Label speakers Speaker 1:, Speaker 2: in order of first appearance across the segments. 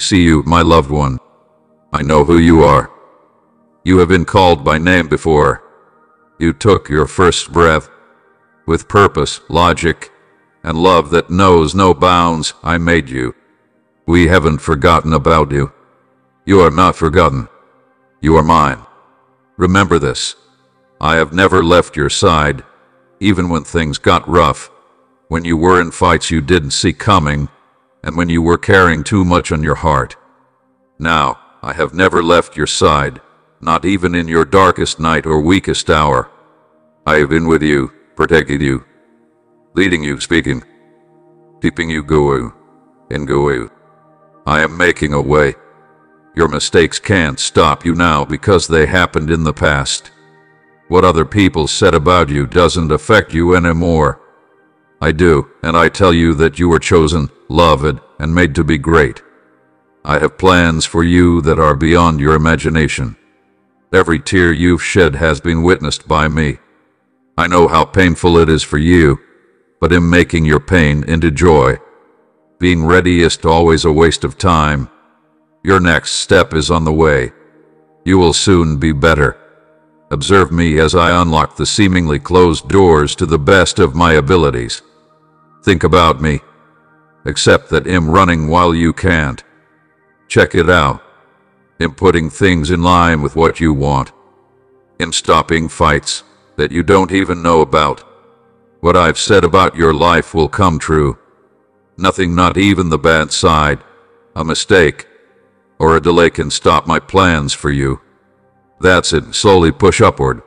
Speaker 1: see you, my loved one. I know who you are. You have been called by name before. You took your first breath. With purpose, logic, and love that knows no bounds, I made you. We haven't forgotten about you. You are not forgotten. You are mine. Remember this. I have never left your side, even when things got rough, when you were in fights you didn't see coming, and when you were carrying too much on your heart. Now, I have never left your side, not even in your darkest night or weakest hour. I have been with you, protecting you, leading you, speaking, keeping you going, and going. I am making a way. Your mistakes can't stop you now because they happened in the past. What other people said about you doesn't affect you anymore. I do, and I tell you that you were chosen, loved, and made to be great. I have plans for you that are beyond your imagination. Every tear you've shed has been witnessed by me. I know how painful it is for you, but in making your pain into joy. Being ready isn't always a waste of time. Your next step is on the way. You will soon be better. Observe me as I unlock the seemingly closed doors to the best of my abilities. Think about me. Accept that I'm running while you can't. Check it out. I'm putting things in line with what you want. I'm stopping fights that you don't even know about. What I've said about your life will come true. Nothing, not even the bad side, a mistake, or a delay can stop my plans for you. That's it, slowly push upward.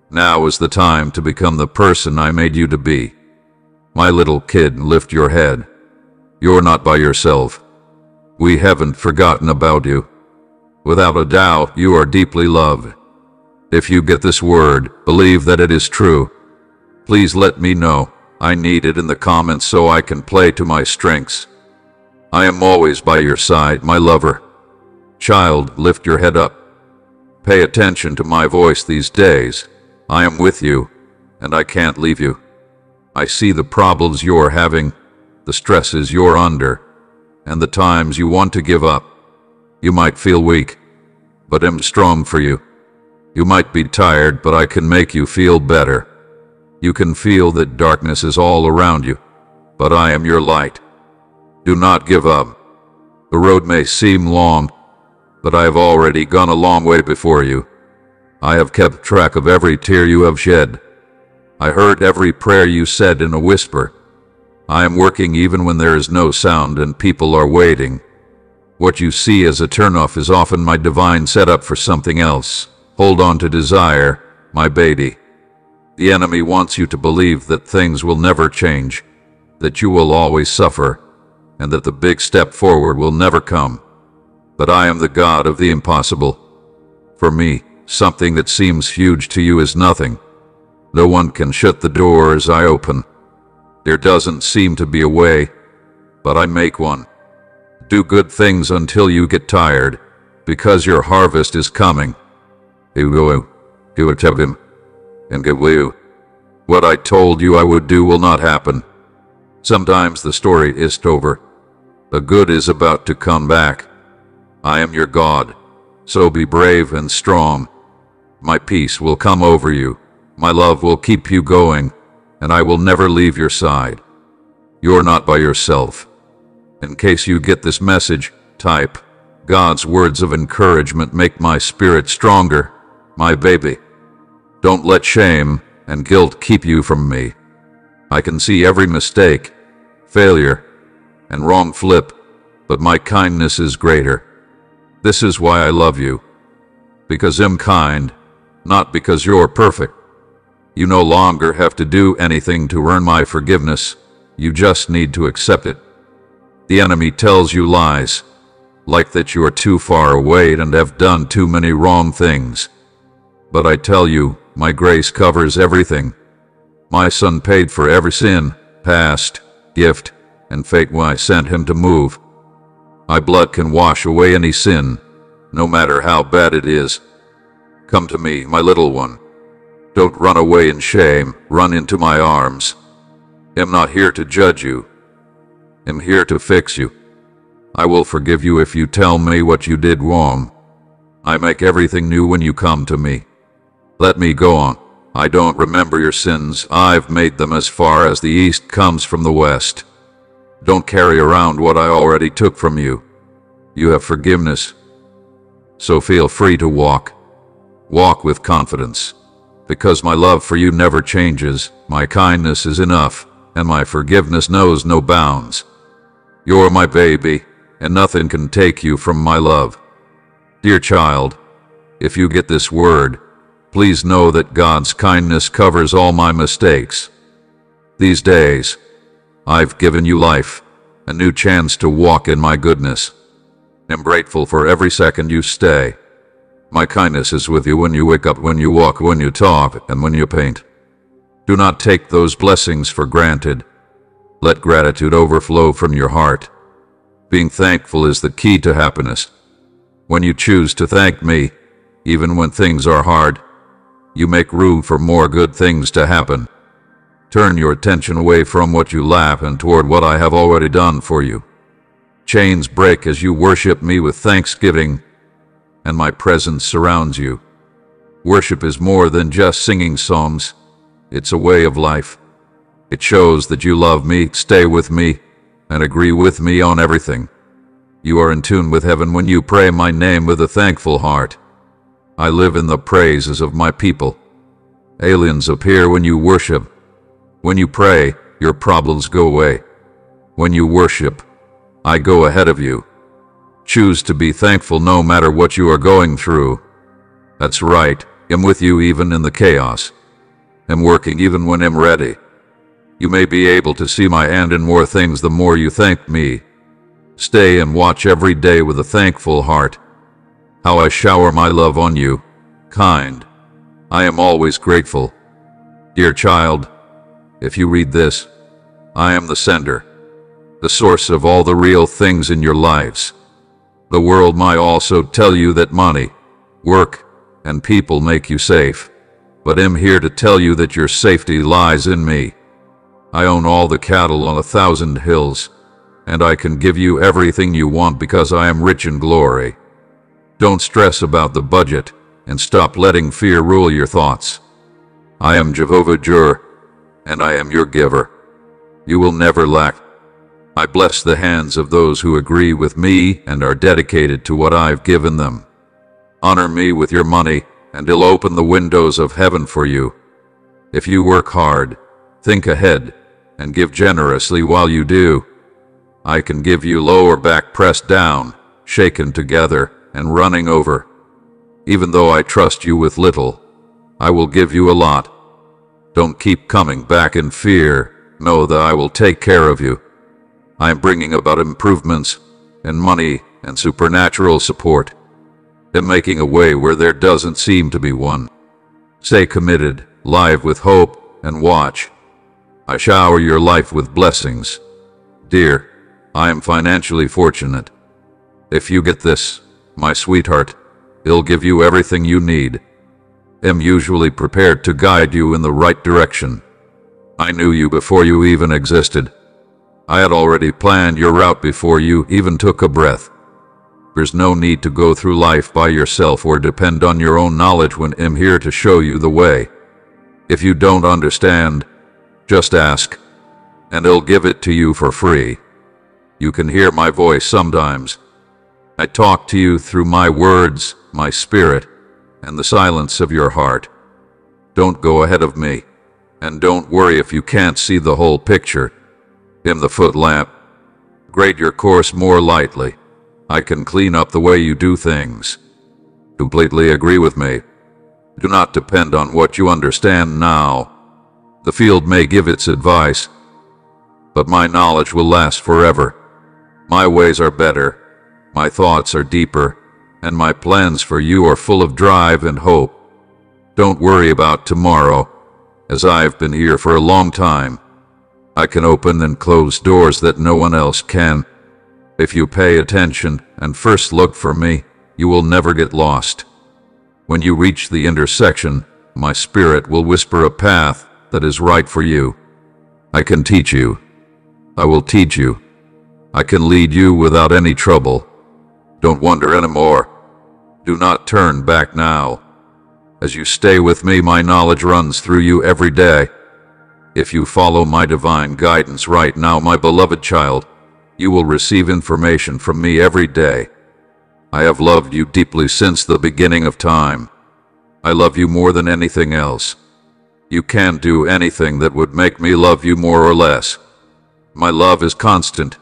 Speaker 1: Now is the time to become the person I made you to be. My little kid, lift your head. You're not by yourself. We haven't forgotten about you. Without a doubt, you are deeply loved. If you get this word, believe that it is true. Please let me know. I need it in the comments so I can play to my strengths. I am always by your side, my lover. Child, lift your head up. Pay attention to my voice these days. I am with you, and I can't leave you. I see the problems you're having, the stresses you're under, and the times you want to give up. You might feel weak, but I'm strong for you. You might be tired, but I can make you feel better. You can feel that darkness is all around you, but I am your light. Do not give up. The road may seem long, but I have already gone a long way before you. I have kept track of every tear you have shed. I heard every prayer you said in a whisper. I am working even when there is no sound and people are waiting. What you see as a turnoff is often my divine setup for something else. Hold on to desire, my baby. The enemy wants you to believe that things will never change, that you will always suffer, and that the big step forward will never come. But I am the God of the impossible. For me, something that seems huge to you is nothing. No one can shut the doors I open. There doesn't seem to be a way, but I make one. Do good things until you get tired, because your harvest is coming. What I told you I would do will not happen. Sometimes the story isn't over. The good is about to come back. I am your God, so be brave and strong. My peace will come over you. My love will keep you going, and I will never leave your side. You're not by yourself. In case you get this message, type, God's words of encouragement make my spirit stronger, my baby. Don't let shame and guilt keep you from me. I can see every mistake, failure, and wrong flip, but my kindness is greater. This is why I love you. Because I'm kind, not because you're perfect. You no longer have to do anything to earn my forgiveness. You just need to accept it. The enemy tells you lies, like that you are too far away and have done too many wrong things. But I tell you, my grace covers everything. My Son paid for every sin, past, gift, and fate when I sent him to move. My blood can wash away any sin, no matter how bad it is. Come to me, my little one. Don't run away in shame, run into my arms. I'm not here to judge you. I'm here to fix you. I will forgive you if you tell me what you did wrong. I make everything new when you come to me. Let me go on. I don't remember your sins. I've made them as far as the east comes from the west. Don't carry around what I already took from you. You have forgiveness. So feel free to walk. Walk with confidence. Because my love for you never changes, my kindness is enough, and my forgiveness knows no bounds. You're my baby, and nothing can take you from my love. Dear child, if you get this word, please know that God's kindness covers all my mistakes. These days, I've given you life, a new chance to walk in my goodness. I'm grateful for every second you stay. My kindness is with you when you wake up, when you walk, when you talk, and when you paint. Do not take those blessings for granted. Let gratitude overflow from your heart. Being thankful is the key to happiness. When you choose to thank me, even when things are hard, you make room for more good things to happen. Turn your attention away from what you lack and toward what I have already done for you. Chains break as you worship me with thanksgiving, and my presence surrounds you. Worship is more than just singing songs. It's a way of life. It shows that you love me, stay with me, and agree with me on everything. You are in tune with heaven when you pray my name with a thankful heart. I live in the praises of my people. Aliens appear when you worship. When you pray, your problems go away. When you worship, I go ahead of you. Choose to be thankful no matter what you are going through. That's right, I'm with you even in the chaos. I'm working even when I'm ready. You may be able to see my hand in more things the more you thank me. Stay and watch every day with a thankful heart. How I shower my love on you. Kind. I am always grateful. Dear child, if you read this, I am the sender, the source of all the real things in your lives. The world might also tell you that money, work, and people make you safe, but I'm here to tell you that your safety lies in me. I own all the cattle on 1,000 hills, and I can give you everything you want because I am rich in glory. Don't stress about the budget, and stop letting fear rule your thoughts. I am Jehovah Jireh, and I am your giver. You will never lack. I bless the hands of those who agree with me and are dedicated to what I've given them. Honor me with your money, and I'll open the windows of heaven for you. If you work hard, think ahead, and give generously while you do, I can give you lower back pressed down, shaken together, and running over. Even though I trust you with little, I will give you a lot. Don't keep coming back in fear. Know that I will take care of you. I am bringing about improvements and money and supernatural support. I'm making a way where there doesn't seem to be one. Stay committed, live with hope, and watch. I shower your life with blessings. Dear, I am financially fortunate. If you get this, my sweetheart, it'll give you everything you need. I'm usually prepared to guide you in the right direction. I knew you before you even existed. I had already planned your route before you even took a breath. There's no need to go through life by yourself or depend on your own knowledge when I'm here to show you the way. If you don't understand, just ask, and I'll give it to you for free. You can hear my voice sometimes. I talk to you through my words, my spirit, and the silence of your heart. Don't go ahead of me, and don't worry if you can't see the whole picture. I'm the foot lamp. Grade your course more lightly. I can clean up the way you do things. Completely agree with me. Do not depend on what you understand now. The field may give its advice, but my knowledge will last forever. My ways are better, my thoughts are deeper, and my plans for you are full of drive and hope. Don't worry about tomorrow, as I've been here for a long time. I can open and close doors that no one else can. If you pay attention and first look for me, you will never get lost. When you reach the intersection, my spirit will whisper a path that is right for you. I can teach you. I will teach you. I can lead you without any trouble. Don't wonder anymore. Do not turn back now. As you stay with me, my knowledge runs through you every day. If you follow my divine guidance right now, my beloved child, you will receive information from me every day. I have loved you deeply since the beginning of time. I love you more than anything else. You can't do anything that would make me love you more or less. My love is constant,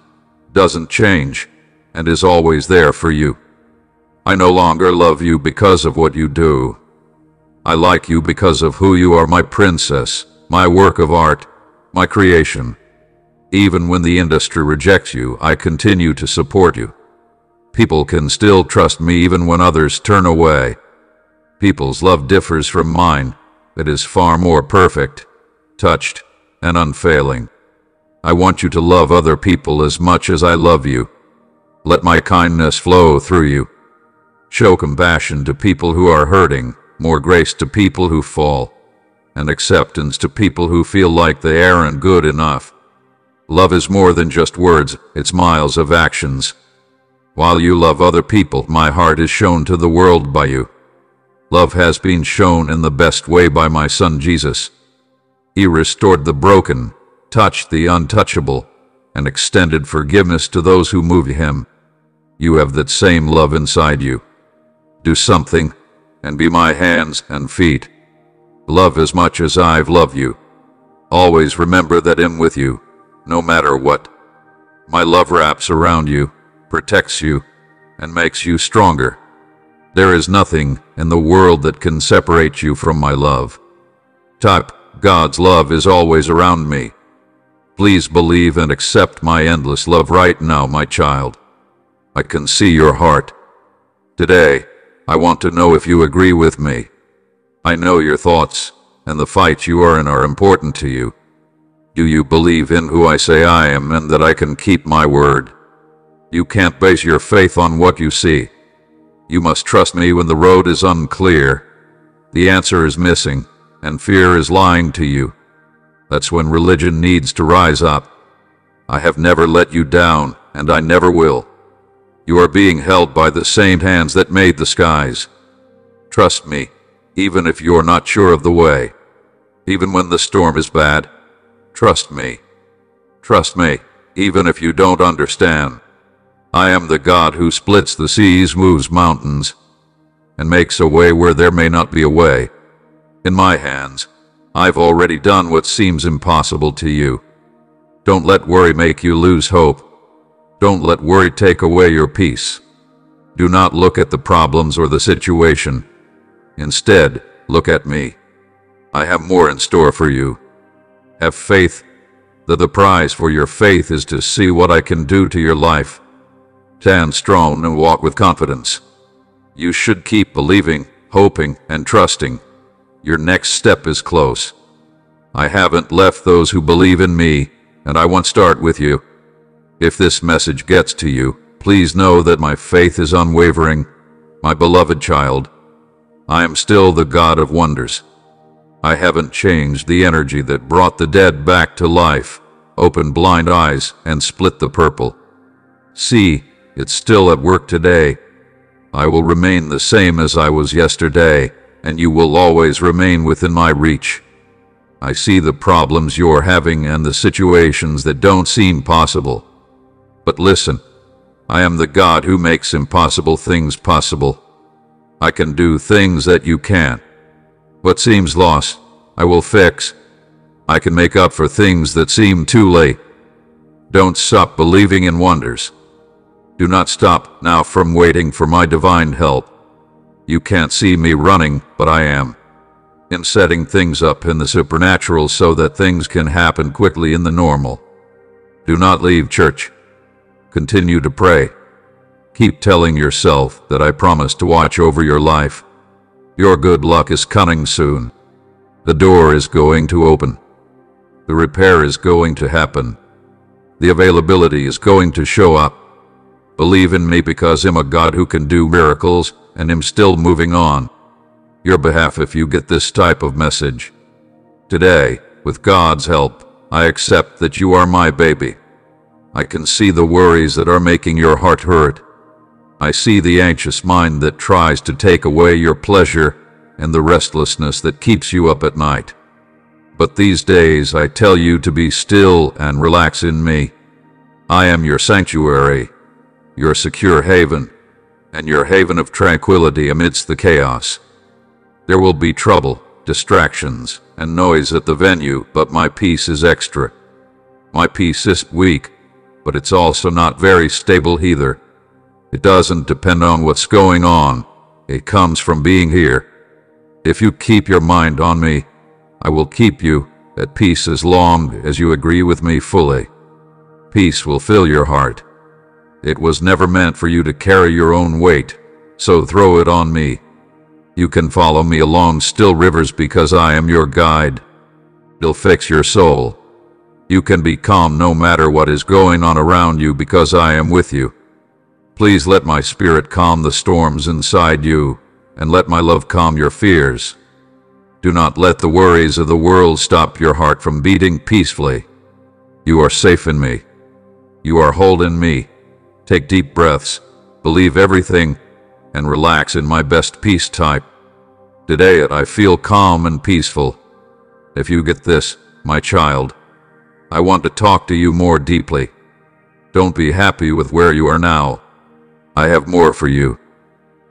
Speaker 1: doesn't change, and is always there for you. I no longer love you because of what you do. I like you because of who you are, my princess, my work of art, my creation. Even when the industry rejects you, I continue to support you. People can still trust me even when others turn away. People's love differs from mine. It is far more perfect, touched, and unfailing. I want you to love other people as much as I love you. Let my kindness flow through you. Show compassion to people who are hurting, more grace to people who fall, and acceptance to people who feel like they aren't good enough. Love is more than just words, it's miles of actions. While you love other people, my heart is shown to the world by you. Love has been shown in the best way by my Son Jesus. He restored the broken, touched the untouchable, and extended forgiveness to those who move him. You have that same love inside you. Do something, and be my hands and feet. Love as much as I've loved you. Always remember that I'm with you, no matter what. My love wraps around you, protects you, and makes you stronger. There is nothing in the world that can separate you from my love. Type, God's love is always around me. Please believe and accept my endless love right now, my child. I can see your heart. Today, I want to know if you agree with me. I know your thoughts and the fight you are in are important to you. Do you believe in who I say I am and that I can keep my word? You can't base your faith on what you see. You must trust me when the road is unclear, the answer is missing, and fear is lying to you. That's when religion needs to rise up. I have never let you down, and I never will. You are being held by the same hands that made the skies. Trust me, even if you're not sure of the way. Even when the storm is bad, trust me. Trust me, even if you don't understand. I am the God who splits the seas, moves mountains, and makes a way where there may not be a way. In my hands, I've already done what seems impossible to you. Don't let worry make you lose hope. Don't let worry take away your peace. Do not look at the problems or the situation. Instead, look at me. I have more in store for you. Have faith that the prize for your faith is to see what I can do to your life. Stand strong and walk with confidence. You should keep believing, hoping, and trusting. Your next step is close. I haven't left those who believe in me, and I won't start with you. If this message gets to you, please know that my faith is unwavering. My beloved child, I am still the God of wonders. I haven't changed the energy that brought the dead back to life, opened blind eyes, and split the purple. See, it's still at work today. I will remain the same as I was yesterday, and you will always remain within my reach. I see the problems you're having and the situations that don't seem possible. But listen, I am the God who makes impossible things possible. I can do things that you can't. What seems lost, I will fix. I can make up for things that seem too late. Don't stop believing in wonders. Do not stop now from waiting for my divine help. You can't see me running, but I am. In setting things up in the supernatural so that things can happen quickly in the normal. Do not leave church. Continue to pray. Keep telling yourself that I promise to watch over your life. Your good luck is coming soon. The door is going to open. The repair is going to happen. The availability is going to show up. Believe in me because I'm a God who can do miracles, and I'm still moving on your behalf if you get this type of message. Today, with God's help, I accept that you are my baby. I can see the worries that are making your heart hurt. I see the anxious mind that tries to take away your pleasure and the restlessness that keeps you up at night. But these days I tell you to be still and relax in me. I am your sanctuary, your secure haven, and your haven of tranquility amidst the chaos. There will be trouble, distractions, and noise at the venue, but my peace is extra. My peace is weak, but it's also not very stable either. It doesn't depend on what's going on. It comes from being here. If you keep your mind on me, I will keep you at peace as long as you agree with me fully. Peace will fill your heart. It was never meant for you to carry your own weight, so throw it on me. You can follow me along still rivers because I am your guide. It'll fix your soul. You can be calm no matter what is going on around you because I am with you. Please let my spirit calm the storms inside you, and let my love calm your fears. Do not let the worries of the world stop your heart from beating peacefully. You are safe in me. You are whole in me. Take deep breaths, believe everything, and relax in my best peace type. Today I feel calm and peaceful. If you get this, my child, I want to talk to you more deeply. Don't be happy with where you are now. I have more for you.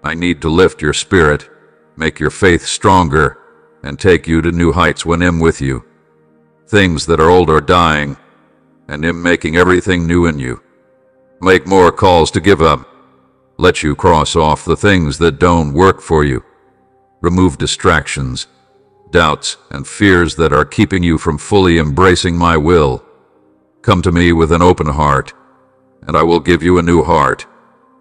Speaker 1: I need to lift your spirit, make your faith stronger, and take you to new heights when I'm with you. Things that are old are dying, and I'm making everything new in you. Make more calls to give up. Let you cross off the things that don't work for you. Remove distractions, doubts, and fears that are keeping you from fully embracing my will. Come to me with an open heart, and I will give you a new heart,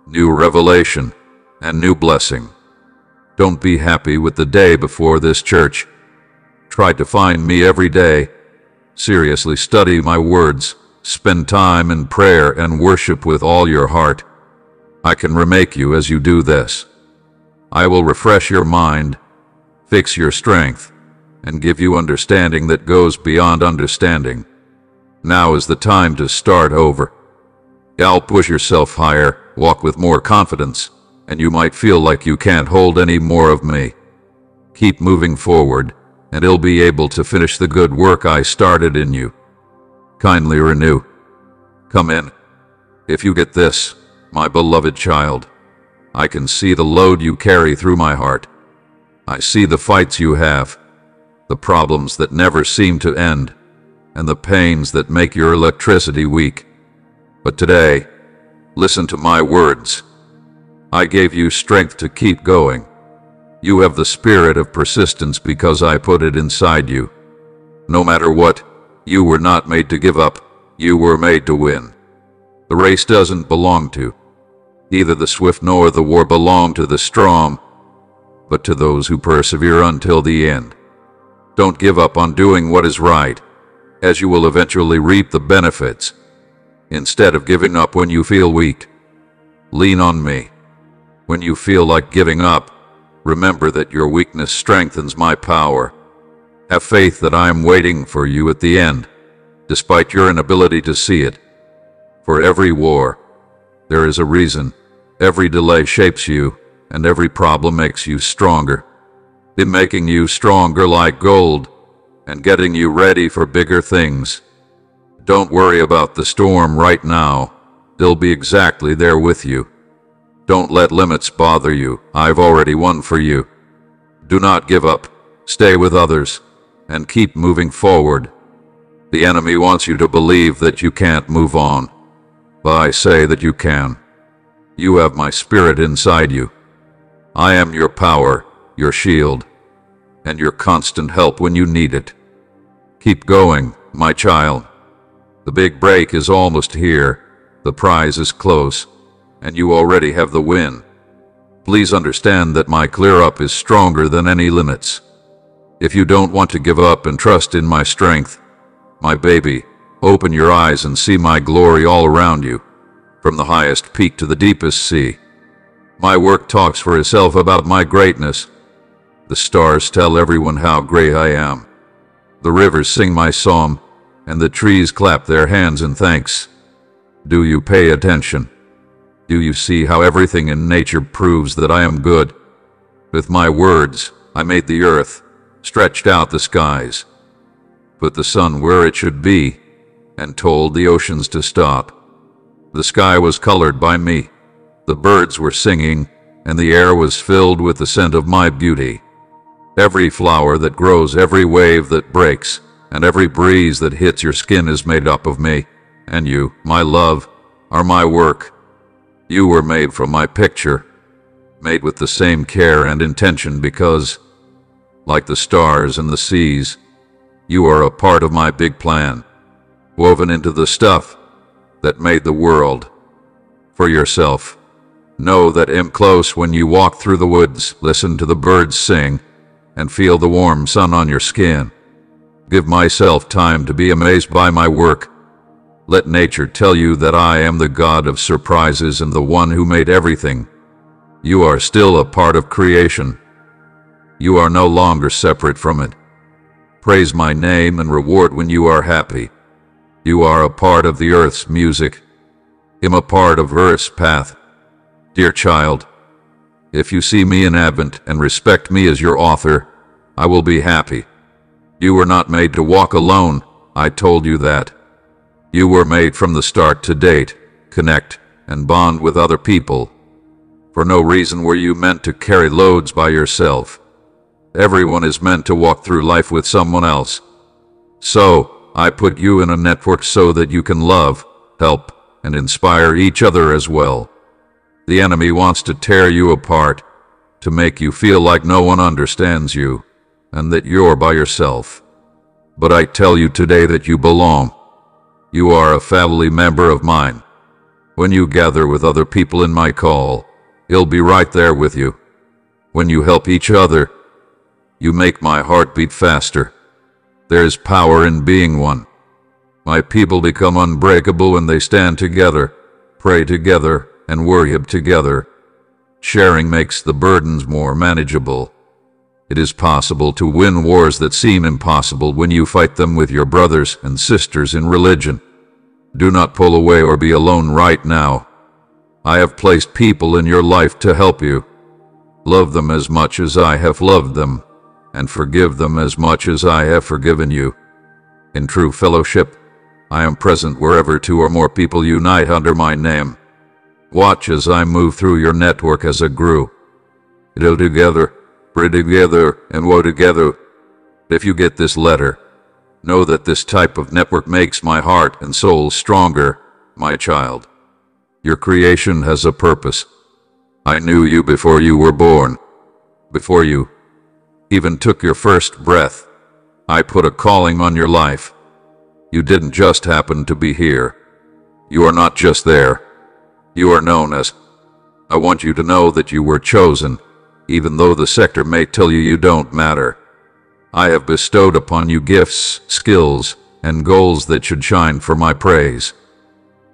Speaker 1: new revelation, and new blessing. Don't be happy with the day before this church. Try to find me every day. Seriously study my words. Spend time in prayer and worship with all your heart. I can remake you as you do this. I will refresh your mind, fix your strength, and give you understanding that goes beyond understanding. Now is the time to start over. I'll push yourself higher, walk with more confidence, and you might feel like you can't hold any more of me. Keep moving forward, and I'll be able to finish the good work I started in you. Kindly renew. Come in. If you get this, my beloved child, I can see the load you carry through my heart. I see the fights you have, the problems that never seem to end, and the pains that make your electricity weak. But today, listen to my words. I gave you strength to keep going. You have the spirit of persistence because I put it inside you. No matter what, you were not made to give up. You were made to win. The race doesn't belong to neither the swift nor the war belong to the strong, but to those who persevere until the end. Don't give up on doing what is right, as you will eventually reap the benefits. Instead of giving up when you feel weak, lean on me. When you feel like giving up, remember that your weakness strengthens my power. Have faith that I am waiting for you at the end, despite your inability to see it. For every war, there is a reason. Every delay shapes you, and every problem makes you stronger. In making you stronger like gold, and getting you ready for bigger things. Don't worry about the storm right now. They'll be exactly there with you. Don't let limits bother you. I've already won for you. Do not give up. Stay with others, and keep moving forward. The enemy wants you to believe that you can't move on, but I say that you can. You have my spirit inside you. I am your power, your shield, and your constant help when you need it. Keep going, my child. The big break is almost here. The prize is close, and you already have the win. Please understand that my clear-up is stronger than any limits. If you don't want to give up and trust in my strength, my baby, open your eyes and see my glory all around you, from the highest peak to the deepest sea. My work talks for itself about my greatness. The stars tell everyone how great I am. The rivers sing my psalm, and the trees clap their hands in thanks. Do you pay attention? Do you see how everything in nature proves that I am good? With my words, I made the earth, stretched out the skies, put the sun where it should be, and told the oceans to stop. The sky was colored by me, the birds were singing, and the air was filled with the scent of my beauty. Every flower that grows, every wave that breaks, and every breeze that hits your skin is made up of me, and you, my love, are my work. You were made from my picture, made with the same care and intention because, like the stars and the seas, you are a part of my big plan, woven into the stuff that made the world. For yourself, know that I'm close when you walk through the woods, listen to the birds sing, and feel the warm sun on your skin. Give myself time to be amazed by my work. Let nature tell you that I am the God of surprises and the one who made everything. You are still a part of creation. You are no longer separate from it. Praise my name and reward when you are happy. You are a part of the earth's music. I'm a part of earth's path. Dear child, if you see me in Advent and respect me as your author, I will be happy. You were not made to walk alone. I told you that. You were made from the start to date, connect, and bond with other people. For no reason were you meant to carry loads by yourself. Everyone is meant to walk through life with someone else. So, I put you in a network so that you can love, help, and inspire each other as well. The enemy wants to tear you apart, to make you feel like no one understands you, and that you're by yourself. But I tell you today that you belong. You are a family member of mine. When you gather with other people in my call, I'll be right there with you. When you help each other, you make my heart beat faster. There is power in being one. My people become unbreakable when they stand together, pray together, and worship together. Sharing makes the burdens more manageable. It is possible to win wars that seem impossible when you fight them with your brothers and sisters in religion. Do not pull away or be alone right now. I have placed people in your life to help you. Love them as much as I have loved them, and forgive them as much as I have forgiven you. In true fellowship, I am present wherever two or more people unite under my name. Watch as I move through your network as a group. It'll together, pray together, and woe together. If you get this letter, know that this type of network makes my heart and soul stronger, my child. Your creation has a purpose. I knew you before you were born. Before you even took your first breath, I put a calling on your life. You didn't just happen to be here. You are not just there. You are known as. I want you to know that you were chosen, even though the sector may tell you you don't matter. I have bestowed upon you gifts, skills, and goals that should shine for my praise.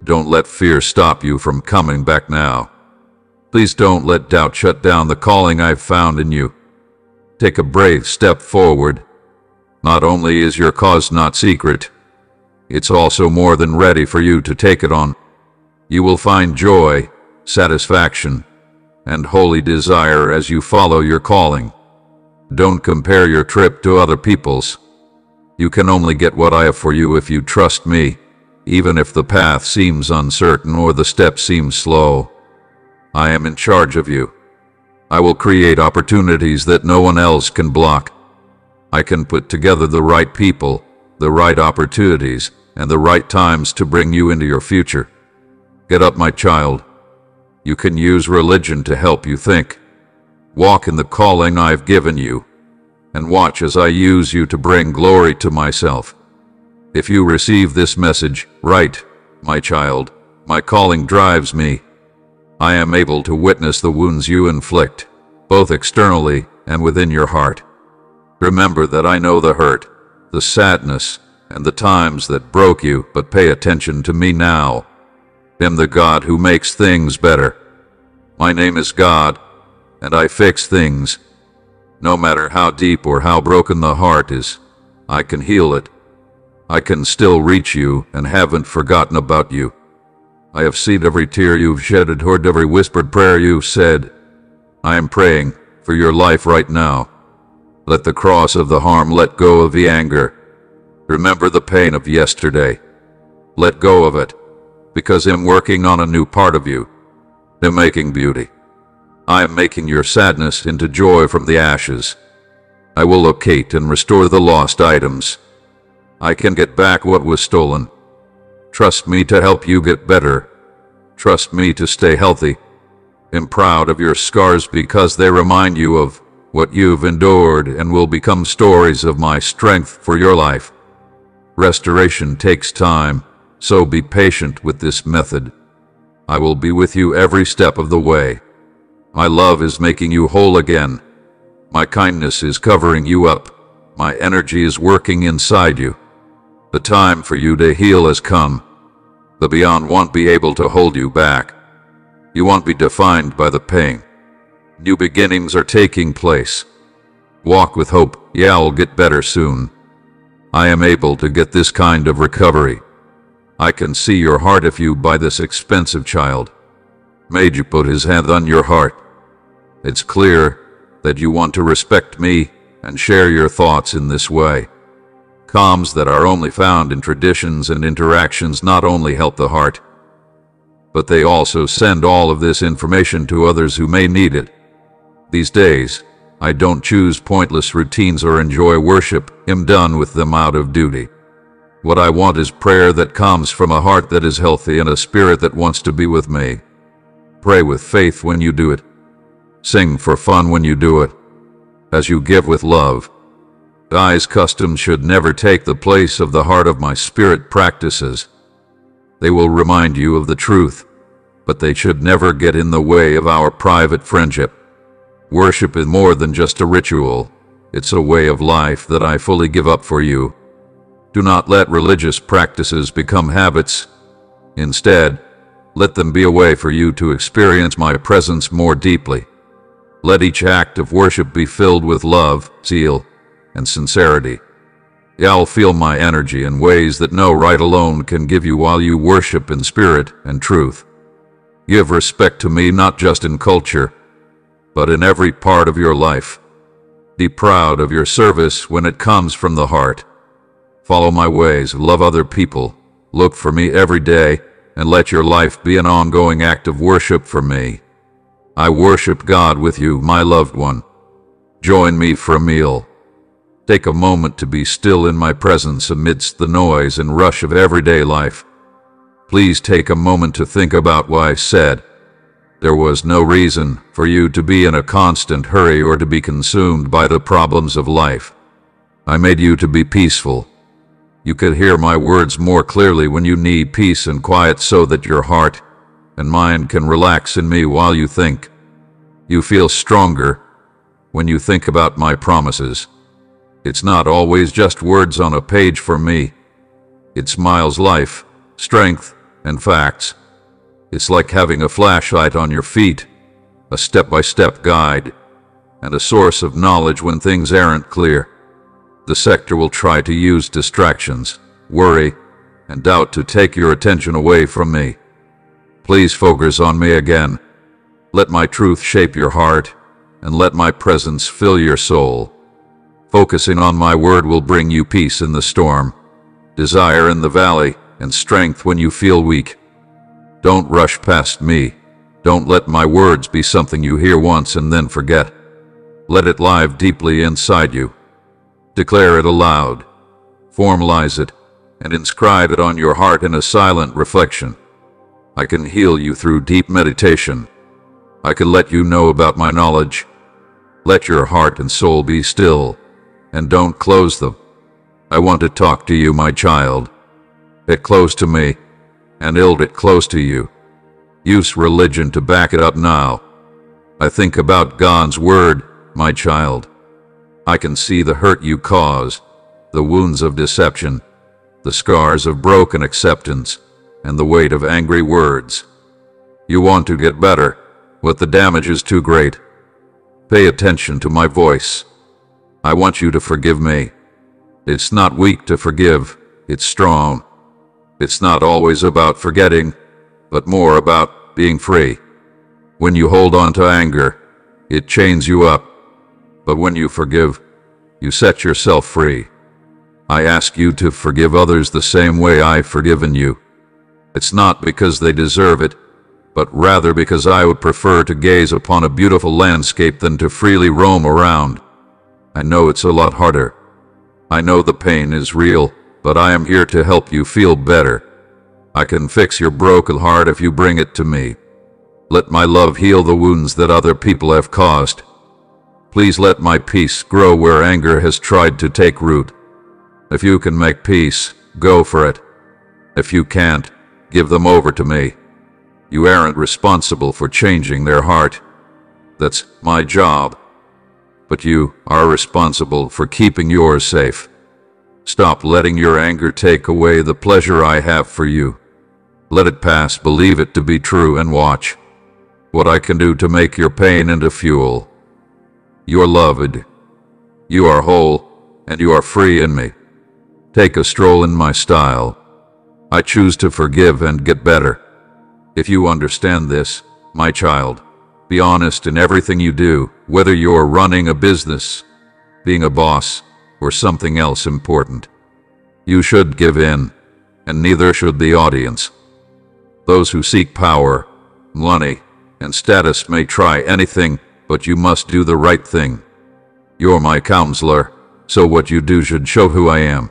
Speaker 1: Don't let fear stop you from coming back now. Please don't let doubt shut down the calling I've found in you. Take a brave step forward. Not only is your cause not secret, it's also more than ready for you to take it on. You will find joy, satisfaction, and holy desire as you follow your calling. Don't compare your trip to other people's. You can only get what I have for you if you trust me, even if the path seems uncertain or the steps seem slow. I am in charge of you. I will create opportunities that no one else can block. I can put together the right people, the right opportunities, and the right times to bring you into your future. Get up, my child. You can use religion to help you think. Walk in the calling I've given you, and watch as I use you to bring glory to myself. If you receive this message, right, my child, my calling drives me. I am able to witness the wounds you inflict, both externally and within your heart. Remember that I know the hurt, the sadness, and the times that broke you, but pay attention to me now. I'm the God who makes things better. My name is God, and I fix things. No matter how deep or how broken the heart is, I can heal it. I can still reach you and haven't forgotten about you. I have seen every tear you've shed and heard every whispered prayer you've said. I am praying for your life right now. Let the cross of the harm let go of the anger. Remember the pain of yesterday. Let go of it, because I'm working on a new part of you. I'm making beauty. I am making your sadness into joy from the ashes. I will locate and restore the lost items. I can get back what was stolen. Trust me to help you get better. Trust me to stay healthy. I'm proud of your scars because they remind you of what you've endured and will become stories of my strength for your life. Restoration takes time, so be patient with this method. I will be with you every step of the way. My love is making you whole again. My kindness is covering you up. My energy is working inside you. The time for you to heal has come. The beyond won't be able to hold you back. You won't be defined by the pain. New beginnings are taking place. Walk with hope. Yeah, I'll get better soon. I am able to get this kind of recovery. I can see your heart if you buy this expensive child. Made you put his hand on your heart. It's clear that you want to respect me and share your thoughts in this way. Calms that are only found in traditions and interactions not only help the heart, but they also send all of this information to others who may need it. These days, I don't choose pointless routines or enjoy worship. I'm done with them out of duty. What I want is prayer that comes from a heart that is healthy and a spirit that wants to be with me. Pray with faith when you do it. Sing for fun when you do it. As you give with love. Guy's customs should never take the place of the heart of my spirit practices. They will remind you of the truth, but they should never get in the way of our private friendship. Worship is more than just a ritual. It's a way of life that I fully give up for you. Do not let religious practices become habits. Instead, let them be a way for you to experience my presence more deeply. Let each act of worship be filled with love, zeal, and sincerity. You'll feel my energy in ways that no rite alone can give you while you worship in spirit and truth. Give respect to me not just in culture, but in every part of your life. Be proud of your service when it comes from the heart. Follow my ways, love other people, look for me every day, and let your life be an ongoing act of worship for me. I worship God with you, my loved one. Join me for a meal. Take a moment to be still in my presence amidst the noise and rush of everyday life. Please take a moment to think about why I said there was no reason for you to be in a constant hurry or to be consumed by the problems of life. I made you to be peaceful. You could hear my words more clearly when you need peace and quiet so that your heart and mind can relax in me while you think. You feel stronger when you think about my promises. It's not always just words on a page for me. It smiles life, strength, and facts. It's like having a flashlight on your feet, a step-by-step guide, and a source of knowledge when things aren't clear. The sector will try to use distractions, worry, and doubt to take your attention away from me. Please focus on me again. Let my truth shape your heart, and let my presence fill your soul. Focusing on my word will bring you peace in the storm, desire in the valley, and strength when you feel weak. Don't rush past me. Don't let my words be something you hear once and then forget. Let it live deeply inside you. Declare it aloud. Formalize it, and inscribe it on your heart in a silent reflection. I can heal you through deep meditation. I can let you know about my knowledge. Let your heart and soul be still, and don't close them. I want to talk to you, my child. Get close to me, and I'll get close to you. Use religion to back it up now. I think about God's word, my child. I can see the hurt you cause, the wounds of deception, the scars of broken acceptance, and the weight of angry words. You want to get better, but the damage is too great. Pay attention to my voice. I want you to forgive me. It's not weak to forgive, it's strong. It's not always about forgetting, but more about being free. When you hold on to anger, it chains you up. But when you forgive, you set yourself free. I ask you to forgive others the same way I've forgiven you. It's not because they deserve it, but rather because I would prefer to gaze upon a beautiful landscape than to freely roam around. I know it's a lot harder. I know the pain is real, but I am here to help you feel better. I can fix your broken heart if you bring it to me. Let my love heal the wounds that other people have caused. Please let my peace grow where anger has tried to take root. If you can make peace, go for it. If you can't, give them over to me. You aren't responsible for changing their heart. That's my job. But you are responsible for keeping yours safe. Stop letting your anger take away the pleasure I have for you. Let it pass, believe it to be true, and watch what I can do to make your pain into fuel. You are loved. You are whole, and you are free in me. Take a stroll in my style. I choose to forgive and get better. If you understand this, my child, be honest in everything you do, whether you're running a business, being a boss, or something else important. You should give in, and neither should the audience. Those who seek power, money, and status may try anything, but you must do the right thing. You're my counselor, so what you do should show who I am.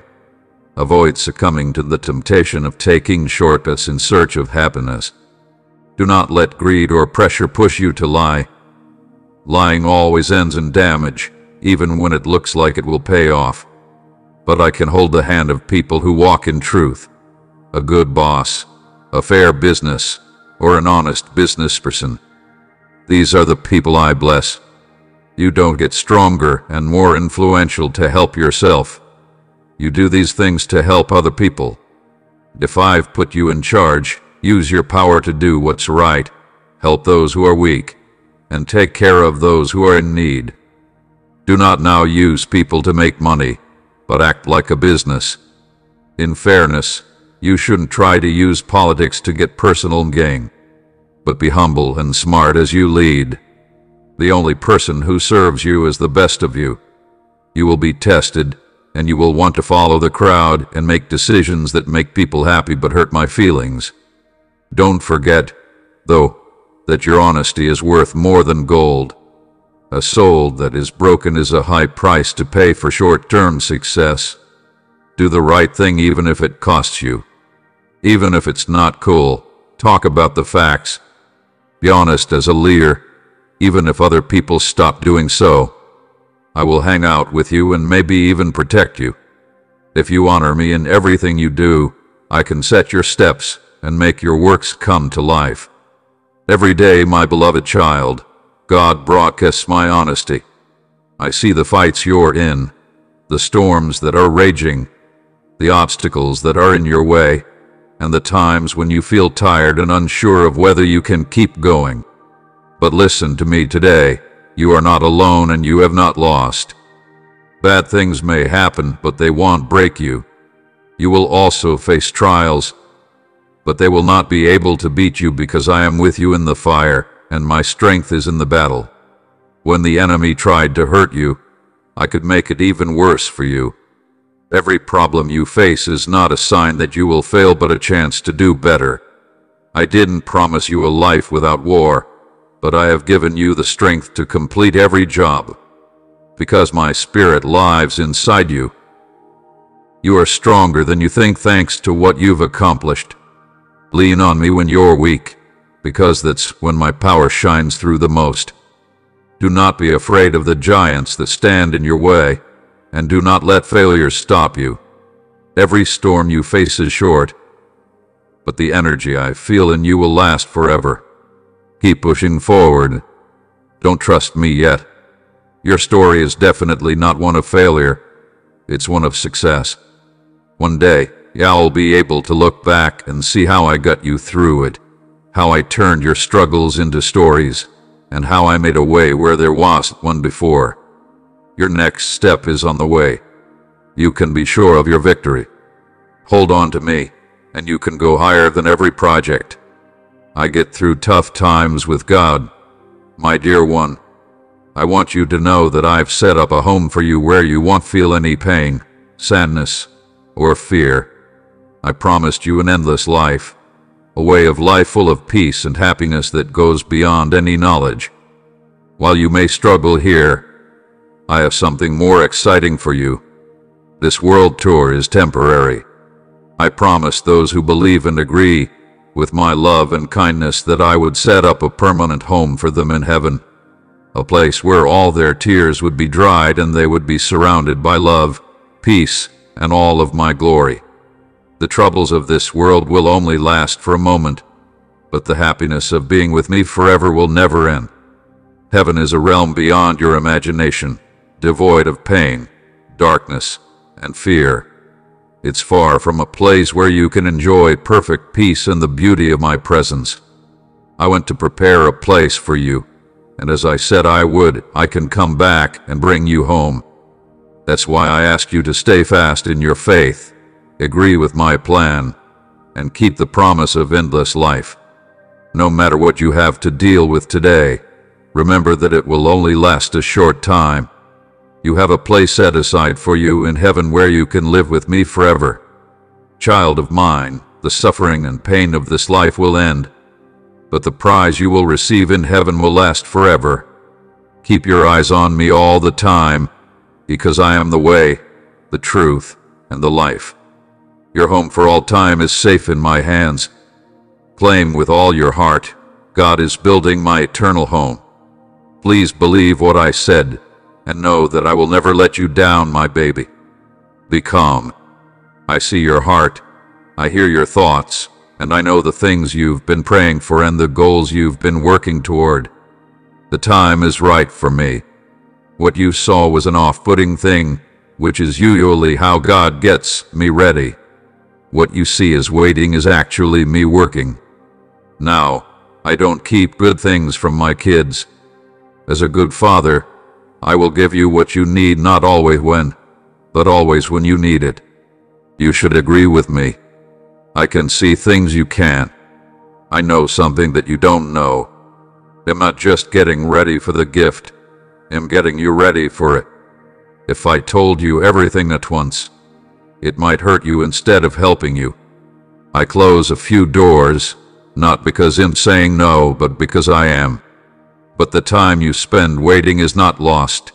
Speaker 1: Avoid succumbing to the temptation of taking shortcuts in search of happiness. Do not let greed or pressure push you to lie. Lying always ends in damage, even when it looks like it will pay off. But I can hold the hand of people who walk in truth. A good boss, a fair business, or an honest business person. These are the people I bless. You don't get stronger and more influential to help yourself. You do these things to help other people. If I've put you in charge, use your power to do what's right, help those who are weak, and take care of those who are in need. Do not now use people to make money, but act like a business. In fairness, you shouldn't try to use politics to get personal gain, but be humble and smart as you lead. The only person who serves you is the best of you. You will be tested, and you will want to follow the crowd and make decisions that make people happy but hurt my feelings. Don't forget, though, that your honesty is worth more than gold. A soul that is broken is a high price to pay for short-term success. Do the right thing even if it costs you. Even if it's not cool, talk about the facts. Be honest as a leader, even if other people stop doing so. I will hang out with you and maybe even protect you. If you honor me in everything you do, I can set your steps and make your works come to life. Every day, my beloved child, God broadcasts my honesty. I see the fights you're in, the storms that are raging, the obstacles that are in your way, and the times when you feel tired and unsure of whether you can keep going. But listen to me today. You are not alone and you have not lost. Bad things may happen, but they won't break you. You will also face trials, but they will not be able to beat you because I am with you in the fire, and my strength is in the battle. When the enemy tried to hurt you, I could make it even worse for you. Every problem you face is not a sign that you will fail, but a chance to do better. I didn't promise you a life without war, but I have given you the strength to complete every job. Because my spirit lives inside you. You are stronger than you think thanks to what you've accomplished. Lean on me when you're weak, because that's when my power shines through the most. Do not be afraid of the giants that stand in your way, and do not let failures stop you. Every storm you face is short, but the energy I feel in you will last forever. Keep pushing forward. Don't trust me yet. Your story is definitely not one of failure. It's one of success. One day, you'll be able to look back and see how I got you through it, how I turned your struggles into stories, and how I made a way where there wasn't one before. Your next step is on the way. You can be sure of your victory. Hold on to me, and you can go higher than every project. I get through tough times with God. My dear one, I want you to know that I've set up a home for you where you won't feel any pain, sadness, or fear. I promised you an endless life, a way of life full of peace and happiness that goes beyond any knowledge. While you may struggle here, I have something more exciting for you. This world tour is temporary. I promised those who believe and agree with my love and kindness that I would set up a permanent home for them in heaven, a place where all their tears would be dried and they would be surrounded by love, peace, and all of my glory. The troubles of this world will only last for a moment, but the happiness of being with me forever will never end. Heaven is a realm beyond your imagination, devoid of pain, darkness, and fear. It's far from a place where you can enjoy perfect peace and the beauty of my presence. I went to prepare a place for you, and as I said I would, I can come back and bring you home. That's why I ask you to stay fast in your faith, agree with my plan, and keep the promise of endless life. No matter what you have to deal with today, remember that it will only last a short time. You have a place set aside for you in heaven where you can live with me forever. Child of mine, the suffering and pain of this life will end, but the prize you will receive in heaven will last forever. Keep your eyes on me all the time, because I am the way, the truth, and the life. Your home for all time is safe in my hands. Claim with all your heart, God is building my eternal home. Please believe what I said, and know that I will never let you down, my baby. Be calm. I see your heart, I hear your thoughts, and I know the things you've been praying for and the goals you've been working toward. The time is right for me. What you saw was an off-putting thing, which is usually how God gets me ready. What you see as waiting is actually me working. Now, I don't keep good things from my kids. As a good father, I will give you what you need, not always when, but always when you need it. You should agree with me. I can see things you can't. I know something that you don't know. I'm not just getting ready for the gift. I'm getting you ready for it. If I told you everything at once, it might hurt you instead of helping you. I close a few doors, not because I'm saying no, but because I am. But the time you spend waiting is not lost.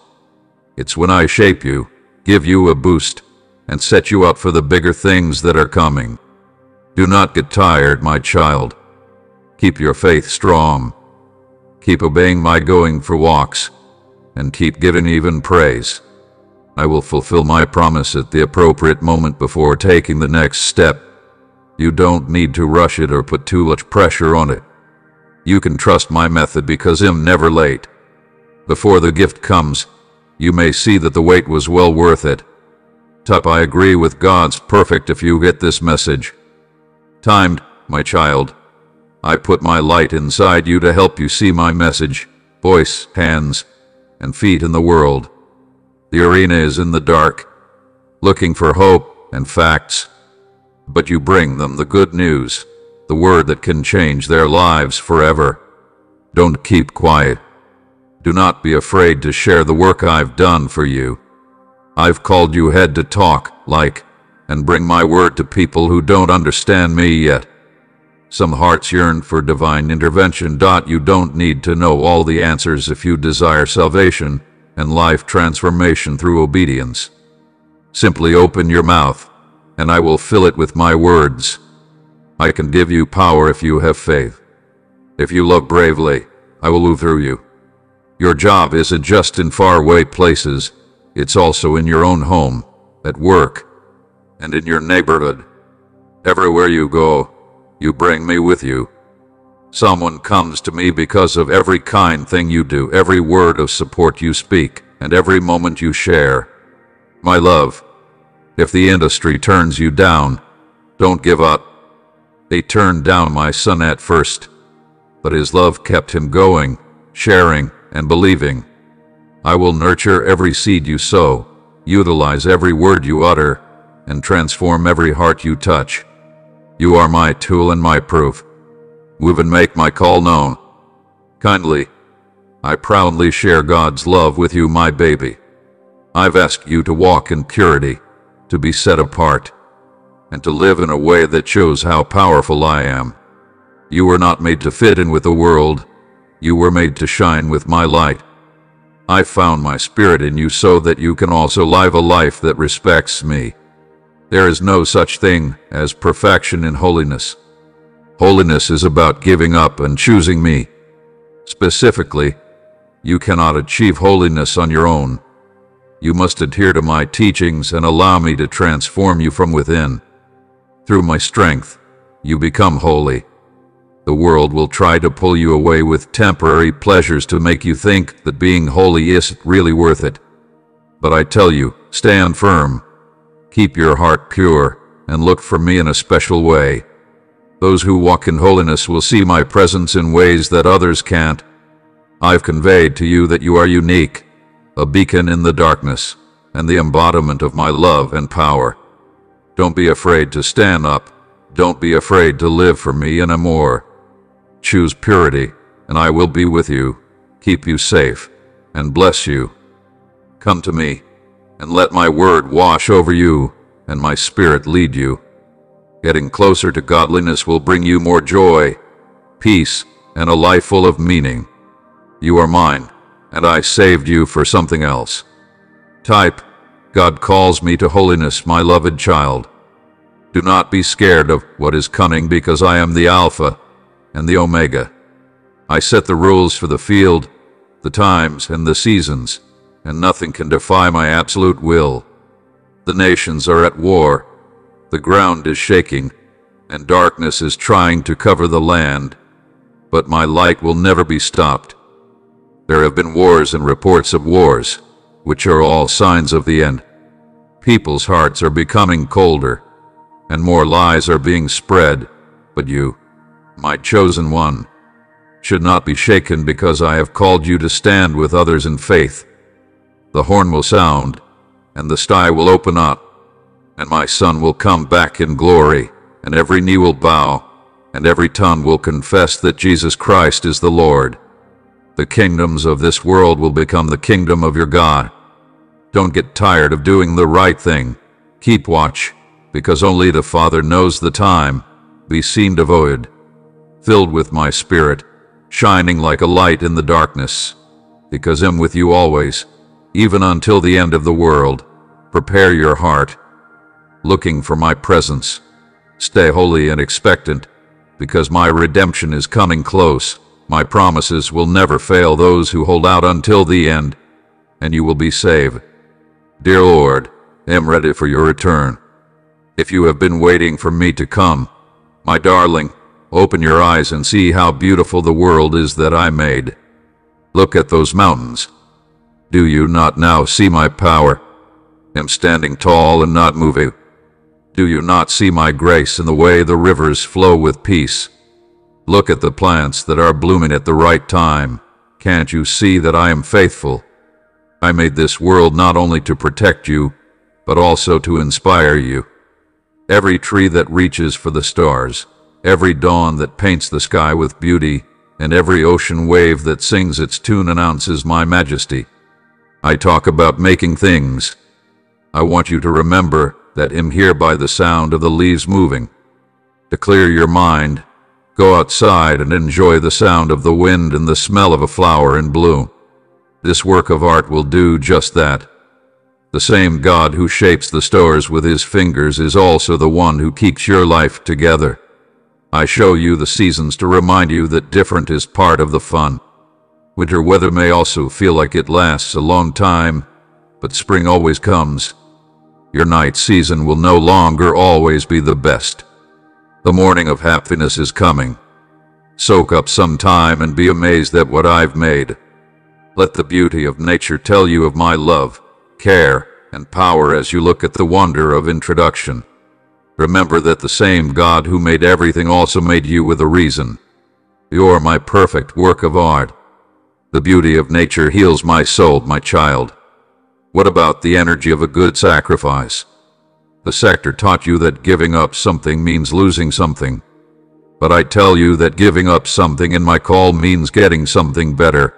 Speaker 1: It's when I shape you, give you a boost, and set you up for the bigger things that are coming. Do not get tired, my child. Keep your faith strong. Keep obeying my going for walks, and keep giving even praise. I will fulfill my promise at the appropriate moment before taking the next step. You don't need to rush it or put too much pressure on it. You can trust my method because I'm never late. Before the gift comes, you may see that the wait was well worth it. I agree with God's perfect if you get this message. Timed, my child. I put my light inside you to help you see my message, voice, hands, and feet in the world. The arena is in the dark, looking for hope and facts, but you bring them the good news, the word that can change their lives forever. Don't keep quiet. Do not be afraid to share the work I've done for you. I've called you head to talk, like, and bring my word to people who don't understand me yet. Some hearts yearn for divine intervention. You don't need to know all the answers if you desire salvation and life transformation through obedience. Simply open your mouth, and I will fill it with my words. I can give you power if you have faith. If you love bravely, I will move through you. Your job isn't just in faraway places, it's also in your own home, at work, and in your neighborhood. Everywhere you go, you bring me with you. Someone comes to me because of every kind thing you do, every word of support you speak, and every moment you share. My love, if the industry turns you down, don't give up. They turned down my son at first, but his love kept him going, sharing, and believing. I will nurture every seed you sow, utilize every word you utter, and transform every heart you touch. You are my tool and my proof. Move and make my call known. Kindly, I proudly share God's love with you, my baby. I've asked you to walk in purity, to be set apart, and to live in a way that shows how powerful I am. You were not made to fit in with the world. You were made to shine with my light. I found my spirit in you so that you can also live a life that respects me. There is no such thing as perfection in holiness. Holiness is about giving up and choosing me. Specifically, you cannot achieve holiness on your own. You must adhere to my teachings and allow me to transform you from within. Through my strength, you become holy. The world will try to pull you away with temporary pleasures to make you think that being holy isn't really worth it. But I tell you, stand firm. Keep your heart pure and look for me in a special way. Those who walk in holiness will see my presence in ways that others can't. I've conveyed to you that you are unique, a beacon in the darkness, and the embodiment of my love and power. Don't be afraid to stand up. Don't be afraid to live for me and more. Choose purity, and I will be with you, keep you safe, and bless you. Come to me, and let my word wash over you, and my spirit lead you. Getting closer to godliness will bring you more joy, peace, and a life full of meaning. You are mine, and I saved you for something else. Type, God calls me to holiness, my loved child. Do not be scared of what is coming, because I am the Alpha and the Omega. I set the rules for the field, the times, and the seasons, and nothing can defy my absolute will. The nations are at war, the ground is shaking, and darkness is trying to cover the land, but my light will never be stopped. There have been wars and reports of wars, which are all signs of the end. People's hearts are becoming colder, and more lies are being spread, but you, my chosen one, should not be shaken, because I have called you to stand with others in faith. The horn will sound, and the sky will open up, and my Son will come back in glory, and every knee will bow, and every tongue will confess that Jesus Christ is the Lord. The kingdoms of this world will become the kingdom of your God. Don't get tired of doing the right thing. Keep watch, because only the Father knows the time. Be seen devoted, filled with my Spirit, shining like a light in the darkness, because I'm with you always, even until the end of the world. Prepare your heart, looking for my presence. Stay holy and expectant, because my redemption is coming close. My promises will never fail those who hold out until the end, and you will be saved. Dear Lord, I am ready for your return. If you have been waiting for me to come, my darling, open your eyes and see how beautiful the world is that I made. Look at those mountains. Do you not now see my power? I am standing tall and not moving. Do you not see my grace in the way the rivers flow with peace? Look at the plants that are blooming at the right time. Can't you see that I am faithful? I made this world not only to protect you, but also to inspire you. Every tree that reaches for the stars, every dawn that paints the sky with beauty, and every ocean wave that sings its tune announces my majesty. I talk about making things. I want you to remember that I'm here by the sound of the leaves moving. To clear your mind, go outside and enjoy the sound of the wind and the smell of a flower in bloom. This work of art will do just that. The same God who shapes the stars with his fingers is also the one who keeps your life together. I show you the seasons to remind you that different is part of the fun. Winter weather may also feel like it lasts a long time, but spring always comes. Your night season will no longer always be the best. The morning of happiness is coming. Soak up some time and be amazed at what I've made. Let the beauty of nature tell you of my love, care, and power as you look at the wonder of introduction. Remember that the same God who made everything also made you with a reason. You're my perfect work of art. The beauty of nature heals my soul, my child. What about the energy of a good sacrifice? The sector taught you that giving up something means losing something. But I tell you that giving up something in my call means getting something better.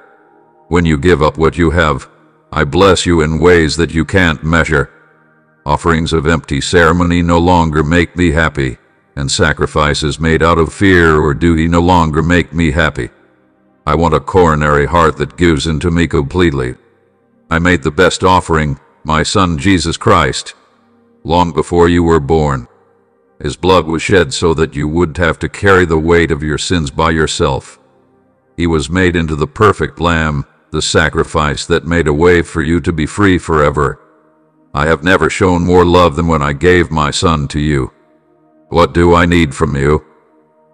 Speaker 1: When you give up what you have, I bless you in ways that you can't measure. Offerings of empty ceremony no longer make me happy, and sacrifices made out of fear or duty no longer make me happy. I want a coronary heart that gives into me completely. I made the best offering, my Son Jesus Christ, long before you were born. His blood was shed so that you wouldn't have to carry the weight of your sins by yourself. He was made into the perfect lamb, the sacrifice that made a way for you to be free forever. I have never shown more love than when I gave my Son to you. What do I need from you?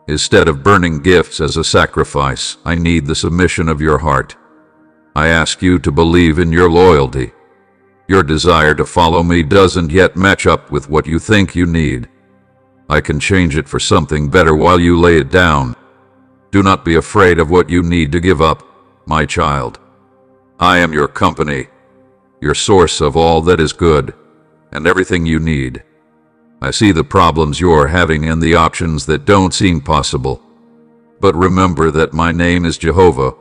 Speaker 1: Instead of burning gifts as a sacrifice, I need the submission of your heart. I ask you to believe in your loyalty. Your desire to follow me doesn't yet match up with what you think you need. I can change it for something better while you lay it down. Do not be afraid of what you need to give up, my child. I am your company, your source of all that is good, and everything you need. I see the problems you're having and the options that don't seem possible. But remember that my name is Jehovah,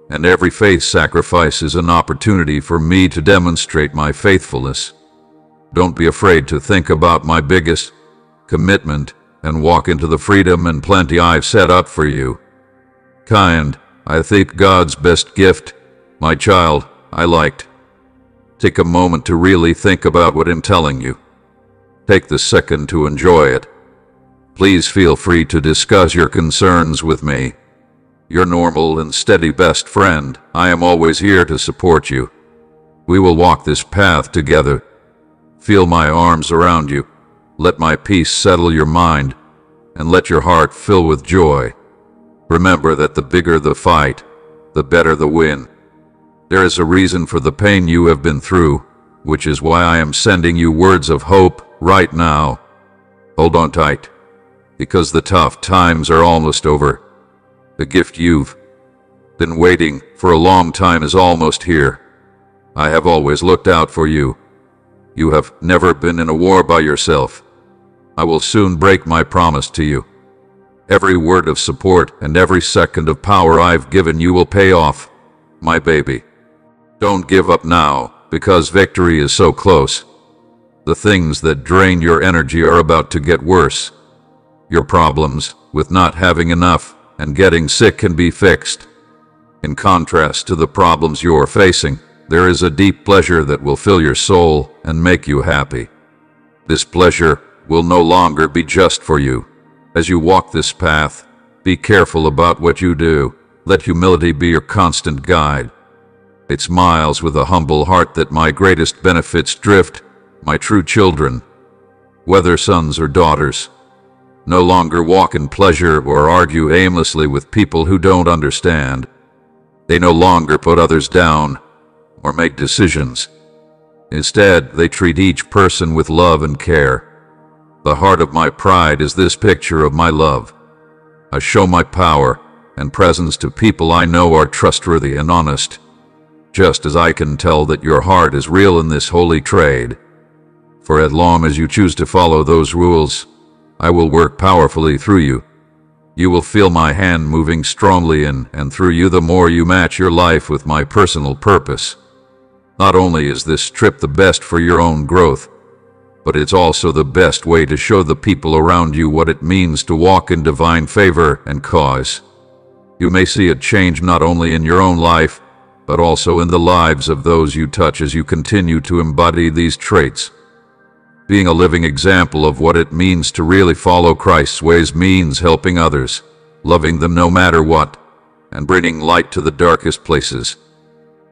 Speaker 1: and every faith sacrifice is an opportunity for me to demonstrate my faithfulness. Don't be afraid to think about my biggest commitment and walk into the freedom and plenty I've set up for you. I think God's best gift, my child, I liked. Take a moment to really think about what I'm telling you. Take the second to enjoy it. Please feel free to discuss your concerns with me. Your normal and steady best friend, I am always here to support you. We will walk this path together. Feel my arms around you. Let my peace settle your mind, and let your heart fill with joy. Remember that the bigger the fight, the better the win. There is a reason for the pain you have been through, which is why I am sending you words of hope right now. Hold on tight, because the tough times are almost over. The gift you've been waiting for a long time is almost here. I have always looked out for you. You have never been in a war by yourself. I will soon break my promise to you. Every word of support and every second of power I've given you will pay off, my baby. Don't give up now, because victory is so close. The things that drain your energy are about to get worse. Your problems with not having enough and getting sick can be fixed. In contrast to the problems you're facing, there is a deep pleasure that will fill your soul and make you happy. This pleasure will no longer be just for you. As you walk this path, be careful about what you do. Let humility be your constant guide. It smiles with a humble heart that my greatest benefits drift, my true children, whether sons or daughters. No longer walk in pleasure or argue aimlessly with people who don't understand. They no longer put others down or make decisions. Instead, they treat each person with love and care. The heart of my pride is this picture of my love. I show my power and presence to people I know are trustworthy and honest, just as I can tell that your heart is real in this holy trade. For as long as you choose to follow those rules, I will work powerfully through you. You will feel my hand moving strongly in and through you the more you match your life with my personal purpose. Not only is this trip the best for your own growth, but it's also the best way to show the people around you what it means to walk in divine favor and cause. You may see a change not only in your own life, but also in the lives of those you touch as you continue to embody these traits. Being a living example of what it means to really follow Christ's ways means helping others, loving them no matter what, and bringing light to the darkest places.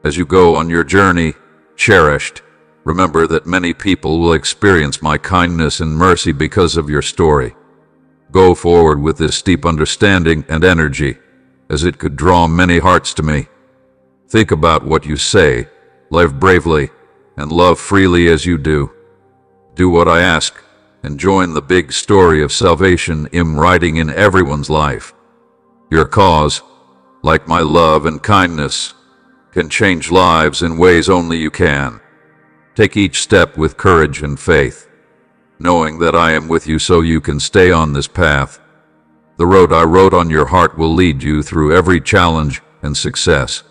Speaker 1: As you go on your journey, cherished, remember that many people will experience my kindness and mercy because of your story. Go forward with this deep understanding and energy, as it could draw many hearts to me. Think about what you say, live bravely, and love freely as you do. Do what I ask, and join the big story of salvation I'm writing in everyone's life. Your cause, like my love and kindness, can change lives in ways only you can. Take each step with courage and faith, knowing that I am with you so you can stay on this path. The road I wrote on your heart will lead you through every challenge and success.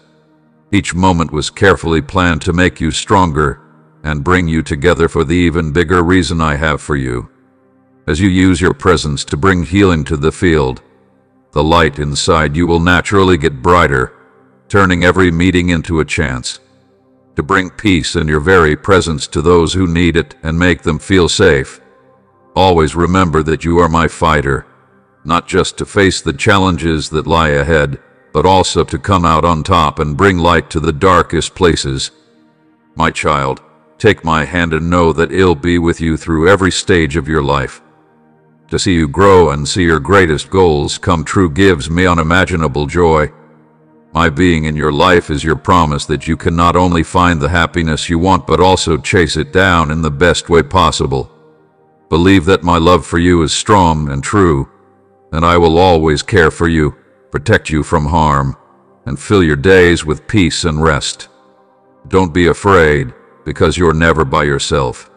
Speaker 1: Each moment was carefully planned to make you stronger and bring you together for the even bigger reason I have for you. As you use your presence to bring healing to the field, the light inside you will naturally get brighter, turning every meeting into a chance to bring peace and your very presence to those who need it and make them feel safe. Always remember that you are my fighter, not just to face the challenges that lie ahead, but also to come out on top and bring light to the darkest places. My child, take my hand and know that I'll be with you through every stage of your life. To see you grow and see your greatest goals come true gives me unimaginable joy. My being in your life is your promise that you can not only find the happiness you want but also chase it down in the best way possible. Believe that my love for you is strong and true, and I will always care for you, protect you from harm, and fill your days with peace and rest. Don't be afraid, because you're never by yourself.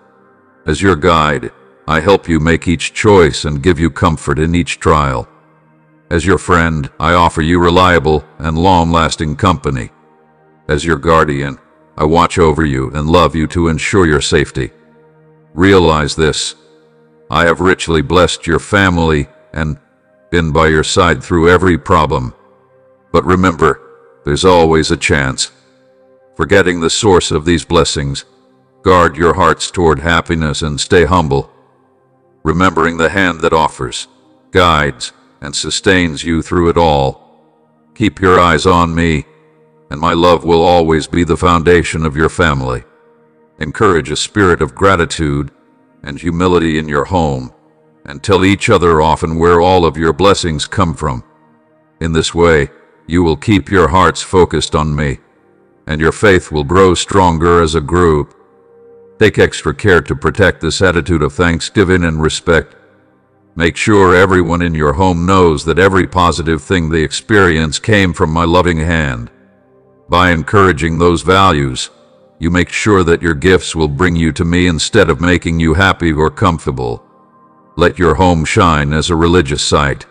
Speaker 1: As your guide, I help you make each choice and give you comfort in each trial. As your friend, I offer you reliable and long-lasting company. As your guardian, I watch over you and love you to ensure your safety. Realize this: I have richly blessed your family and been by your side through every problem. But remember, there's always a chance. Forgetting the source of these blessings, guard your hearts toward happiness and stay humble. Remembering the hand that offers, guides, and sustains you through it all. Keep your eyes on me, and my love will always be the foundation of your family. Encourage a spirit of gratitude and humility in your home, and tell each other often where all of your blessings come from. In this way, you will keep your hearts focused on me, and your faith will grow stronger as a group. Take extra care to protect this attitude of thanksgiving and respect. Make sure everyone in your home knows that every positive thing they experience came from my loving hand. By encouraging those values, you make sure that your gifts will bring you to me instead of making you happy or comfortable. Let your home shine as a religious site,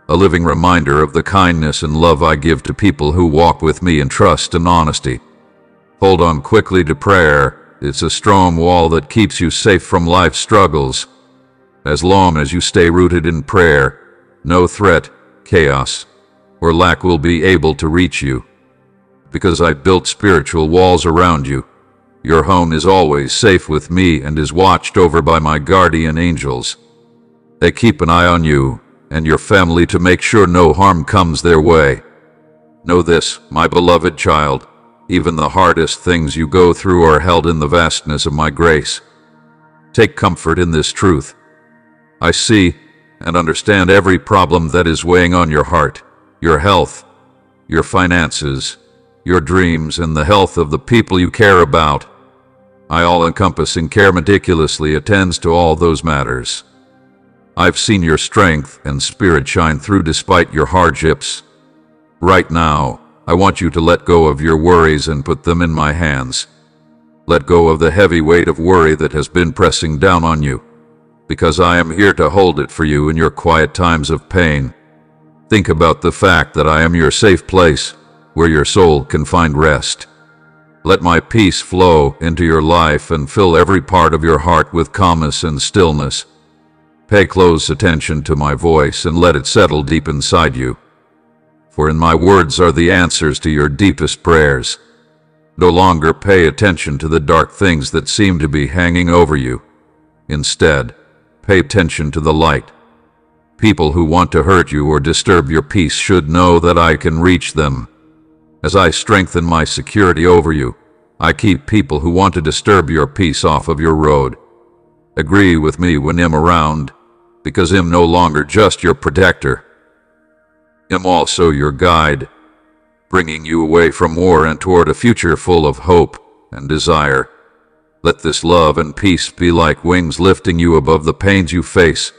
Speaker 1: a living reminder of the kindness and love I give to people who walk with me in trust and honesty. Hold on quickly to prayer. It's a strong wall that keeps you safe from life's struggles. As long as you stay rooted in prayer, no threat, chaos, or lack will be able to reach you. Because I built spiritual walls around you, your home is always safe with me and is watched over by my guardian angels. They keep an eye on you and your family to make sure no harm comes their way. Know this, my beloved child, even the hardest things you go through are held in the vastness of my grace. Take comfort in this truth. I see and understand every problem that is weighing on your heart, your health, your finances, your dreams, and the health of the people you care about. I all-encompassing care meticulously attends to all those matters. I've seen your strength and spirit shine through despite your hardships. Right now, I want you to let go of your worries and put them in my hands. Let go of the heavy weight of worry that has been pressing down on you, because I am here to hold it for you in your quiet times of pain. Think about the fact that I am your safe place, where your soul can find rest. Let my peace flow into your life and fill every part of your heart with calmness and stillness. Pay close attention to my voice and let it settle deep inside you. For in my words are the answers to your deepest prayers. No longer pay attention to the dark things that seem to be hanging over you. Instead, pay attention to the light. People who want to hurt you or disturb your peace should know that I can reach them. As I strengthen my security over you, I keep people who want to disturb your peace off of your road. Agree with me when I'm around, because I'm no longer just your protector. I'm also your guide, bringing you away from war and toward a future full of hope and desire. Let this love and peace be like wings lifting you above the pains you face,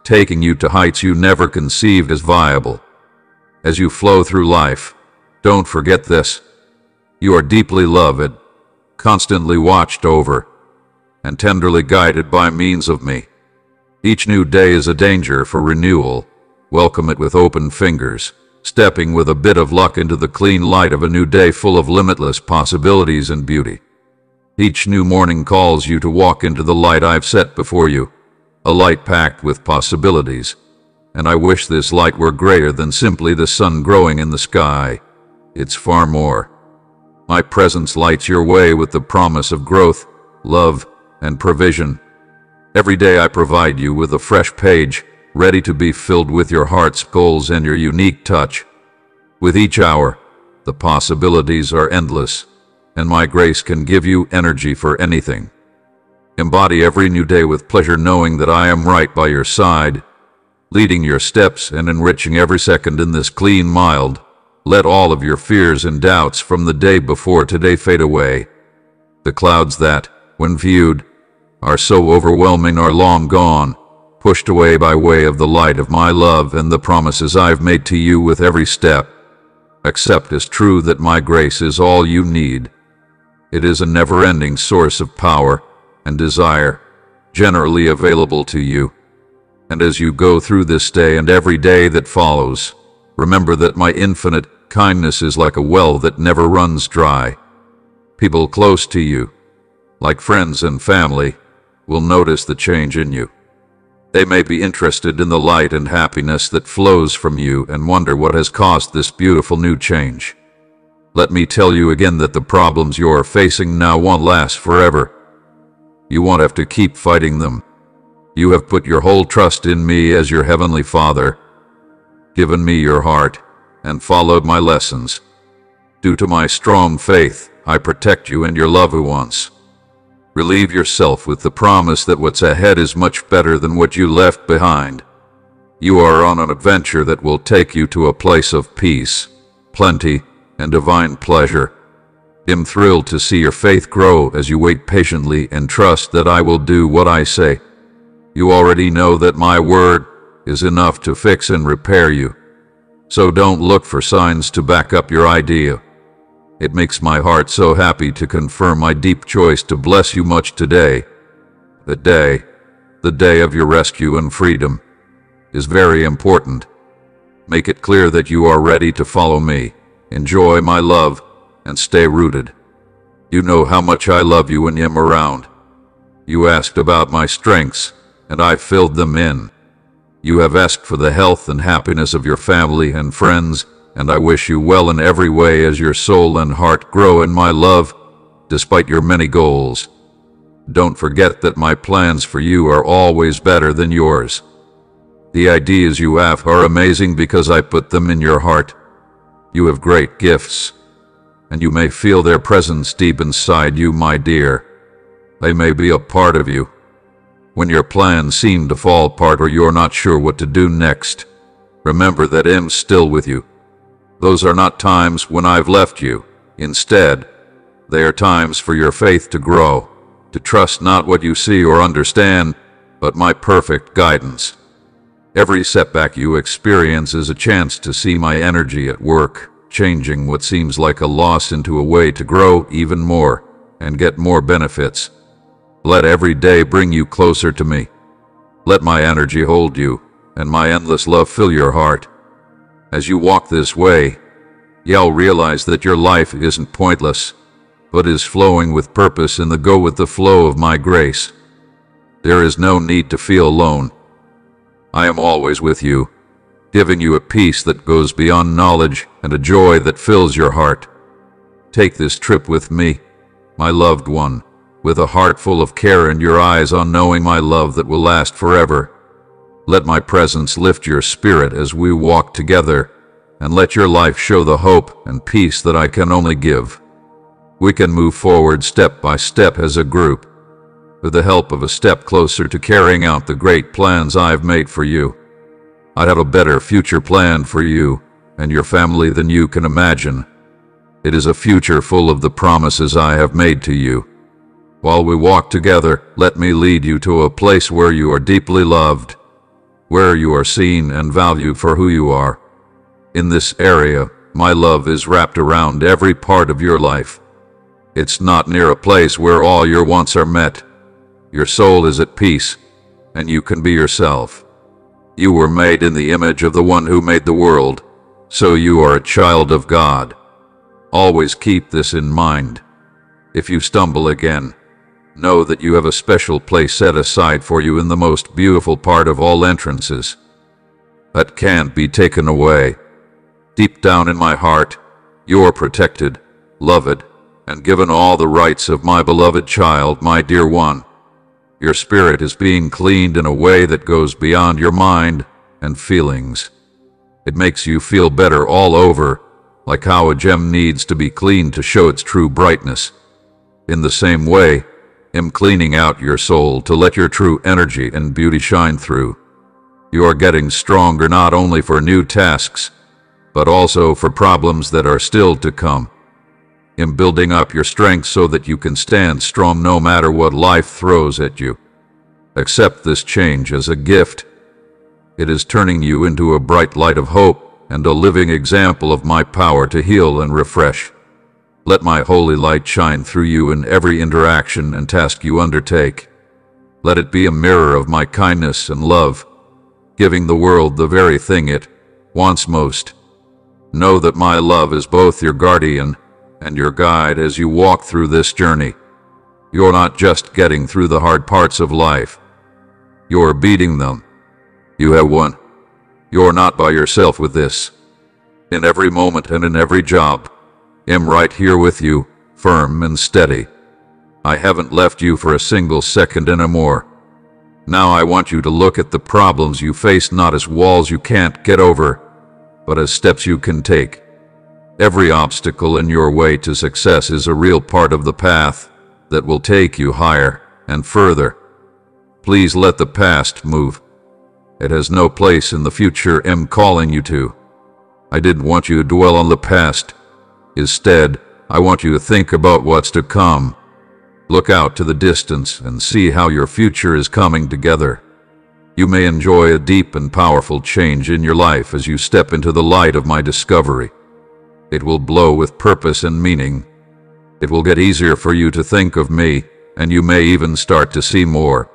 Speaker 1: taking you to heights you never conceived as viable. As you flow through life, don't forget this. You are deeply loved, constantly watched over, and tenderly guided by means of me. Each new day is a danger for renewal, Welcome it with open fingers, stepping with a bit of luck into the clean light of a new day full of limitless possibilities and beauty. Each new morning calls you to walk into the light I've set before you, a light packed with possibilities. And I wish this light were greater than simply the sun growing in the sky. It's far more. My presence lights your way with the promise of growth, love, and provision. Every day I provide you with a fresh page, ready to be filled with your heart's goals and your unique touch. With each hour, the possibilities are endless, and my grace can give you energy for anything. Embody every new day with pleasure, knowing that I am right by your side, leading your steps and enriching every second in this clean mild. Let all of your fears and doubts from the day before today fade away. The clouds that, when viewed, are so overwhelming are long gone, pushed away by way of the light of my love and the promises I've made to you with every step. Accept as true that my grace is all you need. It is a never-ending source of power and desire, generally available to you. And as you go through this day and every day that follows, remember that my infinite kindness is like a well that never runs dry. People close to you, like friends and family, will notice the change in you. They may be interested in the light and happiness that flows from you and wonder what has caused this beautiful new change. Let me tell you again that the problems you're facing now won't last forever. You won't have to keep fighting them. You have put your whole trust in me as your Heavenly Father, given me your heart, and followed my lessons. Due to my strong faith, I protect you and your loved ones. Relieve yourself with the promise that what's ahead is much better than what you left behind. You are on an adventure that will take you to a place of peace, plenty, and divine pleasure. I'm thrilled to see your faith grow as you wait patiently and trust that I will do what I say. You already know that my word is enough to fix and repair you. So don't look for signs to back up your idea. It makes my heart so happy to confirm my deep choice to bless you much today. The day of your rescue and freedom, is very important. Make it clear that you are ready to follow me, enjoy my love, and stay rooted. You know how much I love you when I'm around. You asked about my strengths, and I filled them in. You have asked for the health and happiness of your family and friends, and I wish you well in every way as your soul and heart grow in my love, despite your many goals. Don't forget that my plans for you are always better than yours. The ideas you have are amazing because I put them in your heart. You have great gifts, and you may feel their presence deep inside you, my dear. They may be a part of you. When your plans seem to fall apart or you're not sure what to do next, remember that I'm still with you. Those are not times when I've left you. Instead, they are times for your faith to grow, to trust not what you see or understand, but my perfect guidance. Every setback you experience is a chance to see my energy at work, changing what seems like a loss into a way to grow even more and get more benefits. Let every day bring you closer to me. Let my energy hold you, and my endless love fill your heart. As you walk this way, you'll realize that your life isn't pointless, but is flowing with purpose in the go with the flow of my grace. There is no need to feel alone. I am always with you, giving you a peace that goes beyond knowledge and a joy that fills your heart. Take this trip with me, my loved one, with a heart full of care and your eyes on knowing my love that will last forever. Let my presence lift your spirit as we walk together, and let your life show the hope and peace that I can only give. We can move forward step by step as a group, with the help of a step closer to carrying out the great plans I've made for you. I have a better future plan for you and your family than you can imagine. It is a future full of the promises I have made to you. While we walk together, let me lead you to a place where you are deeply loved, where you are seen and valued for who you are. In this area, my love is wrapped around every part of your life. It's not near a place where all your wants are met. Your soul is at peace, and you can be yourself. You were made in the image of the one who made the world, so you are a child of God. Always keep this in mind. If you stumble again, know that you have a special place set aside for you in the most beautiful part of all entrances. That can't be taken away. Deep down in my heart, you're protected, loved, and given all the rights of my beloved child, my dear one. Your spirit is being cleaned in a way that goes beyond your mind and feelings. It makes you feel better all over, like how a gem needs to be cleaned to show its true brightness. In the same way, I'm cleaning out your soul to let your true energy and beauty shine through. You are getting stronger not only for new tasks, but also for problems that are still to come. I'm building up your strength so that you can stand strong no matter what life throws at you. Accept this change as a gift. It is turning you into a bright light of hope and a living example of my power to heal and refresh. Let my holy light shine through you in every interaction and task you undertake. Let it be a mirror of my kindness and love, giving the world the very thing it wants most. Know that my love is both your guardian and your guide as you walk through this journey. You're not just getting through the hard parts of life. You're beating them. You have won. You're not by yourself with this. In every moment and in every job, I'm right here with you, firm and steady. I haven't left you for a single second anymore. Now I want you to look at the problems you face not as walls you can't get over, but as steps you can take. Every obstacle in your way to success is a real part of the path that will take you higher and further. Please let the past move. It has no place in the future I'm calling you to. I didn't want you to dwell on the past. Instead, I want you to think about what's to come. Look out to the distance and see how your future is coming together. You may enjoy a deep and powerful change in your life as you step into the light of my discovery. It will glow with purpose and meaning. It will get easier for you to think of me, and you may even start to see more.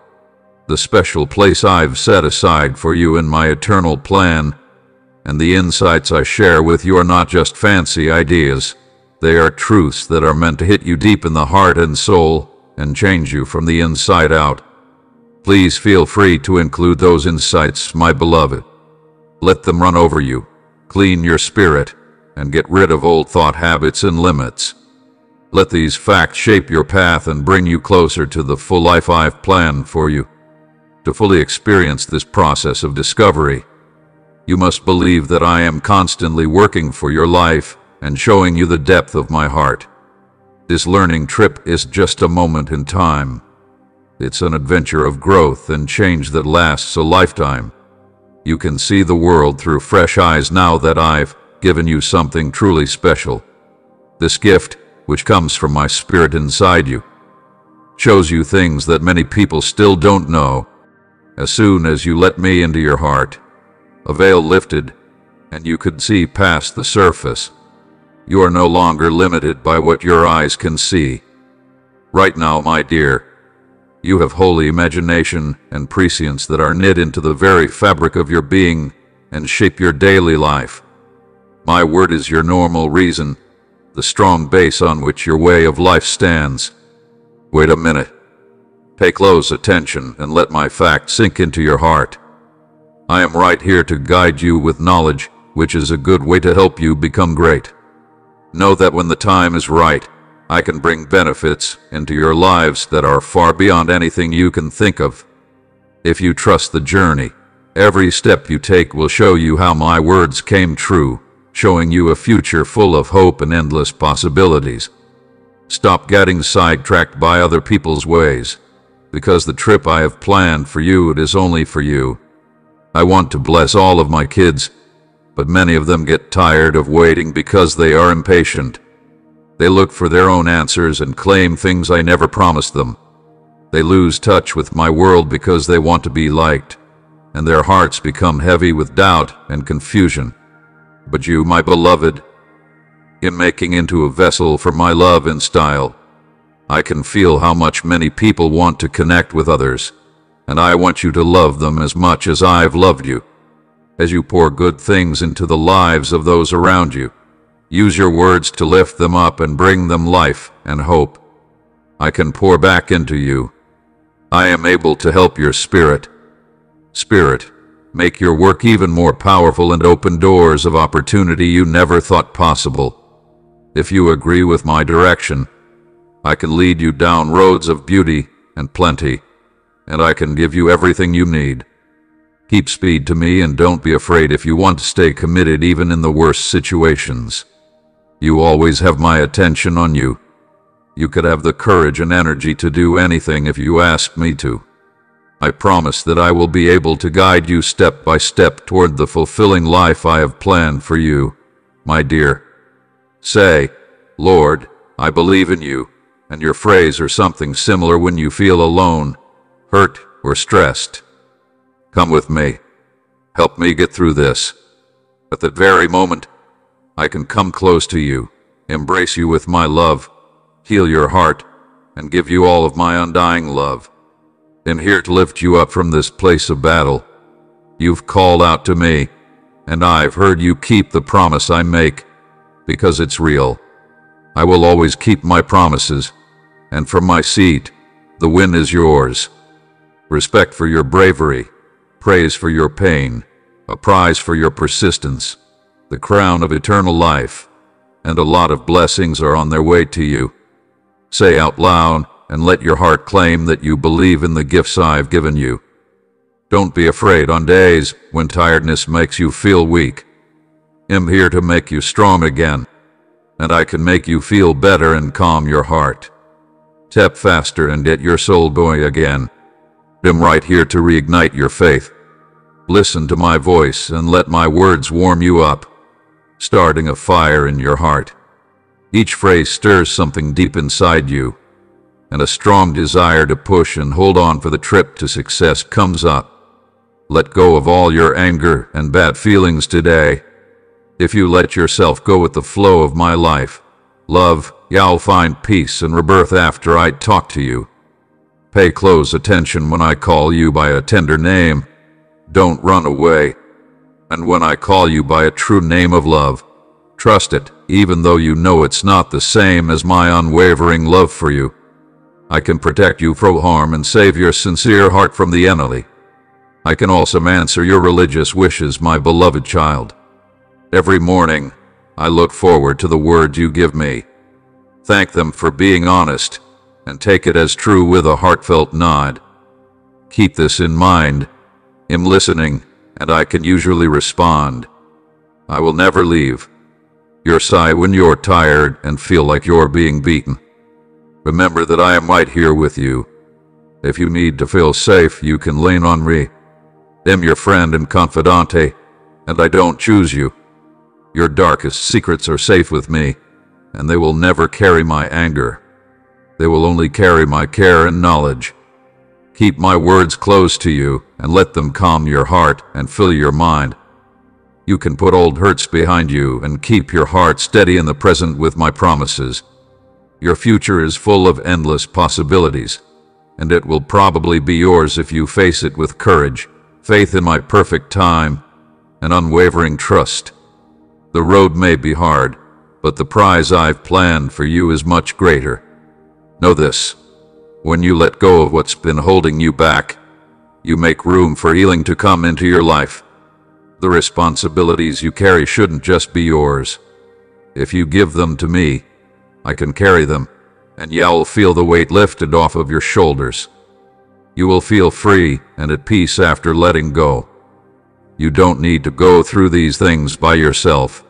Speaker 1: The special place I've set aside for you in my eternal plan, and the insights I share with you are not just fancy ideas. They are truths that are meant to hit you deep in the heart and soul and change you from the inside out. Please feel free to include those insights, my beloved. Let them run over you, clean your spirit, and get rid of old thought habits and limits. Let these facts shape your path and bring you closer to the full life I've planned for you. To fully experience this process of discovery, you must believe that I am constantly working for your life and showing you the depth of my heart. This learning trip is just a moment in time. It's an adventure of growth and change that lasts a lifetime. You can see the world through fresh eyes now that I've given you something truly special. This gift, which comes from my spirit inside you, shows you things that many people still don't know. As soon as you let me into your heart, a veil lifted, and you could see past the surface. You are no longer limited by what your eyes can see. Right now, my dear, you have holy imagination and prescience that are knit into the very fabric of your being and shape your daily life. My word is your normal reason, the strong base on which your way of life stands. Wait a minute. Pay close attention and let my facts sink into your heart. I am right here to guide you with knowledge, which is a good way to help you become great. Know that when the time is right, I can bring benefits into your lives that are far beyond anything you can think of. If you trust the journey, every step you take will show you how my words came true, showing you a future full of hope and endless possibilities. Stop getting sidetracked by other people's ways, because the trip I have planned for you, it is only for you. I want to bless all of my kids, but many of them get tired of waiting because they are impatient. They look for their own answers and claim things I never promised them. They lose touch with my world because they want to be liked, and their hearts become heavy with doubt and confusion. But you, my beloved, in making into a vessel for my love and style, I can feel how much many people want to connect with others, and I want you to love them as much as I've loved you. as you pour good things into the lives of those around you. Use your words to lift them up and bring them life and hope. I can pour back into you. I am able to help your spirit. Spirit, make your work even more powerful and open doors of opportunity you never thought possible. If you agree with my direction, I can lead you down roads of beauty and plenty, and I can give you everything you need. Keep speed to me and don't be afraid if you want to stay committed even in the worst situations. You always have my attention on you. You could have the courage and energy to do anything if you ask me to. I promise that I will be able to guide you step by step toward the fulfilling life I have planned for you, my dear. Say, Lord, I believe in you, and your phrase or something similar when you feel alone, hurt, or stressed. Come with me. Help me get through this. At that very moment, I can come close to you, embrace you with my love, heal your heart, and give you all of my undying love. I'm here to lift you up from this place of battle. You've called out to me, and I've heard you keep the promise I make, because it's real. I will always keep my promises, and from my seat, the win is yours. Respect for your bravery, praise for your pain, a prize for your persistence, the crown of eternal life, and a lot of blessings are on their way to you. Say out loud, and let your heart claim that you believe in the gifts I've given you. Don't be afraid on days when tiredness makes you feel weak. I'm here to make you strong again, and I can make you feel better and calm your heart. Tap faster and get your soul going again. I'm right here to reignite your faith. Listen to my voice and let my words warm you up, starting a fire in your heart. Each phrase stirs something deep inside you, and a strong desire to push and hold on for the trip to success comes up. Let go of all your anger and bad feelings today. If you let yourself go with the flow of my life, love, you'll find peace and rebirth after I talk to you. Pay close attention when I call you by a tender name. Don't run away. And when I call you by a true name of love, trust it, even though you know it's not the same as my unwavering love for you. I can protect you from harm and save your sincere heart from the enemy. I can also answer your religious wishes, my beloved child. Every morning, I look forward to the words you give me. Thank them for being honest, and take it as true with a heartfelt nod. Keep this in mind. I'm listening, and I can usually respond. I will never leave. Your sigh when you're tired and feel like you're being beaten. Remember that I am right here with you. If you need to feel safe, you can lean on me. I'm your friend and confidante, and I don't choose you. Your darkest secrets are safe with me, and they will never carry my anger. They will only carry my care and knowledge. Keep my words close to you, and let them calm your heart and fill your mind. You can put old hurts behind you and keep your heart steady in the present with my promises. Your future is full of endless possibilities, and it will probably be yours if you face it with courage, faith in my perfect time, and unwavering trust. The road may be hard, but the prize I've planned for you is much greater. Know this: when you let go of what's been holding you back, you make room for healing to come into your life. The responsibilities you carry shouldn't just be yours. If you give them to me, I can carry them, and you'll feel the weight lifted off of your shoulders. You will feel free and at peace after letting go. You don't need to go through these things by yourself.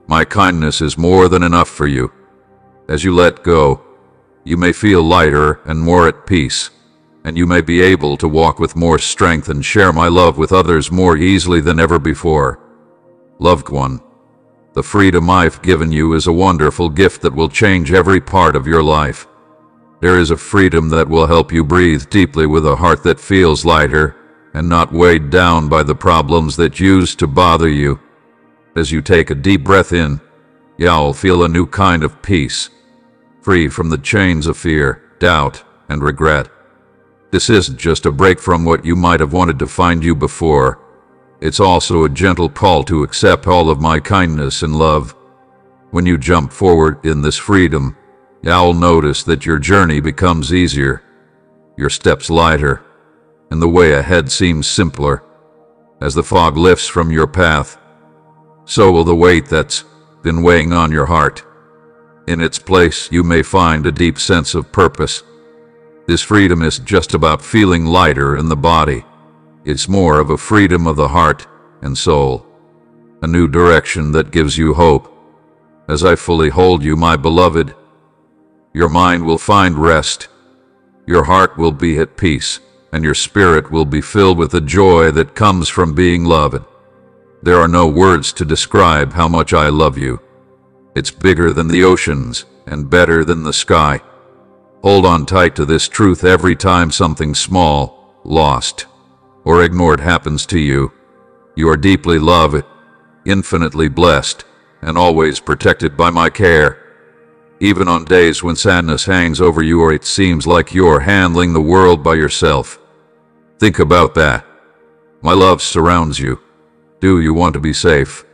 Speaker 1: My kindness is more than enough for you. As you let go, you may feel lighter and more at peace, and you may be able to walk with more strength and share my love with others more easily than ever before. Loved one, the freedom I've given you is a wonderful gift that will change every part of your life. There is a freedom that will help you breathe deeply with a heart that feels lighter and not weighed down by the problems that used to bother you. As you take a deep breath in, you'll feel a new kind of peace, free from the chains of fear, doubt, and regret. This isn't just a break from what you might have wanted to find you before. It's also a gentle call to accept all of my kindness and love. When you jump forward in this freedom, you'll notice that your journey becomes easier, your steps lighter, and the way ahead seems simpler. As the fog lifts from your path, so will the weight that's been weighing on your heart. In its place, you may find a deep sense of purpose. This freedom is just about feeling lighter in the body. It's more of a freedom of the heart and soul, a new direction that gives you hope. As I fully hold you, my beloved, your mind will find rest, your heart will be at peace, and your spirit will be filled with the joy that comes from being loved. There are no words to describe how much I love you. It's bigger than the oceans and better than the sky. Hold on tight to this truth every time something small, lost, or ignored happens to you. You are deeply loved, infinitely blessed, and always protected by my care. Even on days when sadness hangs over you or it seems like you're handling the world by yourself, think about that. My love surrounds you. Do you want to be safe?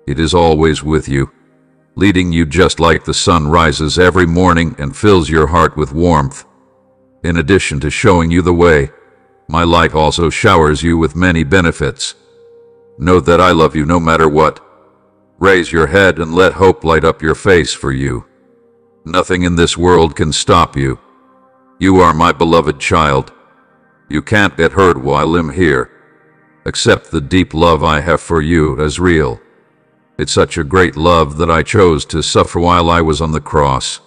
Speaker 1: It is always with you, leading you just like the sun rises every morning and fills your heart with warmth. In addition to showing you the way, my light also showers you with many benefits. Know that I love you no matter what. Raise your head and let hope light up your face for you. Nothing in this world can stop you. You are my beloved child. You can't get hurt while I'm here. Accept the deep love I have for you as real. It's such a great love that I chose to suffer while I was on the cross,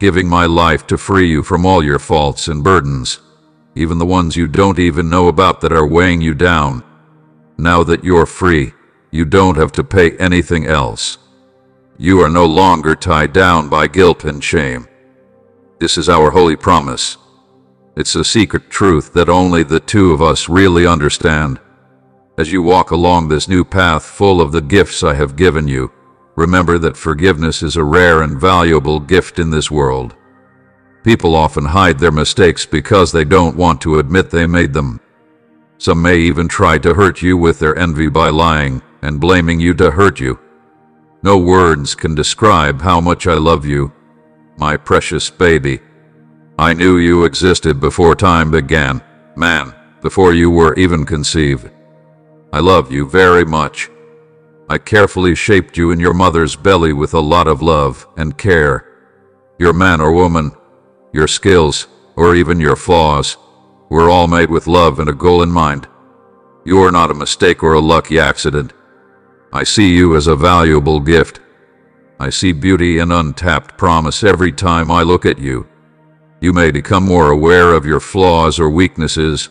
Speaker 1: giving my life to free you from all your faults and burdens, even the ones you don't even know about that are weighing you down. Now that you're free, you don't have to pay anything else. You are no longer tied down by guilt and shame. This is our holy promise. It's a secret truth that only the two of us really understand. As you walk along this new path full of the gifts I have given you, remember that forgiveness is a rare and valuable gift in this world. People often hide their mistakes because they don't want to admit they made them. Some may even try to hurt you with their envy by lying and blaming you to hurt you. No words can describe how much I love you, my precious baby. I knew you existed before time began, man, before you were even conceived. I love you very much. I carefully shaped you in your mother's belly with a lot of love and care. Your man or woman, your skills, or even your flaws, were all made with love and a goal in mind. You are not a mistake or a lucky accident. I see you as a valuable gift. I see beauty and untapped promise every time I look at you. You may become more aware of your flaws or weaknesses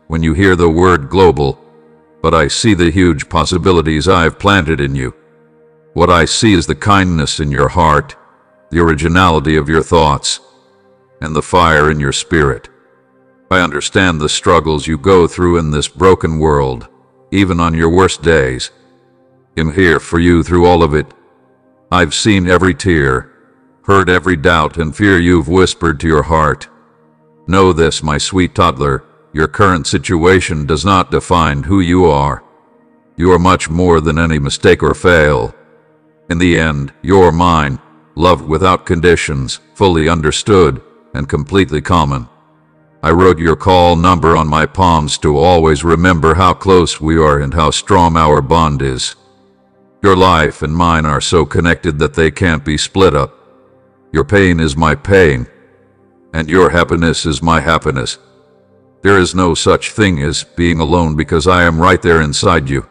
Speaker 1: when you hear the word global, but I see the huge possibilities I've planted in you. What I see is the kindness in your heart, the originality of your thoughts, and the fire in your spirit. I understand the struggles you go through in this broken world, even on your worst days. I'm here for you through all of it. I've seen every tear, heard every doubt and fear you've whispered to your heart. Know this, my sweet toddler. Your current situation does not define who you are. You are much more than any mistake or fail. In the end, you're mine, loved without conditions, fully understood, and completely common. I wrote your call number on my palms to always remember how close we are and how strong our bond is. Your life and mine are so connected that they can't be split up. Your pain is my pain, and your happiness is my happiness. There is no such thing as being alone because I am right there inside you.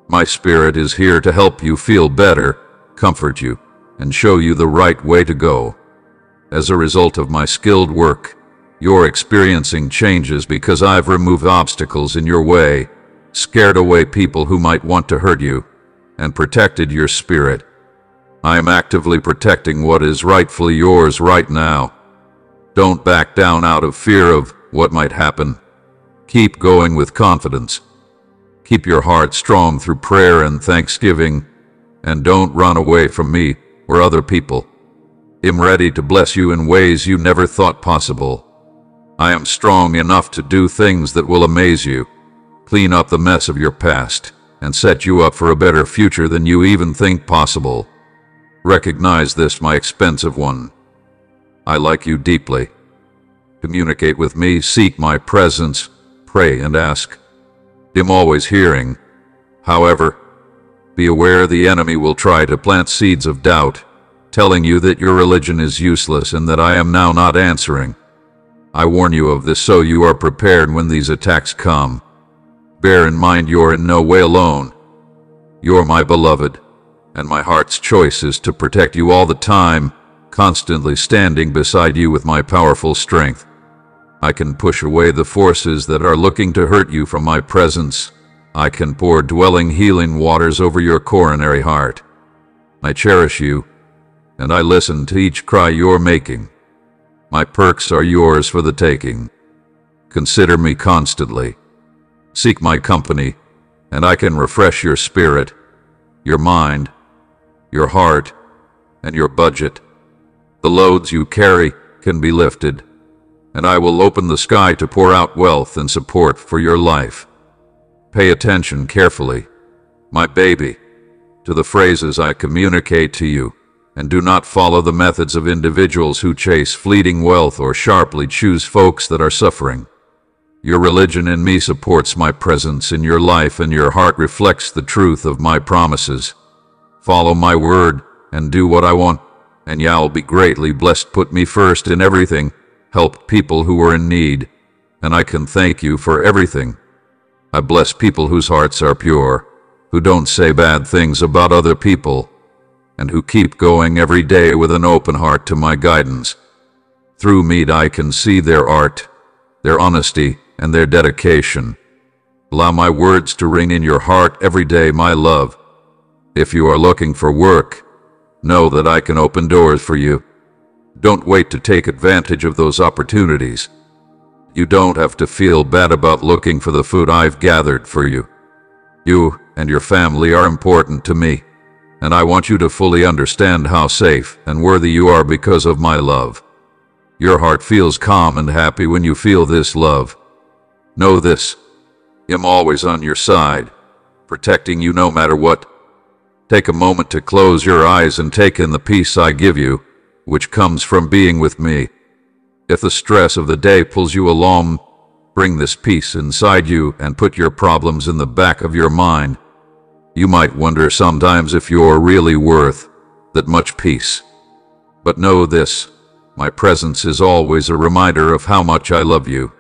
Speaker 1: My spirit is here to help you feel better, comfort you, and show you the right way to go. As a result of my skilled work, you're experiencing changes because I've removed obstacles in your way, scared away people who might want to hurt you, and protected your spirit. I am actively protecting what is rightfully yours right now. Don't back down out of fear of what might happen. Keep going with confidence. Keep your heart strong through prayer and thanksgiving, and don't run away from me or other people. I'm ready to bless you in ways you never thought possible. I am strong enough to do things that will amaze you, clean up the mess of your past, and set you up for a better future than you even think possible. Recognize this, my expensive one. I like you deeply. Communicate with me, seek my presence, pray and ask. I'm always hearing. However, be aware the enemy will try to plant seeds of doubt, telling you that your religion is useless and that I am now not answering. I warn you of this so you are prepared when these attacks come. Bear in mind you're in no way alone. You're my beloved, and my heart's choice is to protect you all the time, constantly standing beside you with my powerful strength. I can push away the forces that are looking to hurt you from my presence. I can pour dwelling healing waters over your coronary heart. I cherish you, and I listen to each cry you're making. My perks are yours for the taking. Consider me constantly. Seek my company, and I can refresh your spirit, your mind, your heart, and your budget. The loads you carry can be lifted, and I will open the sky to pour out wealth and support for your life. Pay attention carefully, my baby, to the phrases I communicate to you, and do not follow the methods of individuals who chase fleeting wealth or sharply choose folks that are suffering. Your religion in me supports my presence in your life, and your heart reflects the truth of my promises. Follow my word and do what I want, and you'll be greatly blessed. Put me first in everything. Help people who are in need, and I can thank you for everything. I bless people whose hearts are pure, who don't say bad things about other people, and who keep going every day with an open heart to my guidance. Through me I can see their art, their honesty, and their dedication. Allow my words to ring in your heart every day, my love. If you are looking for work, know that I can open doors for you. Don't wait to take advantage of those opportunities. You don't have to feel bad about looking for the food I've gathered for you. You and your family are important to me, and I want you to fully understand how safe and worthy you are because of my love. Your heart feels calm and happy when you feel this love. Know this, I'm always on your side, protecting you no matter what. Take a moment to close your eyes and take in the peace I give you, which comes from being with me. If the stress of the day pulls you along, bring this peace inside you and put your problems in the back of your mind. You might wonder sometimes if you're really worth that much peace. But know this, my presence is always a reminder of how much I love you.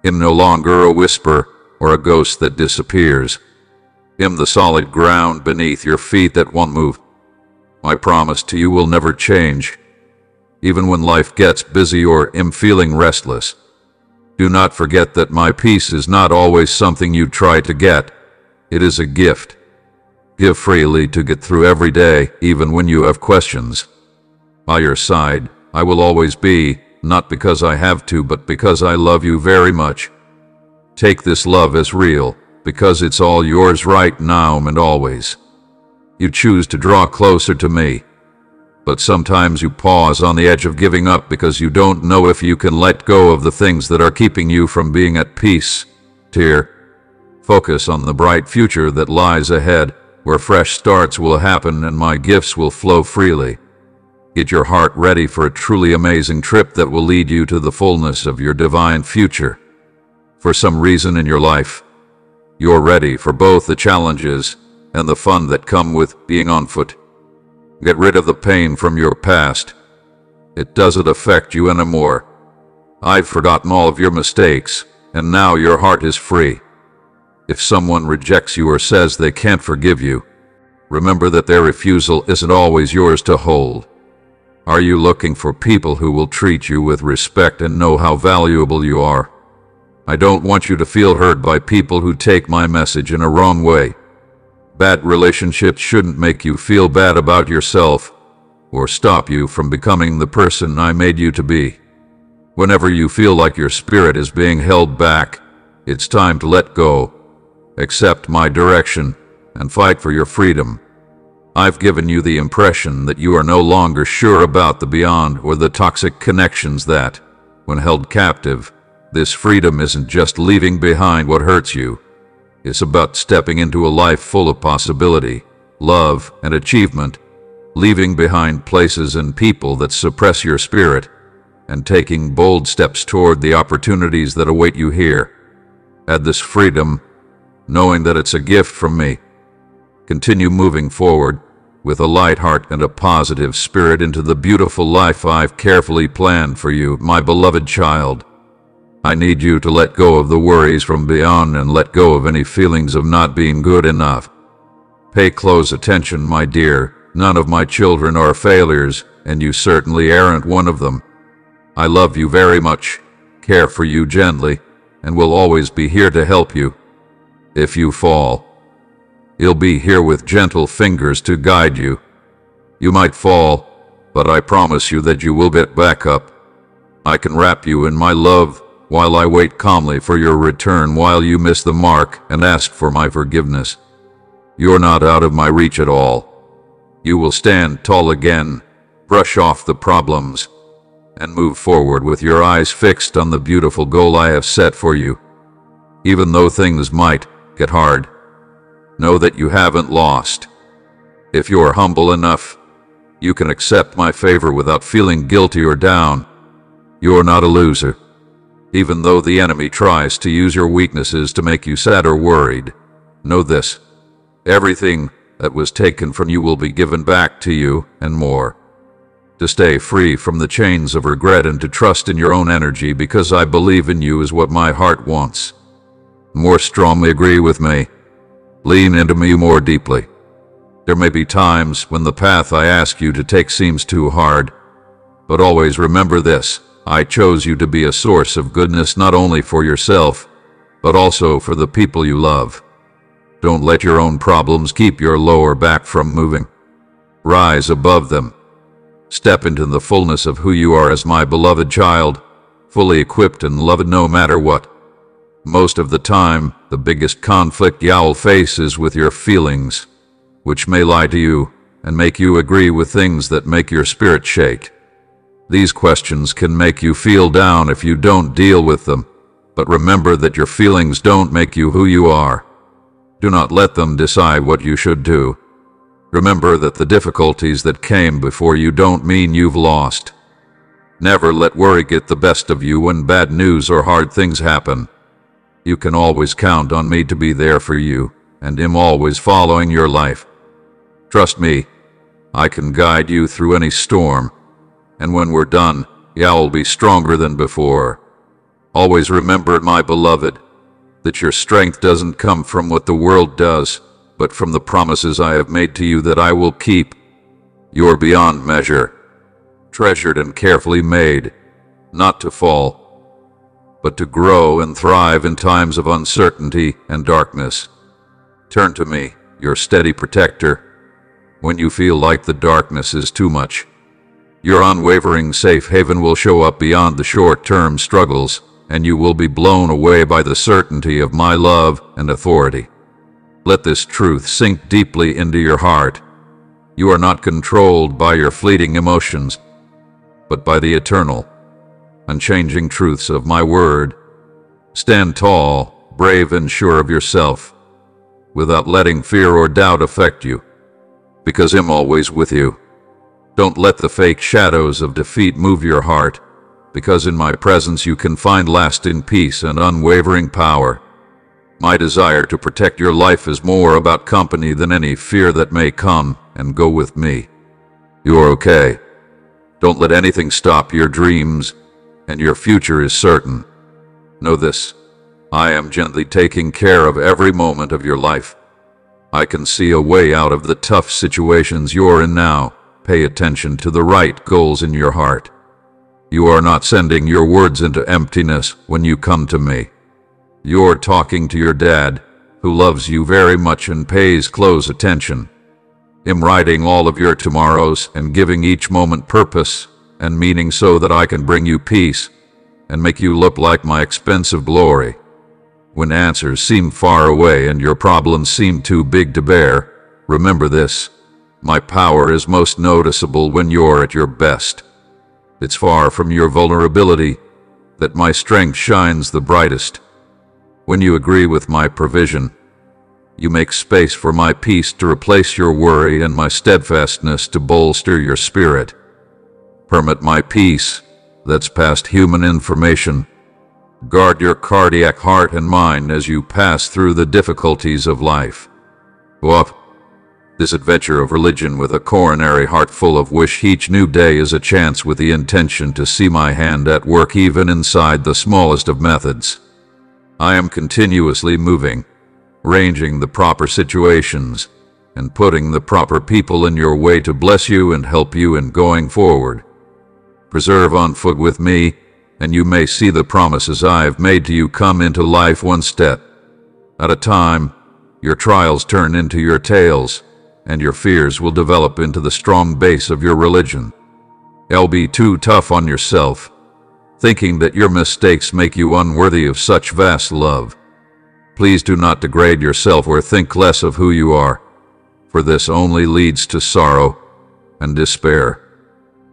Speaker 1: I'm no longer a whisper or a ghost that disappears. I'm the solid ground beneath your feet that won't move. My promise to you will never change, even when life gets busy or I'm feeling restless. Do not forget that my peace is not always something you try to get. It is a gift. Give freely to get through every day, even when you have questions. By your side, I will always be, not because I have to, but because I love you very much. Take this love as real, because it's all yours right now and always. You choose to draw closer to me, but sometimes you pause on the edge of giving up because you don't know if you can let go of the things that are keeping you from being at peace. Dear, focus on the bright future that lies ahead, where fresh starts will happen and my gifts will flow freely. Get your heart ready for a truly amazing trip that will lead you to the fullness of your divine future. For some reason in your life, you're ready for both the challenges and the fun that come with being on foot. Get rid of the pain from your past. It doesn't affect you anymore. I've forgotten all of your mistakes, and now your heart is free. If someone rejects you or says they can't forgive you, remember that their refusal isn't always yours to hold. Are you looking for people who will treat you with respect and know how valuable you are? I don't want you to feel hurt by people who take my message in a wrong way. Bad relationships shouldn't make you feel bad about yourself or stop you from becoming the person I made you to be. Whenever you feel like your spirit is being held back, it's time to let go, accept my direction, and fight for your freedom. I've given you the impression that you are no longer sure about the beyond or the toxic connections that, when held captive, this freedom isn't just leaving behind what hurts you. is about stepping into a life full of possibility, love, and achievement, leaving behind places and people that suppress your spirit, and taking bold steps toward the opportunities that await you here. Add this freedom, knowing that it's a gift from me. Continue moving forward with a light heart and a positive spirit into the beautiful life I've carefully planned for you, my beloved child. I need you to let go of the worries from beyond and let go of any feelings of not being good enough. Pay close attention, my dear. None of my children are failures, and you certainly aren't one of them. I love you very much, care for you gently, and will always be here to help you. If you fall, He'll be here with gentle fingers to guide you. You might fall, but I promise you that you will get back up. I can wrap you in my love while I wait calmly for your return while you miss the mark and ask for my forgiveness. You're not out of my reach at all. You will stand tall again, brush off the problems, and move forward with your eyes fixed on the beautiful goal I have set for you. Even though things might get hard, know that you haven't lost. If you're humble enough, you can accept my favor without feeling guilty or down. You're not a loser, even though the enemy tries to use your weaknesses to make you sad or worried. Know this: everything that was taken from you will be given back to you, and more. To stay free from the chains of regret and to trust in your own energy because I believe in you is what my heart wants. More strongly agree with me. Lean into me more deeply. There may be times when the path I ask you to take seems too hard, but always remember this: I chose you to be a source of goodness not only for yourself, but also for the people you love. Don't let your own problems keep your lower back from moving. Rise above them. Step into the fullness of who you are as my beloved child, fully equipped and loved no matter what. Most of the time, the biggest conflict you'll face is with your feelings, which may lie to you and make you agree with things that make your spirit shake. These questions can make you feel down if you don't deal with them, but remember that your feelings don't make you who you are. Do not let them decide what you should do. Remember that the difficulties that came before you don't mean you've lost. Never let worry get the best of you when bad news or hard things happen. You can always count on me to be there for you, and am always following your life. Trust me, I can guide you through any storm, and when we're done, you'll be stronger than before. Always remember, my beloved, that your strength doesn't come from what the world does, but from the promises I have made to you that I will keep. You're beyond measure, treasured and carefully made, not to fall, but to grow and thrive in times of uncertainty and darkness. Turn to me, your steady protector, when you feel like the darkness is too much. Your unwavering safe haven will show up beyond the short-term struggles, and you will be blown away by the certainty of my love and authority. Let this truth sink deeply into your heart. You are not controlled by your fleeting emotions, but by the eternal, unchanging truths of my word. Stand tall, brave and sure of yourself, without letting fear or doubt affect you, because I'm always with you. Don't let the fake shadows of defeat move your heart, because in my presence you can find lasting peace and unwavering power. My desire to protect your life is more about company than any fear that may come and go with me. You're okay. Don't let anything stop your dreams, and your future is certain. Know this: I am gently taking care of every moment of your life. I can see a way out of the tough situations you're in now. Pay attention to the right goals in your heart. You are not sending your words into emptiness when you come to me. You're talking to your dad, who loves you very much and pays close attention. I'm writing all of your tomorrows and giving each moment purpose and meaning so that I can bring you peace and make you look like my expensive glory. When answers seem far away and your problems seem too big to bear, remember this: my power is most noticeable when you're at your best. It's far from your vulnerability that my strength shines the brightest. When you agree with my provision, You make space for my peace to replace your worry and my steadfastness to bolster your spirit. Permit my peace that's past human information. Guard your cardiac heart and mind as you pass through the difficulties of life. What? This adventure of religion with a coronary heart full of wish each new day is a chance with the intention to see my hand at work even inside the smallest of methods. I am continuously moving, arranging the proper situations, and putting the proper people in your way to bless you and help you in going forward. Preserve on foot with me, and you may see the promises I have made to you come into life one step at a time. Your trials turn into your tales, and your fears will develop into the strong base of your religion. Don't be too tough on yourself, thinking that your mistakes make you unworthy of such vast love. Please do not degrade yourself or think less of who you are, for this only leads to sorrow and despair.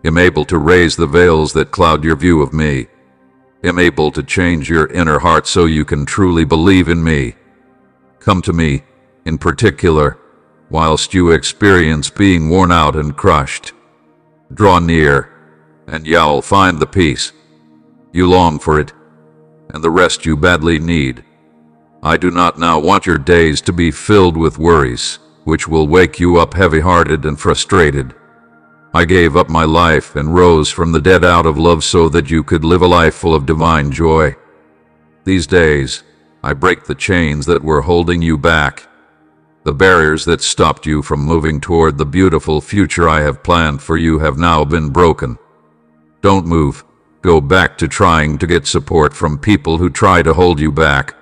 Speaker 1: I'm able to raise the veils that cloud your view of me. I'm able to change your inner heart so you can truly believe in me. Come to me, in particular, whilst you experience being worn out and crushed. Draw near, and you'll find the peace. You long for it, and the rest you badly need. I do not now want your days to be filled with worries, which will wake you up heavy-hearted and frustrated. I gave up my life and rose from the dead out of love so that you could live a life full of divine joy. These days, I break the chains that were holding you back. The barriers that stopped you from moving toward the beautiful future I have planned for you have now been broken. Don't move. Go back to trying to get support from people who try to hold you back.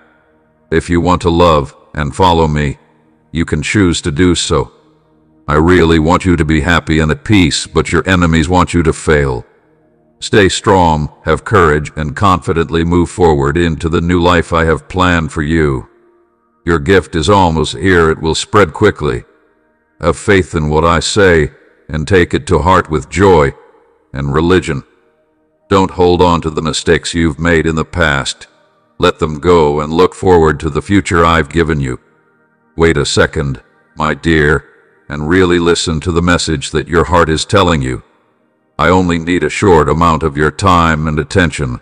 Speaker 1: If you want to love and follow me, you can choose to do so. I really want you to be happy and at peace, but your enemies want you to fail. Stay strong, have courage, and confidently move forward into the new life I have planned for you. Your gift is almost here. It will spread quickly. Have faith in what I say, and take it to heart with joy and religion. Don't hold on to the mistakes you've made in the past. Let them go and look forward to the future I've given you. Wait a second, my dear, and really listen to the message that your heart is telling you. I only need a short amount of your time and attention.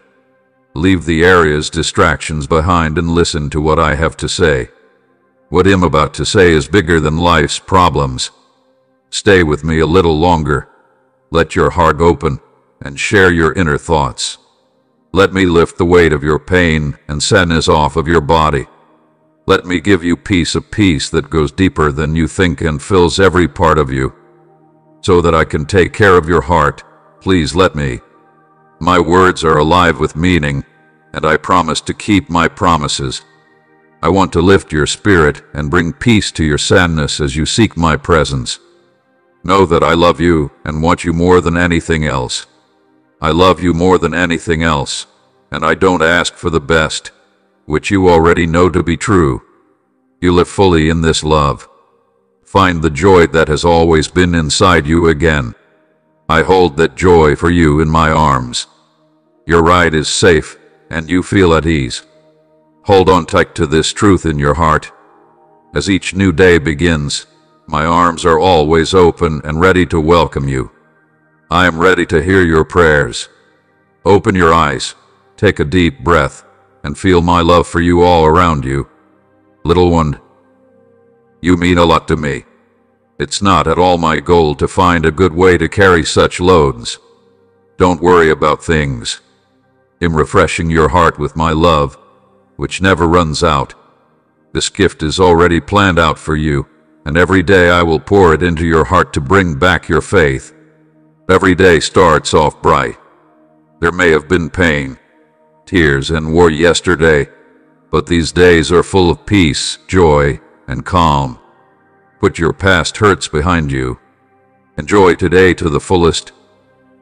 Speaker 1: Leave the area's distractions behind and listen to what I have to say. What I'm about to say is bigger than life's problems. Stay with me a little longer. Let your heart open and share your inner thoughts. Let me lift the weight of your pain and sadness off of your body. Let me give you peace, a peace that goes deeper than you think and fills every part of you, so that I can take care of your heart. Please let me. My words are alive with meaning, and I promise to keep my promises. I want to lift your spirit and bring peace to your sadness as you seek my presence. Know that I love you and want you more than anything else. I love you more than anything else, and I don't ask for the best, which you already know to be true. You live fully in this love. Find the joy that has always been inside you again. I hold that joy for you in my arms. Your ride is safe, and you feel at ease. Hold on tight to this truth in your heart. As each new day begins, my arms are always open and ready to welcome you. I am ready to hear your prayers. Open your eyes, take a deep breath, and feel my love for you all around you. Little one, you mean a lot to me. It's not at all my goal to find a good way to carry such loads. Don't worry about things. I'm refreshing your heart with my love, which never runs out. This gift is already planned out for you, and every day I will pour it into your heart to bring back your faith. Every day starts off bright. There may have been pain, tears, and war yesterday, but these days are full of peace, joy, and calm. Put your past hurts behind you. Enjoy today to the fullest.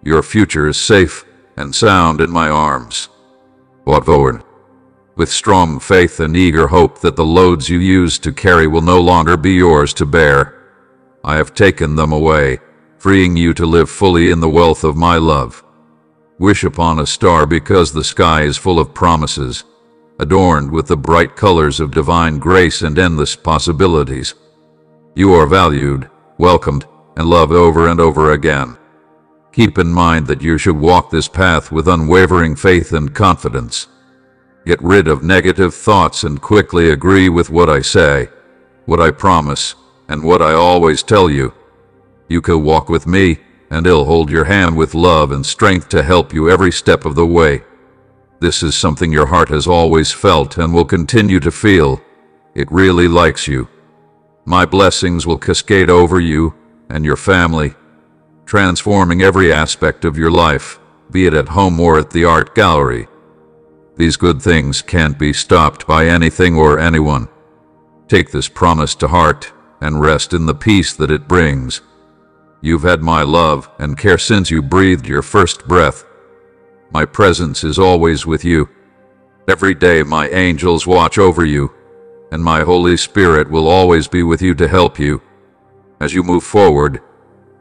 Speaker 1: Your future is safe and sound in my arms. Walk forward, with strong faith and eager hope that the loads you used to carry will no longer be yours to bear. I have taken them away, freeing you to live fully in the wealth of my love. Wish upon a star because the sky is full of promises. adorned with the bright colors of divine grace and endless possibilities. You are valued, welcomed, and loved over and over again. Keep in mind that you should walk this path with unwavering faith and confidence. Get rid of negative thoughts and quickly agree with what I say, what I promise, and what I always tell you. You can walk with me, and I'll hold your hand with love and strength to help you every step of the way. This is something your heart has always felt and will continue to feel. It really likes you. My blessings will cascade over you and your family, transforming every aspect of your life, be it at home or at the art gallery. These good things can't be stopped by anything or anyone. Take this promise to heart and rest in the peace that it brings. You've had my love and care since you breathed your first breath. My presence is always with you. Every day my angels watch over you, and my Holy Spirit will always be with you to help you. As you move forward,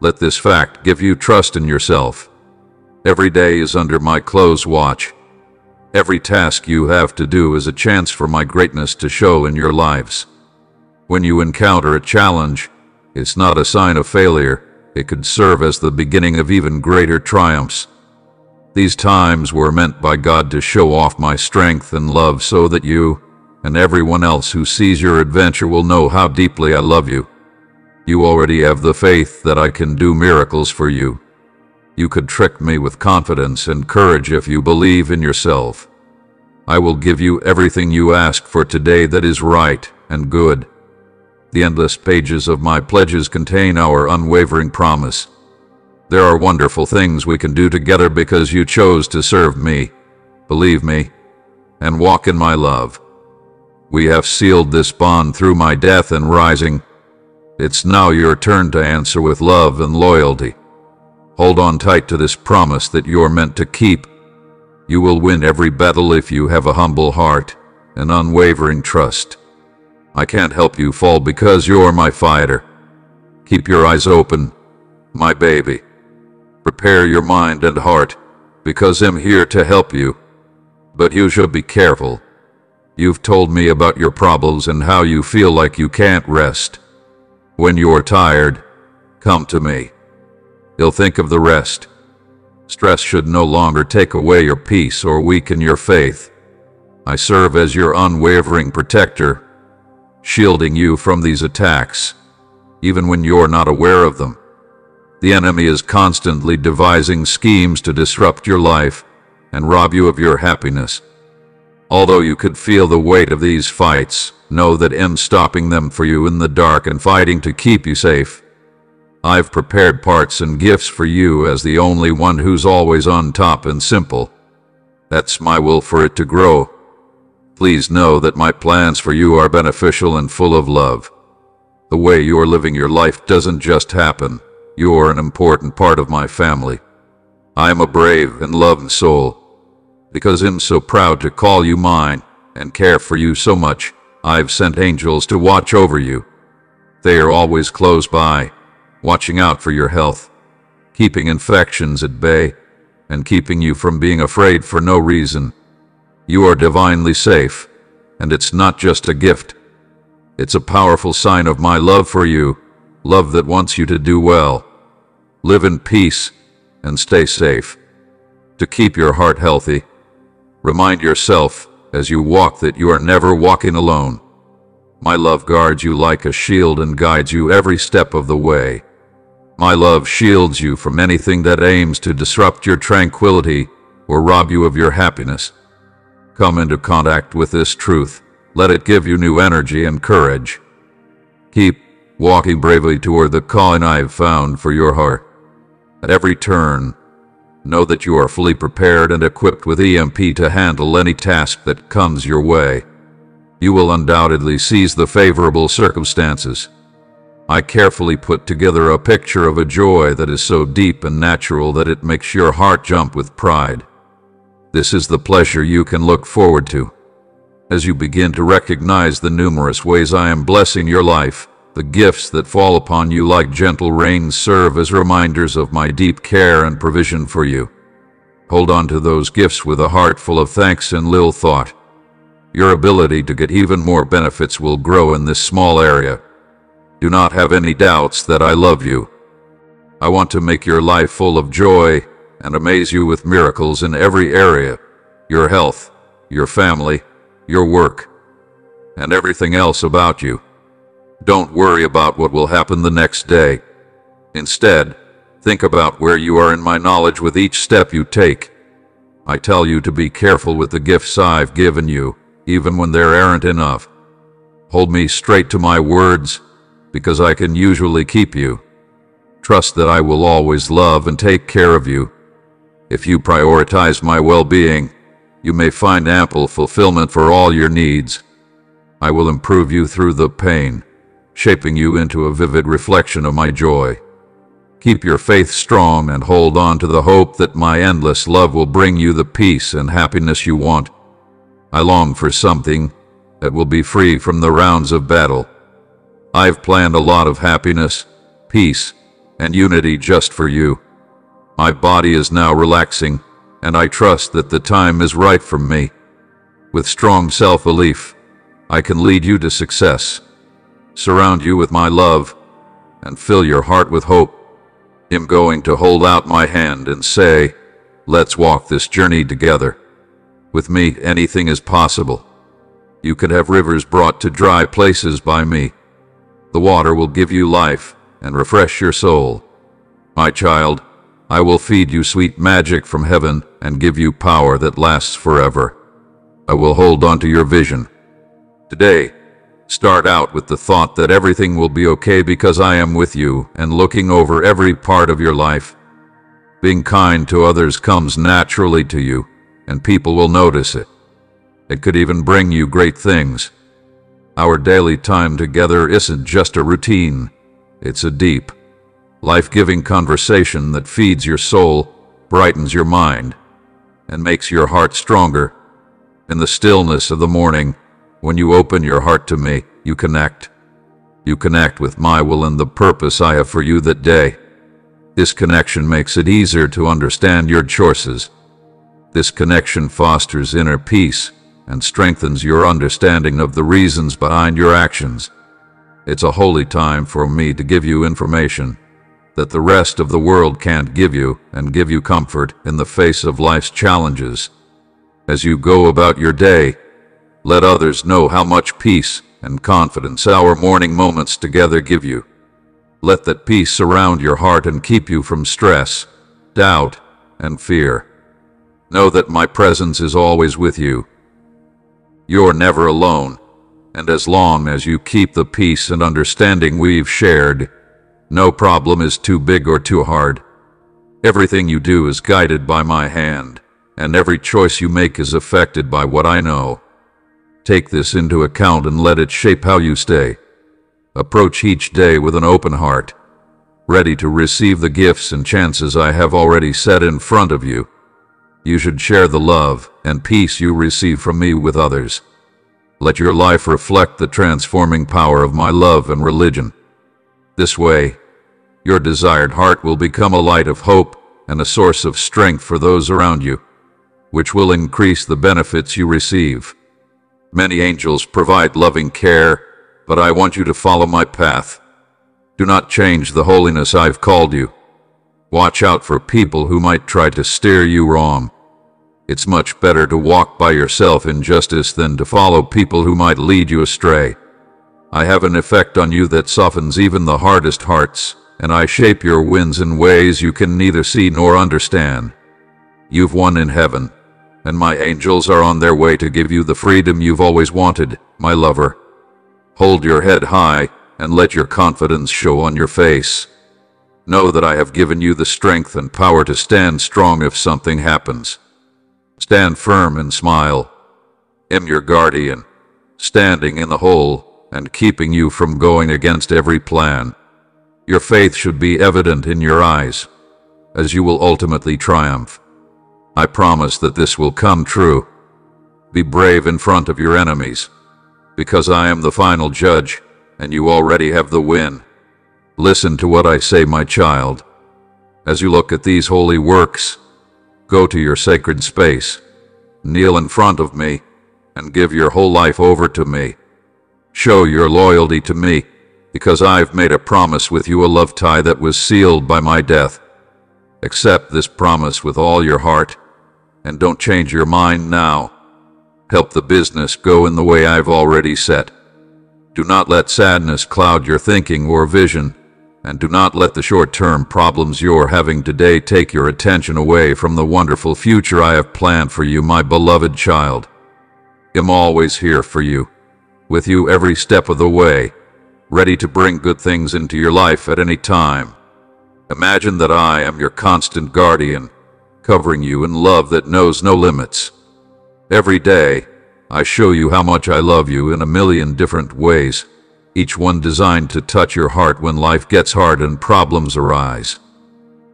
Speaker 1: let this fact give you trust in yourself. Every day is under my close watch. Every task you have to do is a chance for my greatness to show in your lives. When you encounter a challenge, it's not a sign of failure. It could serve as the beginning of even greater triumphs. These times were meant by God to show off my strength and love so that you and everyone else who sees your adventure will know how deeply I love you. You already have the faith that I can do miracles for you. You could trick me with confidence and courage if you believe in yourself. I will give you everything you ask for today that is right and good. The endless pages of my pledges contain our unwavering promise. There are wonderful things we can do together because you chose to serve me, believe me, and walk in my love. We have sealed this bond through my death and rising. It's now your turn to answer with love and loyalty. Hold on tight to this promise that you're meant to keep. You will win every battle if you have a humble heart and unwavering trust. I can't help you fall because you're my fighter. Keep your eyes open, my baby. Prepare your mind and heart, because I'm here to help you. But you should be careful. You've told me about your problems and how you feel like you can't rest. When you're tired, come to me. You'll think of the rest. Stress should no longer take away your peace or weaken your faith. I serve as your unwavering protector, shielding you from these attacks, even when you're not aware of them. The enemy is constantly devising schemes to disrupt your life and rob you of your happiness. Although you could feel the weight of these fights, know that I'm stopping them for you in the dark and fighting to keep you safe. I've prepared parts and gifts for you as the only one who's always on top and simple. That's my will for it to grow. Please know that my plans for you are beneficial and full of love. The way you're living your life doesn't just happen. You're an important part of my family. I am a brave and loving soul. Because I'm so proud to call you mine and care for you so much, I've sent angels to watch over you. They are always close by, watching out for your health, keeping infections at bay, and keeping you from being afraid for no reason. You are divinely safe, and it's not just a gift. It's a powerful sign of my love for you, love that wants you to do well. Live in peace and stay safe. To keep your heart healthy, remind yourself as you walk that you are never walking alone. My love guards you like a shield and guides you every step of the way. My love shields you from anything that aims to disrupt your tranquility or rob you of your happiness. Come into contact with this truth. Let it give you new energy and courage. Keep walking bravely toward the calling I've found for your heart. At every turn, know that you are fully prepared and equipped with EMP to handle any task that comes your way. You will undoubtedly seize the favorable circumstances. I carefully put together a picture of a joy that is so deep and natural that it makes your heart jump with pride. This is the pleasure you can look forward to. As you begin to recognize the numerous ways I am blessing your life, the gifts that fall upon you like gentle rain serve as reminders of my deep care and provision for you. Hold on to those gifts with a heart full of thanks and little thought. your ability to get even more benefits will grow in this small area. Do not have any doubts that I love you. I want to make your life full of joy and amaze you with miracles in every area: your health, your family, your work, and everything else about you. Don't worry about what will happen the next day. Instead, think about where you are in my knowledge with each step you take. I tell you to be careful with the gifts I've given you, even when there aren't enough. Hold me straight to my words, because I can usually keep you. Trust that I will always love and take care of you. If you prioritize my well-being, you may find ample fulfillment for all your needs. I will improve you through the pain, shaping you into a vivid reflection of my joy. Keep your faith strong and hold on to the hope that my endless love will bring you the peace and happiness you want. I long for something that will be free from the rounds of battle. I've planned a lot of happiness, peace, and unity just for you. My body is now relaxing, and I trust that the time is right for me. With strong self-belief, I can lead you to success, surround you with my love, and fill your heart with hope. I'm going to hold out my hand and say, let's walk this journey together. With me, anything is possible. You could have rivers brought to dry places by me. The water will give you life and refresh your soul. My child, I will feed you sweet magic from heaven and give you power that lasts forever. I will hold on to your vision. Today, start out with the thought that everything will be okay because I am with you and looking over every part of your life. Being kind to others comes naturally to you, and people will notice it. It could even bring you great things. Our daily time together isn't just a routine. It's a deep, life-giving conversation that feeds your soul, brightens your mind, and makes your heart stronger. In the stillness of the morning, when you open your heart to me, you connect. You connect with my will and the purpose I have for you that day. This connection makes it easier to understand your choices. This connection fosters inner peace and strengthens your understanding of the reasons behind your actions. It's a holy time for me to give you information that the rest of the world can't give you, and give you comfort in the face of life's challenges. As you go about your day, let others know how much peace and confidence our morning moments together give you. Let that peace surround your heart and keep you from stress, doubt, and fear. Know that my presence is always with you. You're never alone, and as long as you keep the peace and understanding we've shared, no problem is too big or too hard. Everything you do is guided by my hand, and every choice you make is affected by what I know. Take this into account and let it shape how you stay. Approach each day with an open heart, ready to receive the gifts and chances I have already set in front of you. You should share the love and peace you receive from me with others. Let your life reflect the transforming power of my love and religion. This way, your desired heart will become a light of hope and a source of strength for those around you, which will increase the benefits you receive. Many angels provide loving care, but I want you to follow my path. Do not change the holiness I've called you. Watch out for people who might try to steer you wrong. It's much better to walk by yourself in justice than to follow people who might lead you astray. I have an effect on you that softens even the hardest hearts, and I shape your winds in ways you can neither see nor understand. You've won in heaven, and my angels are on their way to give you the freedom you've always wanted, my lover. Hold your head high and let your confidence show on your face. Know that I have given you the strength and power to stand strong if something happens. Stand firm and smile. I'm your guardian, standing in the hole and keeping you from going against every plan. Your faith should be evident in your eyes, as you will ultimately triumph. I promise that this will come true. Be brave in front of your enemies, because I am the final judge, and you already have the win. Listen to what I say, my child. As you look at these holy works, go to your sacred space, kneel in front of me, and give your whole life over to me. Show your loyalty to me, because I've made a promise with you, a love tie that was sealed by my death. Accept this promise with all your heart, and don't change your mind now. Help the business go in the way I've already set. Do not let sadness cloud your thinking or vision, and do not let the short-term problems you're having today take your attention away from the wonderful future I have planned for you, my beloved child. I'm always here for you, with you every step of the way, ready to bring good things into your life at any time. Imagine that I am your constant guardian, covering you in love that knows no limits. Every day, I show you how much I love you in a million different ways, each one designed to touch your heart when life gets hard and problems arise.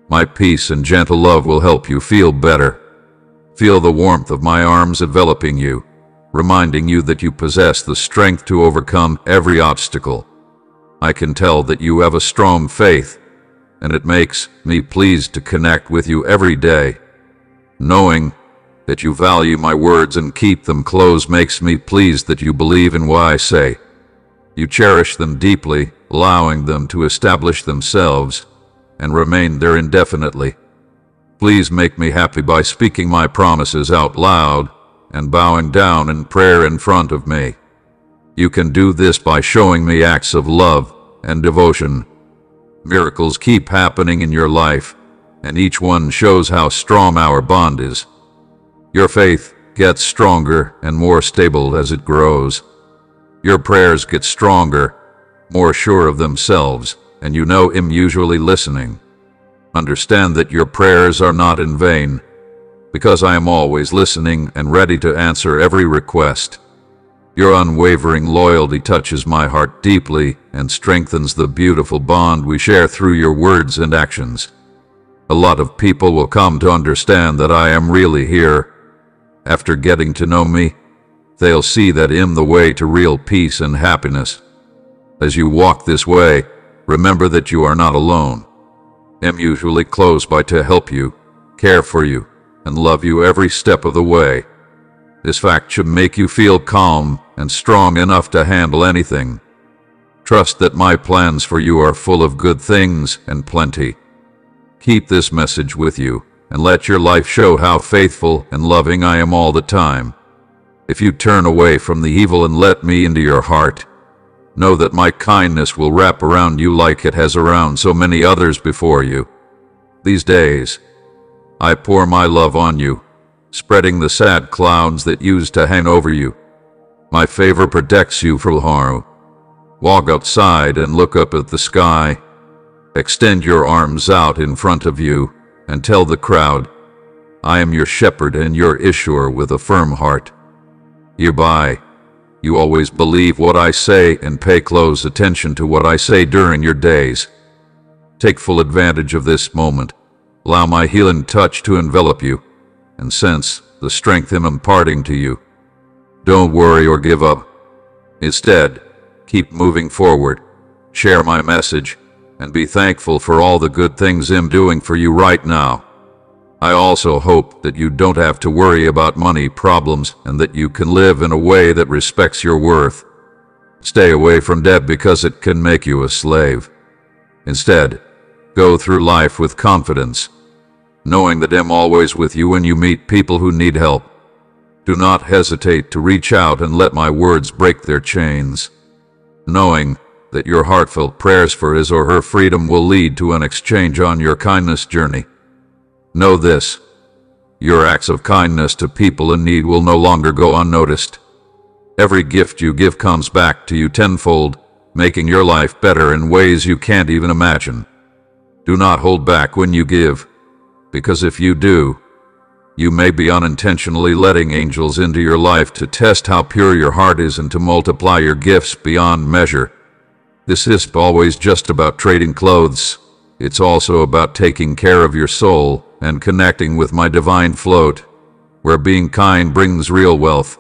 Speaker 1: My peace and gentle love will help you feel better. Feel the warmth of my arms enveloping you, reminding you that you possess the strength to overcome every obstacle. I can tell that you have a strong faith, and it makes me pleased to connect with you every day. Knowing that you value my words and keep them close makes me pleased that you believe in what I say. You cherish them deeply, allowing them to establish themselves and remain there indefinitely. Please make me happy by speaking my promises out loud and bowing down in prayer in front of me. You can do this by showing me acts of love and devotion. Miracles keep happening in your life, and each one shows how strong our bond is. Your faith gets stronger and more stable as it grows. Your prayers get stronger, more sure of themselves, and you know I'm usually listening. Understand that your prayers are not in vain, because I am always listening and ready to answer every request. Your unwavering loyalty touches my heart deeply and strengthens the beautiful bond we share through your words and actions. A lot of people will come to understand that I am really here. After getting to know me, they'll see that I'm the way to real peace and happiness. As you walk this way, remember that you are not alone. I'm usually close by to help you, care for you, and love you every step of the way. This fact should make you feel calm and strong enough to handle anything. Trust that my plans for you are full of good things and plenty. Keep this message with you, and let your life show how faithful and loving I am all the time. If you turn away from the evil and let me into your heart, know that my kindness will wrap around you like it has around so many others before you. These days, I pour my love on you, spreading the sad clouds that used to hang over you. My favor protects you from harm. Walk outside and look up at the sky. Extend your arms out in front of you and tell the crowd, I am your shepherd and your issuer with a firm heart. Hereby, you always believe what I say and pay close attention to what I say during your days. Take full advantage of this moment. Allow my healing touch to envelop you, and sense the strength I'm imparting to you. Don't worry or give up. Instead, keep moving forward, share my message, and be thankful for all the good things I'm doing for you right now. I also hope that you don't have to worry about money problems and that you can live in a way that respects your worth. Stay away from debt because it can make you a slave. Instead, go through life with confidence, knowing that I'm always with you when you meet people who need help. Do not hesitate to reach out and let my words break their chains, knowing that your heartfelt prayers for his or her freedom will lead to an exchange on your kindness journey. Know this, your acts of kindness to people in need will no longer go unnoticed. Every gift you give comes back to you tenfold, making your life better in ways you can't even imagine. Do not hold back when you give, because if you do, you may be unintentionally letting angels into your life to test how pure your heart is and to multiply your gifts beyond measure. This isn't always just about trading clothes. It's also about taking care of your soul and connecting with my divine float, where being kind brings real wealth.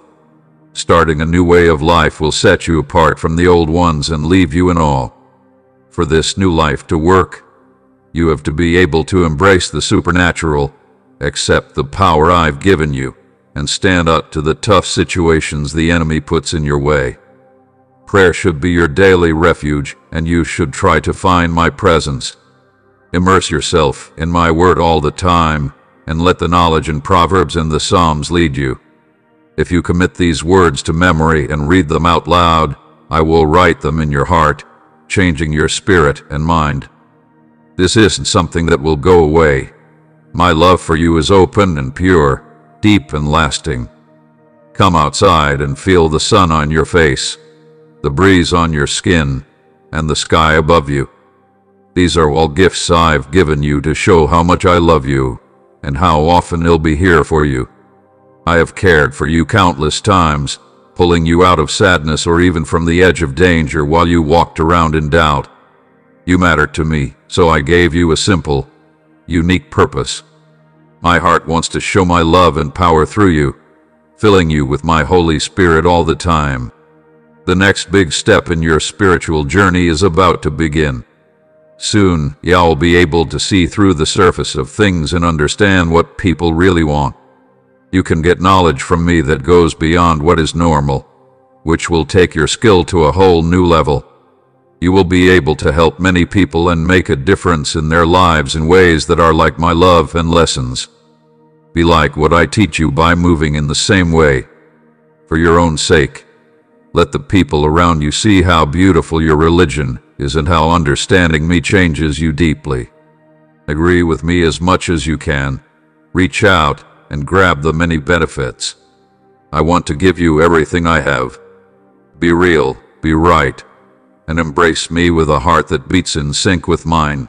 Speaker 1: Starting a new way of life will set you apart from the old ones and leave you in awe. For this new life to work, you have to be able to embrace the supernatural, accept the power I've given you, and stand up to the tough situations the enemy puts in your way. Prayer should be your daily refuge, and you should try to find my presence. Immerse yourself in my word all the time, and let the knowledge in Proverbs and the Psalms lead you. If you commit these words to memory and read them out loud, I will write them in your heart, changing your spirit and mind. This isn't something that will go away. My love for you is open and pure, deep and lasting. Come outside and feel the sun on your face, the breeze on your skin, and the sky above you. These are all gifts I've given you to show how much I love you and how often I'll be here for you. I have cared for you countless times, pulling you out of sadness or even from the edge of danger while you walked around in doubt. You matter to me, so I gave you a simple, unique purpose. My heart wants to show my love and power through you, filling you with my Holy Spirit all the time. The next big step in your spiritual journey is about to begin. Soon, you'll be able to see through the surface of things and understand what people really want. You can get knowledge from me that goes beyond what is normal, which will take your skill to a whole new level. You will be able to help many people and make a difference in their lives in ways that are like my love and lessons. Be like what I teach you by moving in the same way. For your own sake, let the people around you see how beautiful your religion is and how understanding me changes you deeply. Agree with me as much as you can. Reach out and grab the many benefits. I want to give you everything I have. Be real, be right, and embrace me with a heart that beats in sync with mine.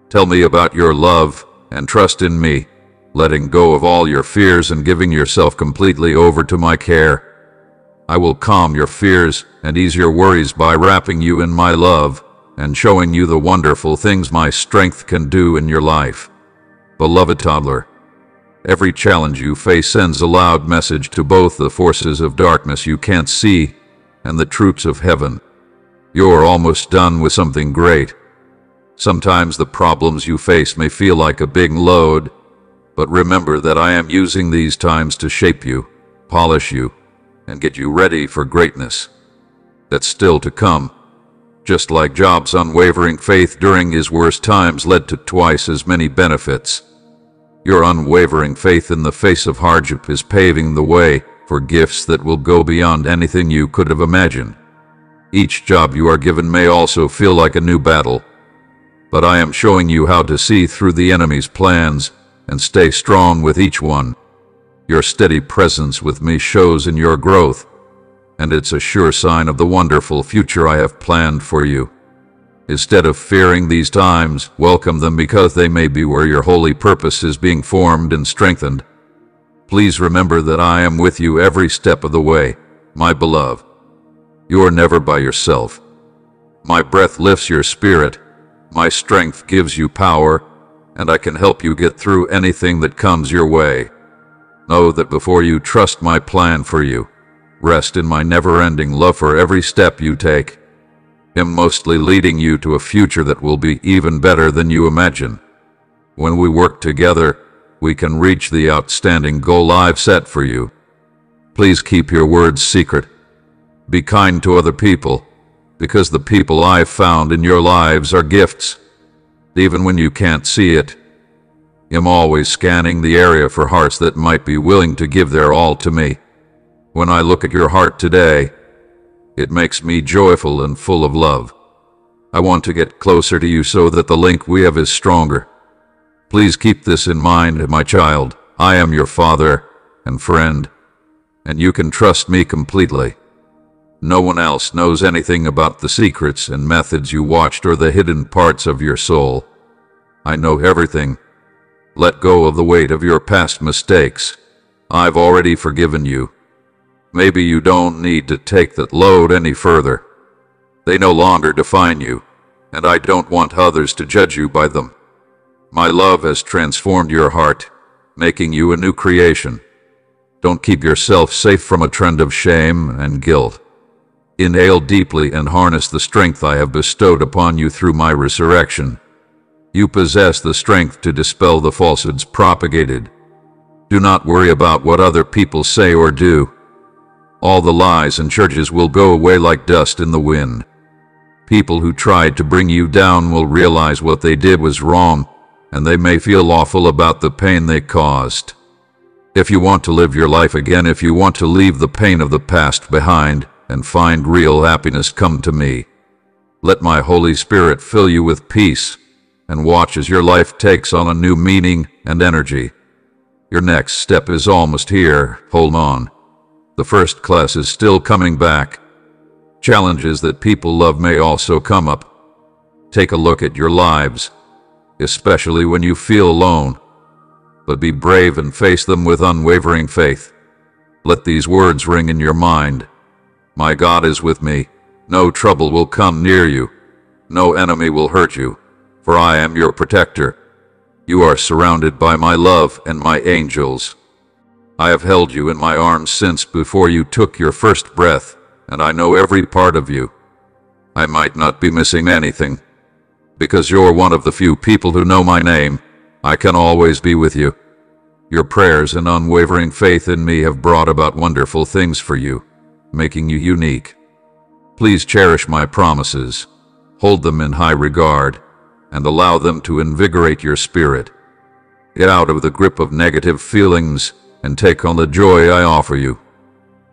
Speaker 1: Tell me about your love and trust in me, letting go of all your fears and giving yourself completely over to my care. I will calm your fears and ease your worries by wrapping you in my love and showing you the wonderful things my strength can do in your life. Beloved toddler, every challenge you face sends a loud message to both the forces of darkness you can't see and the troops of heaven. You're almost done with something great. Sometimes the problems you face may feel like a big load, but remember that I am using these times to shape you, polish you, and get you ready for greatness that's still to come. Just like Job's unwavering faith during his worst times led to twice as many benefits, your unwavering faith in the face of hardship is paving the way for gifts that will go beyond anything you could have imagined. Each job you are given may also feel like a new battle, but I am showing you how to see through the enemy's plans and stay strong with each one. Your steady presence with me shows in your growth, and it's a sure sign of the wonderful future I have planned for you. Instead of fearing these times, welcome them because they may be where your holy purpose is being formed and strengthened. Please remember that I am with you every step of the way, my beloved. You are never by yourself. My breath lifts your spirit, my strength gives you power, and I can help you get through anything that comes your way. Know that before you trust my plan for you, rest in my never-ending love for every step you take. I'm mostly leading you to a future that will be even better than you imagine. When we work together, we can reach the outstanding goal I've set for you. Please keep your words secret. Be kind to other people, because the people I've found in your lives are gifts. Even when you can't see it, I'm always scanning the area for hearts that might be willing to give their all to me. When I look at your heart today, it makes me joyful and full of love. I want to get closer to you so that the link we have is stronger. Please keep this in mind, my child. I am your father and friend, and you can trust me completely. No one else knows anything about the secrets and methods you watched or the hidden parts of your soul. I know everything. Let go of the weight of your past mistakes. I've already forgiven you. Maybe you don't need to take that load any further. They no longer define you, and I don't want others to judge you by them. My love has transformed your heart, making you a new creation. Don't keep yourself safe from a trend of shame and guilt. Inhale deeply and harness the strength I have bestowed upon you through my resurrection. You possess the strength to dispel the falsehoods propagated. Do not worry about what other people say or do. All the lies and churches will go away like dust in the wind. People who tried to bring you down will realize what they did was wrong, and they may feel awful about the pain they caused. If you want to live your life again, if you want to leave the pain of the past behind and find real happiness, come to me. Let my Holy Spirit fill you with peace, and watch as your life takes on a new meaning and energy. Your next step is almost here. Hold on. The first class is still coming back. Challenges that people love may also come up. Take a look at your lives, especially when you feel alone. But be brave and face them with unwavering faith. Let these words ring in your mind. My God is with me. No trouble will come near you. No enemy will hurt you, for I am your protector. You are surrounded by my love and my angels. I have held you in my arms since before you took your first breath, and I know every part of you. I might not be missing anything. Because you're one of the few people who know my name, I can always be with you. Your prayers and unwavering faith in me have brought about wonderful things for you, making you unique. Please cherish my promises, hold them in high regard, and allow them to invigorate your spirit. Get out of the grip of negative feelings and take on the joy I offer you.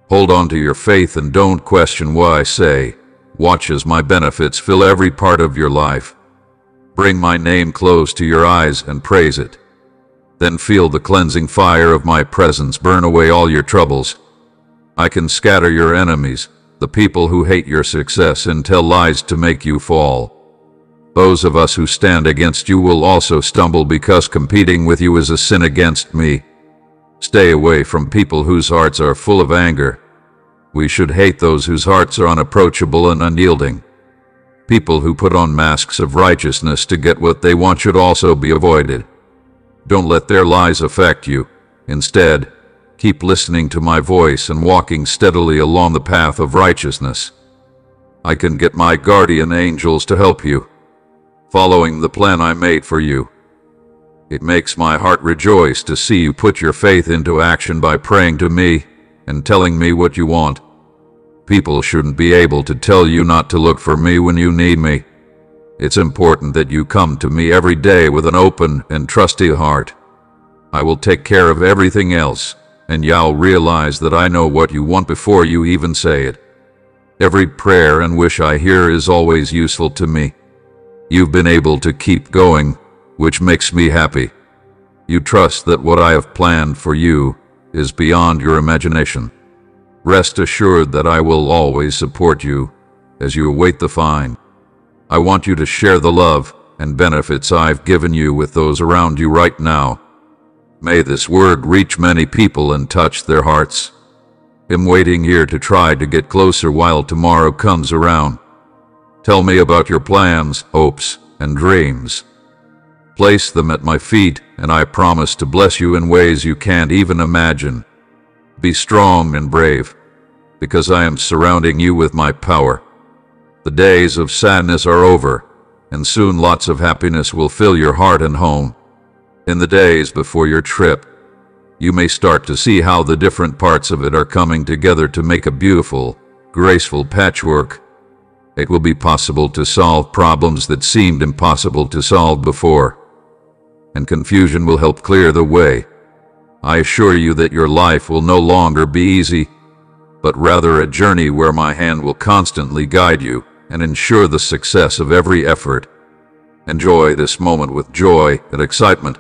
Speaker 1: Hold on to your faith and don't question what I say. Watch as my benefits fill every part of your life. Bring my name close to your eyes and praise it. Then feel the cleansing fire of my presence burn away all your troubles. I can scatter your enemies, the people who hate your success and tell lies to make you fall. Those of us who stand against you will also stumble because competing with you is a sin against me. Stay away from people whose hearts are full of anger. We should hate those whose hearts are unapproachable and unyielding. People who put on masks of righteousness to get what they want should also be avoided. Don't let their lies affect you. Instead, keep listening to my voice and walking steadily along the path of righteousness. I can get my guardian angels to help you, following the plan I made for you. It makes my heart rejoice to see you put your faith into action by praying to me and telling me what you want. People shouldn't be able to tell you not to look for me when you need me. It's important that you come to me every day with an open and trusty heart. I will take care of everything else, and you'll realize that I know what you want before you even say it. Every prayer and wish I hear is always useful to me. You've been able to keep going, which makes me happy. You trust that what I have planned for you is beyond your imagination. Rest assured that I will always support you as you await the fine. I want you to share the love and benefits I've given you with those around you right now. May this word reach many people and touch their hearts. I'm waiting here to try to get closer while tomorrow comes around. Tell me about your plans, hopes, and dreams. Place them at my feet, and I promise to bless you in ways you can't even imagine. Be strong and brave, because I am surrounding you with my power. The days of sadness are over, and soon lots of happiness will fill your heart and home. In the days before your trip, you may start to see how the different parts of it are coming together to make a beautiful, graceful patchwork. It will be possible to solve problems that seemed impossible to solve before, and confusion will help clear the way. I assure you that your life will no longer be easy, but rather a journey where my hand will constantly guide you and ensure the success of every effort. Enjoy this moment with joy and excitement.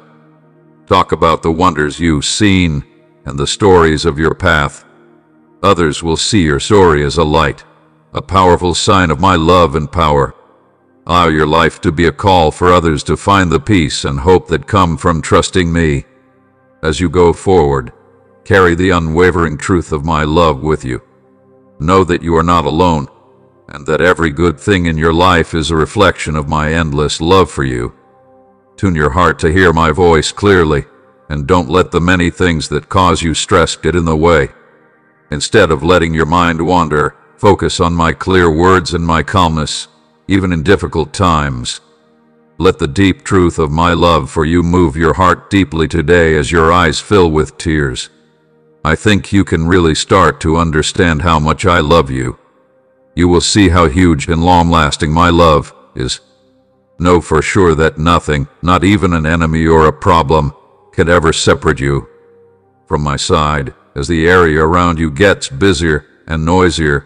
Speaker 1: Talk about the wonders you've seen and the stories of your path. Others will see your story as a light, a powerful sign of my love and power. Allow your life to be a call for others to find the peace and hope that come from trusting me. As you go forward, carry the unwavering truth of my love with you. Know that you are not alone, and that every good thing in your life is a reflection of my endless love for you. Tune your heart to hear my voice clearly, and don't let the many things that cause you stress get in the way. Instead of letting your mind wander, focus on my clear words and my calmness, even in difficult times. Let the deep truth of my love for you move your heart deeply today as your eyes fill with tears. I think you can really start to understand how much I love you. You will see how huge and long-lasting my love is. Know for sure that nothing, not even an enemy or a problem, can ever separate you from my side. As the area around you gets busier and noisier,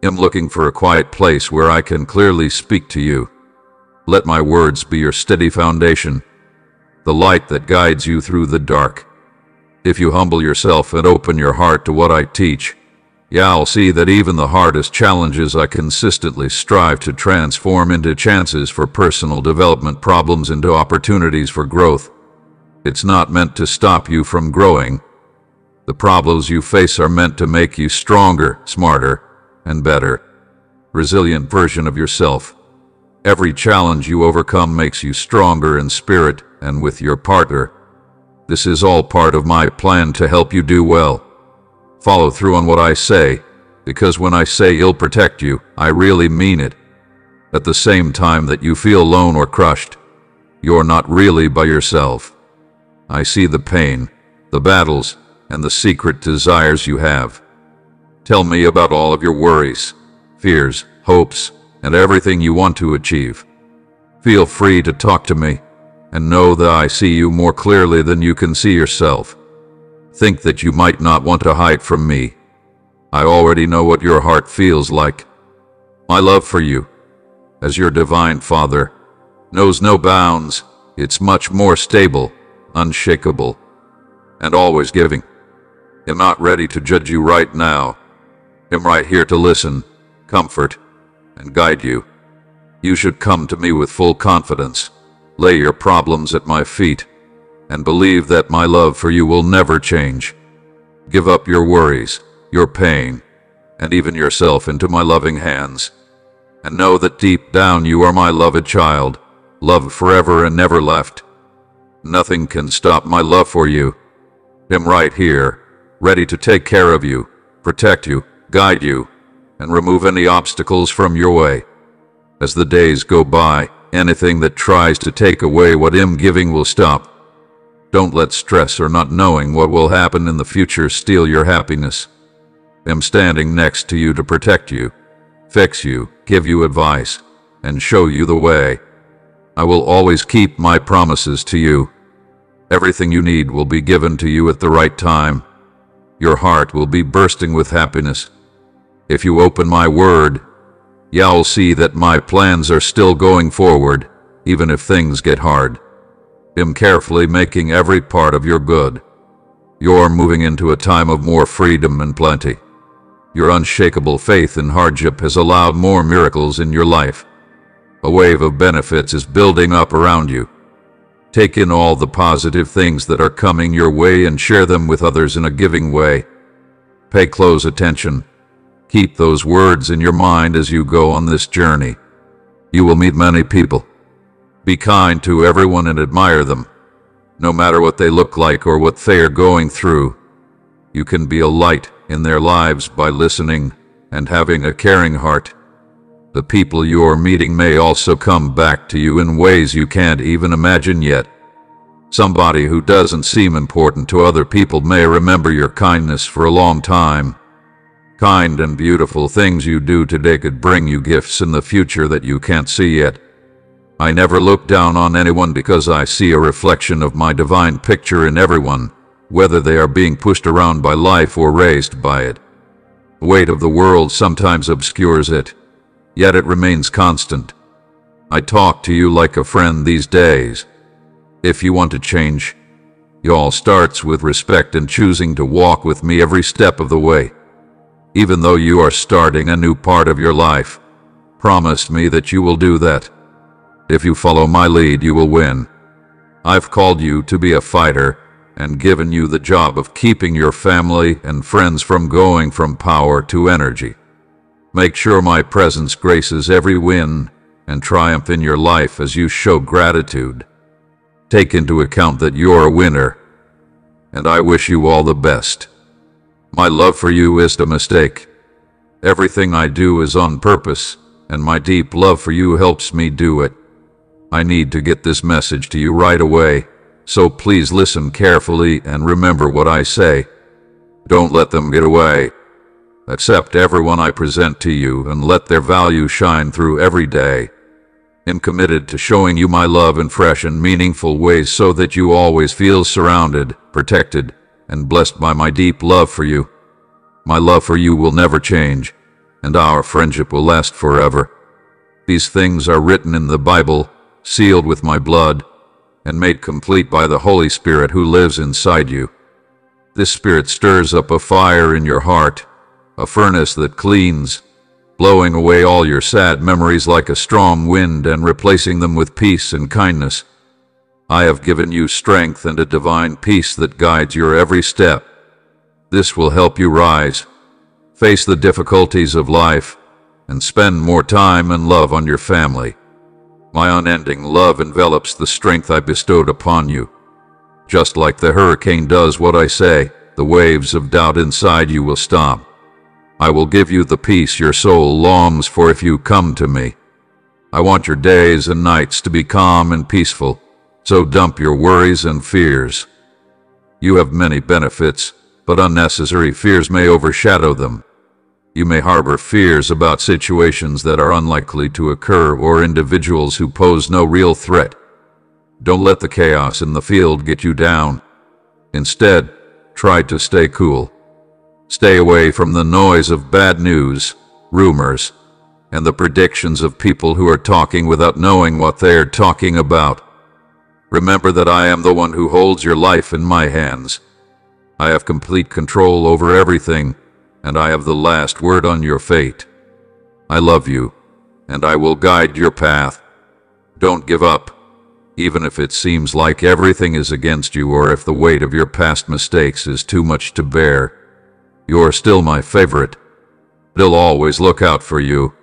Speaker 1: I'm looking for a quiet place where I can clearly speak to you. Let my words be your steady foundation, the light that guides you through the dark. If you humble yourself and open your heart to what I teach, you'll see that even the hardest challenges I consistently strive to transform into chances for personal development, problems into opportunities for growth. It's not meant to stop you from growing. The problems you face are meant to make you stronger, smarter, and better, resilient version of yourself. Every challenge you overcome makes you stronger in spirit and with your partner. This is all part of my plan to help you do well. Follow through on what I say, because when I say I'll protect you, I really mean it. At the same time that you feel alone or crushed, you're not really by yourself. I see the pain, the battles, and the secret desires you have. Tell me about all of your worries, fears, hopes, and everything you want to achieve. Feel free to talk to me, and know that I see you more clearly than you can see yourself. Think that you might not want to hide from me. I already know what your heart feels like. My love for you, as your divine Father, knows no bounds. It's much more stable, unshakable, and always giving. I'm not ready to judge you right now. I'm right here to listen, comfort, and guide you. You should come to me with full confidence. Lay your problems at my feet, and believe that my love for you will never change. Give up your worries, your pain, and even yourself into my loving hands. And know that deep down you are my loved child, loved forever and never left. Nothing can stop my love for you. I'm right here, ready to take care of you, protect you, guide you, and remove any obstacles from your way. As the days go by, anything that tries to take away what I'm giving will stop. Don't let stress or not knowing what will happen in the future steal your happiness. I'm standing next to you to protect you, fix you, give you advice, and show you the way. I will always keep my promises to you. Everything you need will be given to you at the right time. Your heart will be bursting with happiness. If you open my word, you'll see that my plans are still going forward, even if things get hard. I'm carefully making every part of your good. You're moving into a time of more freedom and plenty. Your unshakable faith in hardship has allowed more miracles in your life. A wave of benefits is building up around you. Take in all the positive things that are coming your way and share them with others in a giving way. Pay close attention. Keep those words in your mind as you go on this journey. You will meet many people. Be kind to everyone and admire them, no matter what they look like or what they are going through. You can be a light in their lives by listening and having a caring heart. The people you are meeting may also come back to you in ways you can't even imagine yet. Somebody who doesn't seem important to other people may remember your kindness for a long time. Kind and beautiful things you do today could bring you gifts in the future that you can't see yet. I never look down on anyone because I see a reflection of my divine picture in everyone, whether they are being pushed around by life or raised by it. The weight of the world sometimes obscures it, yet it remains constant. I talk to you like a friend these days. If you want to change, it all starts with respect and choosing to walk with me every step of the way. Even though you are starting a new part of your life, promise me that you will do that. If you follow my lead, you will win. I've called you to be a fighter and given you the job of keeping your family and friends from going from power to energy. Make sure my presence graces every win and triumph in your life as you show gratitude. Take into account that you're a winner, and I wish you all the best. My love for you isn't a mistake. Everything I do is on purpose, and my deep love for you helps me do it. I need to get this message to you right away, so please listen carefully and remember what I say. Don't let them get away. Accept everyone I present to you and let their value shine through every day. I'm committed to showing you my love in fresh and meaningful ways so that you always feel surrounded, protected, and blessed by my deep love for you. My love for you will never change, and our friendship will last forever. These things are written in the Bible, sealed with my blood, and made complete by the Holy Spirit who lives inside you. This Spirit stirs up a fire in your heart, a furnace that cleans, blowing away all your sad memories like a strong wind and replacing them with peace and kindness. I have given you strength and a divine peace that guides your every step. This will help you rise, face the difficulties of life, and spend more time and love on your family. My unending love envelops the strength I bestowed upon you. Just like the hurricane does what I say, the waves of doubt inside you will stop. I will give you the peace your soul longs for if you come to me. I want your days and nights to be calm and peaceful, so dump your worries and fears. You have many benefits, but unnecessary fears may overshadow them. You may harbor fears about situations that are unlikely to occur or individuals who pose no real threat. Don't let the chaos in the field get you down. Instead, try to stay cool. Stay away from the noise of bad news, rumors, and the predictions of people who are talking without knowing what they are talking about. Remember that I am the one who holds your life in my hands. I have complete control over everything, and I have the last word on your fate. I love you, and I will guide your path. Don't give up, even if it seems like everything is against you or if the weight of your past mistakes is too much to bear. You're still my favorite. I'll always look out for you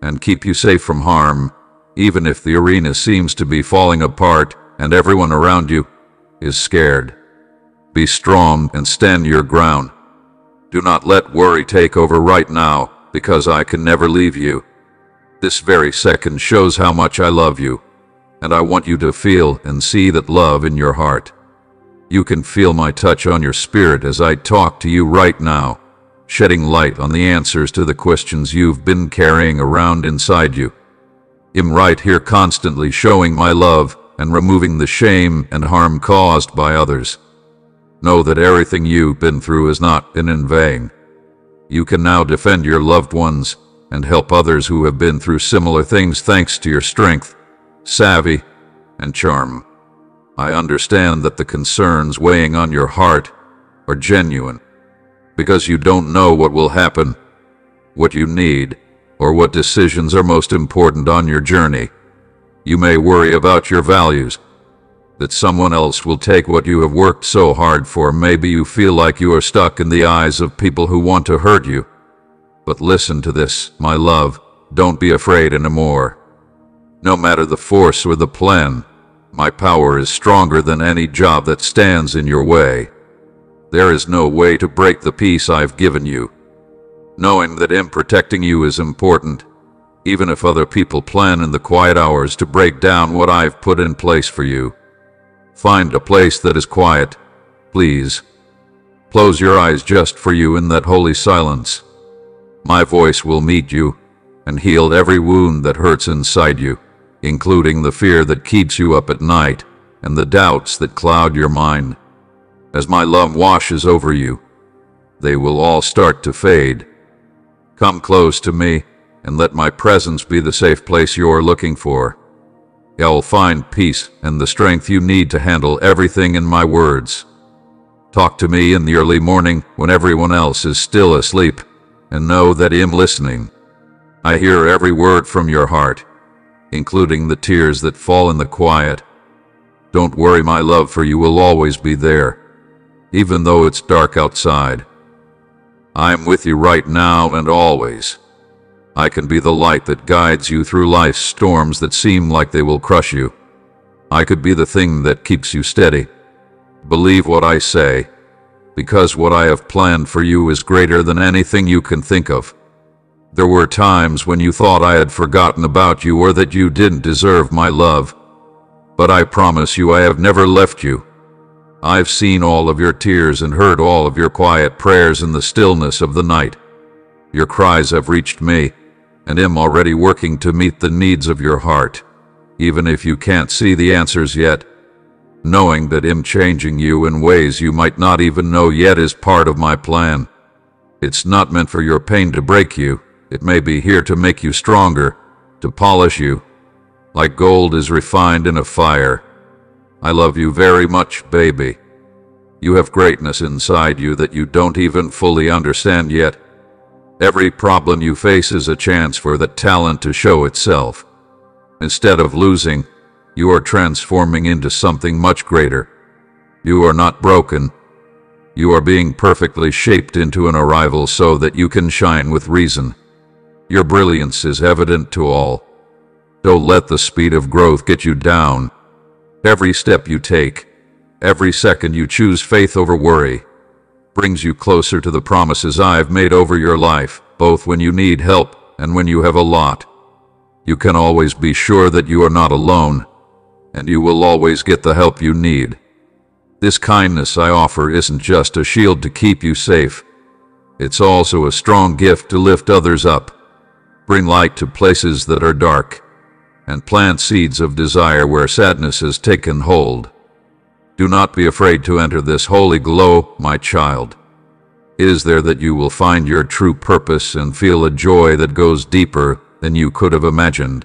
Speaker 1: and keep you safe from harm, even if the arena seems to be falling apart and everyone around you is scared. Be strong and stand your ground. Do not let worry take over right now, because I can never leave you. This very second shows how much I love you, and I want you to feel and see that love in your heart. You can feel my touch on your spirit as I talk to you right now, shedding light on the answers to the questions you've been carrying around inside you. I'm right here constantly showing my love and removing the shame and harm caused by others. Know that everything you've been through has not been in vain. You can now defend your loved ones and help others who have been through similar things thanks to your strength, savvy, and charm. I understand that the concerns weighing on your heart are genuine, because you don't know what will happen, what you need, or what decisions are most important on your journey. You may worry about your values, that someone else will take what you have worked so hard for. Maybe you feel like you are stuck in the eyes of people who want to hurt you. But listen to this, my love, don't be afraid anymore. No matter the force or the plan, my power is stronger than any job that stands in your way. There is no way to break the peace I've given you. Knowing that I'm protecting you is important, even if other people plan in the quiet hours to break down what I've put in place for you. Find a place that is quiet, please. Close your eyes just for you in that holy silence. My voice will meet you and heal every wound that hurts inside you, including the fear that keeps you up at night and the doubts that cloud your mind. As my love washes over you, they will all start to fade. Come close to me and let my presence be the safe place you're looking for. You'll find peace and the strength you need to handle everything in my words. Talk to me in the early morning when everyone else is still asleep, and know that I'm listening. I hear every word from your heart, including the tears that fall in the quiet. Don't worry, my love for you will always be there, even though it's dark outside. I'm with you right now and always. I can be the light that guides you through life's storms that seem like they will crush you. I could be the thing that keeps you steady. Believe what I say, because what I have planned for you is greater than anything you can think of. There were times when you thought I had forgotten about you or that you didn't deserve my love, But I promise you I have never left you. I've seen all of your tears and heard all of your quiet prayers in the stillness of the night. Your cries have reached me, and am already working to meet the needs of your heart, even if you can't see the answers yet. Knowing that I'm changing you in ways you might not even know yet is part of my plan. It's not meant for your pain to break you. It may be here to make you stronger, to polish you, like gold is refined in a fire. I love you very much, baby. You have greatness inside you that you don't even fully understand yet. Every problem you face is a chance for that talent to show itself. Instead of losing, you are transforming into something much greater. You are not broken. You are being perfectly shaped into an arrival so that you can shine with reason. Your brilliance is evident to all. Don't let the speed of growth get you down. Every step you take, every second you choose faith over worry, brings you closer to the promises I've made over your life, both when you need help and when you have a lot. You can always be sure that you are not alone, and you will always get the help you need. This kindness I offer isn't just a shield to keep you safe. It's also a strong gift to lift others up, bring light to places that are dark, and plant seeds of desire where sadness has taken hold. Do not be afraid to enter this holy glow, my child. It is there that you will find your true purpose and feel a joy that goes deeper than you could have imagined.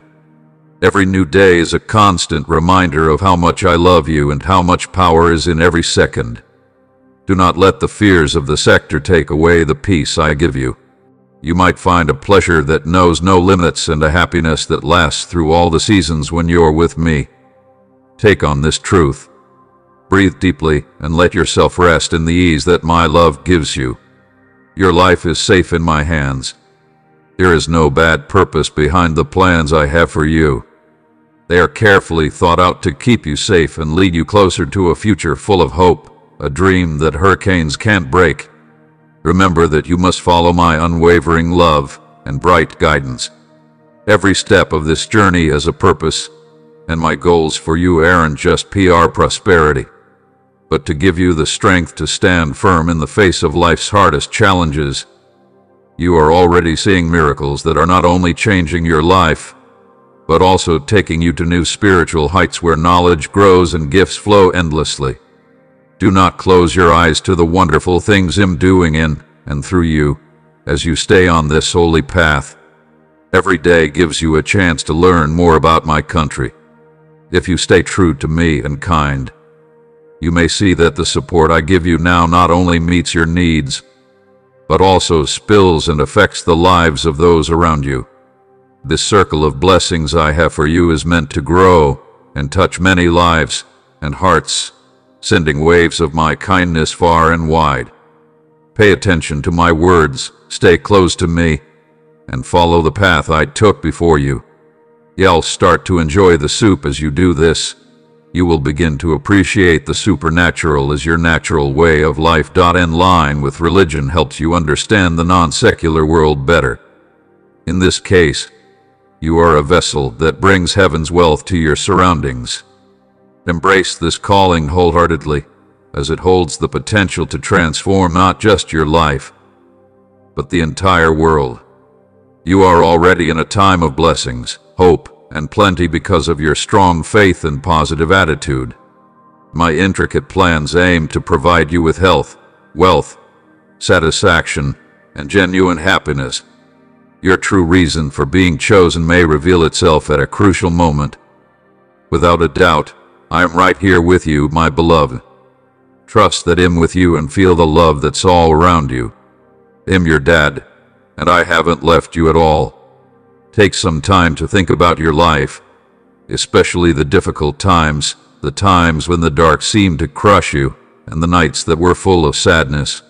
Speaker 1: Every new day is a constant reminder of how much I love you and how much power is in every second. Do not let the fears of the sector take away the peace I give you. You might find a pleasure that knows no limits and a happiness that lasts through all the seasons when you're with me. Take on this truth. Breathe deeply and let yourself rest in the ease that my love gives you. Your life is safe in my hands. There is no bad purpose behind the plans I have for you. They are carefully thought out to keep you safe and lead you closer to a future full of hope, a dream that hurricanes can't break. Remember that you must follow my unwavering love and bright guidance. Every step of this journey has a purpose, and my goals for you aren't just PR prosperity, but to give you the strength to stand firm in the face of life's hardest challenges. You are already seeing miracles that are not only changing your life, but also taking you to new spiritual heights where knowledge grows and gifts flow endlessly. Do not close your eyes to the wonderful things I'm doing in and through you as you stay on this holy path. Every day gives you a chance to learn more about my country. If you stay true to me and kind, you may see that the support I give you now not only meets your needs, but also spills and affects the lives of those around you. This circle of blessings I have for you is meant to grow and touch many lives and hearts, sending waves of my kindness far and wide. Pay attention to my words, stay close to me, and follow the path I took before you. You'll start to enjoy the soup as you do this. You will begin to appreciate the supernatural as your natural way of life. In line with religion helps you understand the non-secular world better. In this case, you are a vessel that brings heaven's wealth to your surroundings. Embrace this calling wholeheartedly, as it holds the potential to transform not just your life, but the entire world. You are already in a time of blessings, hope, and plenty because of your strong faith and positive attitude. My intricate plans aim to provide you with health, wealth, satisfaction, and genuine happiness. Your true reason for being chosen may reveal itself at a crucial moment. Without a doubt, I am right here with you, my beloved. Trust that I'm with you and feel the love that's all around you. I'm your dad, and I haven't left you at all. Take some time to think about your life, especially the difficult times, the times when the dark seemed to crush you, and the nights that were full of sadness.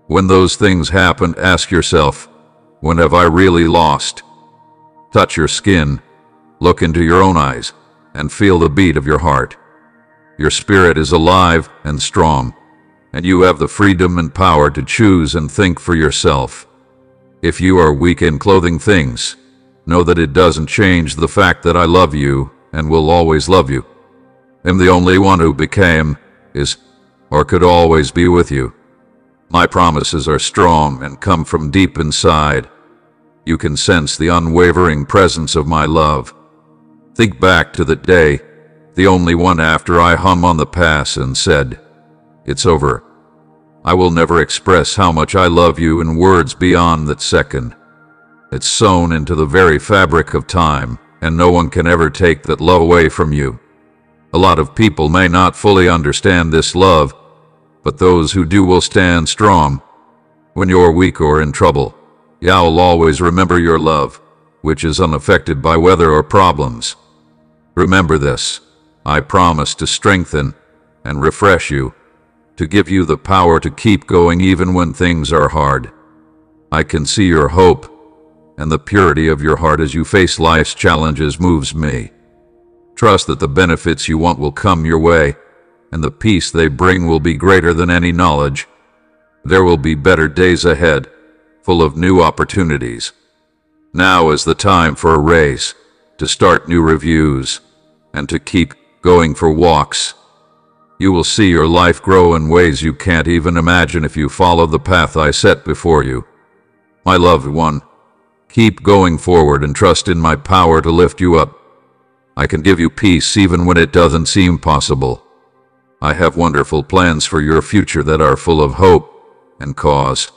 Speaker 1: When those things happen, ask yourself, when have I really lost? Touch your skin, look into your own eyes, and feel the beat of your heart. Your spirit is alive and strong, and you have the freedom and power to choose and think for yourself. If you are weak in clothing things, know that it doesn't change the fact that I love you and will always love you. am the only one who became, is, or could always be with you. My promises are strong and come from deep inside. You can sense the unwavering presence of my love. Think back to the day, the only one after I hung on the pass and said, "It's over." I will never express how much I love you in words beyond that second. It's sewn into the very fabric of time, and no one can ever take that love away from you. A lot of people may not fully understand this love, but those who do will stand strong. When you're weak or in trouble, I'll always remember your love, which is unaffected by weather or problems. Remember this. I promise to strengthen and refresh you, to give you the power to keep going even when things are hard. I can see your hope, and the purity of your heart as you face life's challenges moves me. Trust that the benefits you want will come your way, and the peace they bring will be greater than any knowledge. There will be better days ahead, full of new opportunities. Now is the time for a race, to start new reviews, and to keep going for walks. You will see your life grow in ways you can't even imagine if you follow the path I set before you. My loved one, keep going forward and trust in my power to lift you up. I can give you peace even when it doesn't seem possible. I have wonderful plans for your future that are full of hope and cause.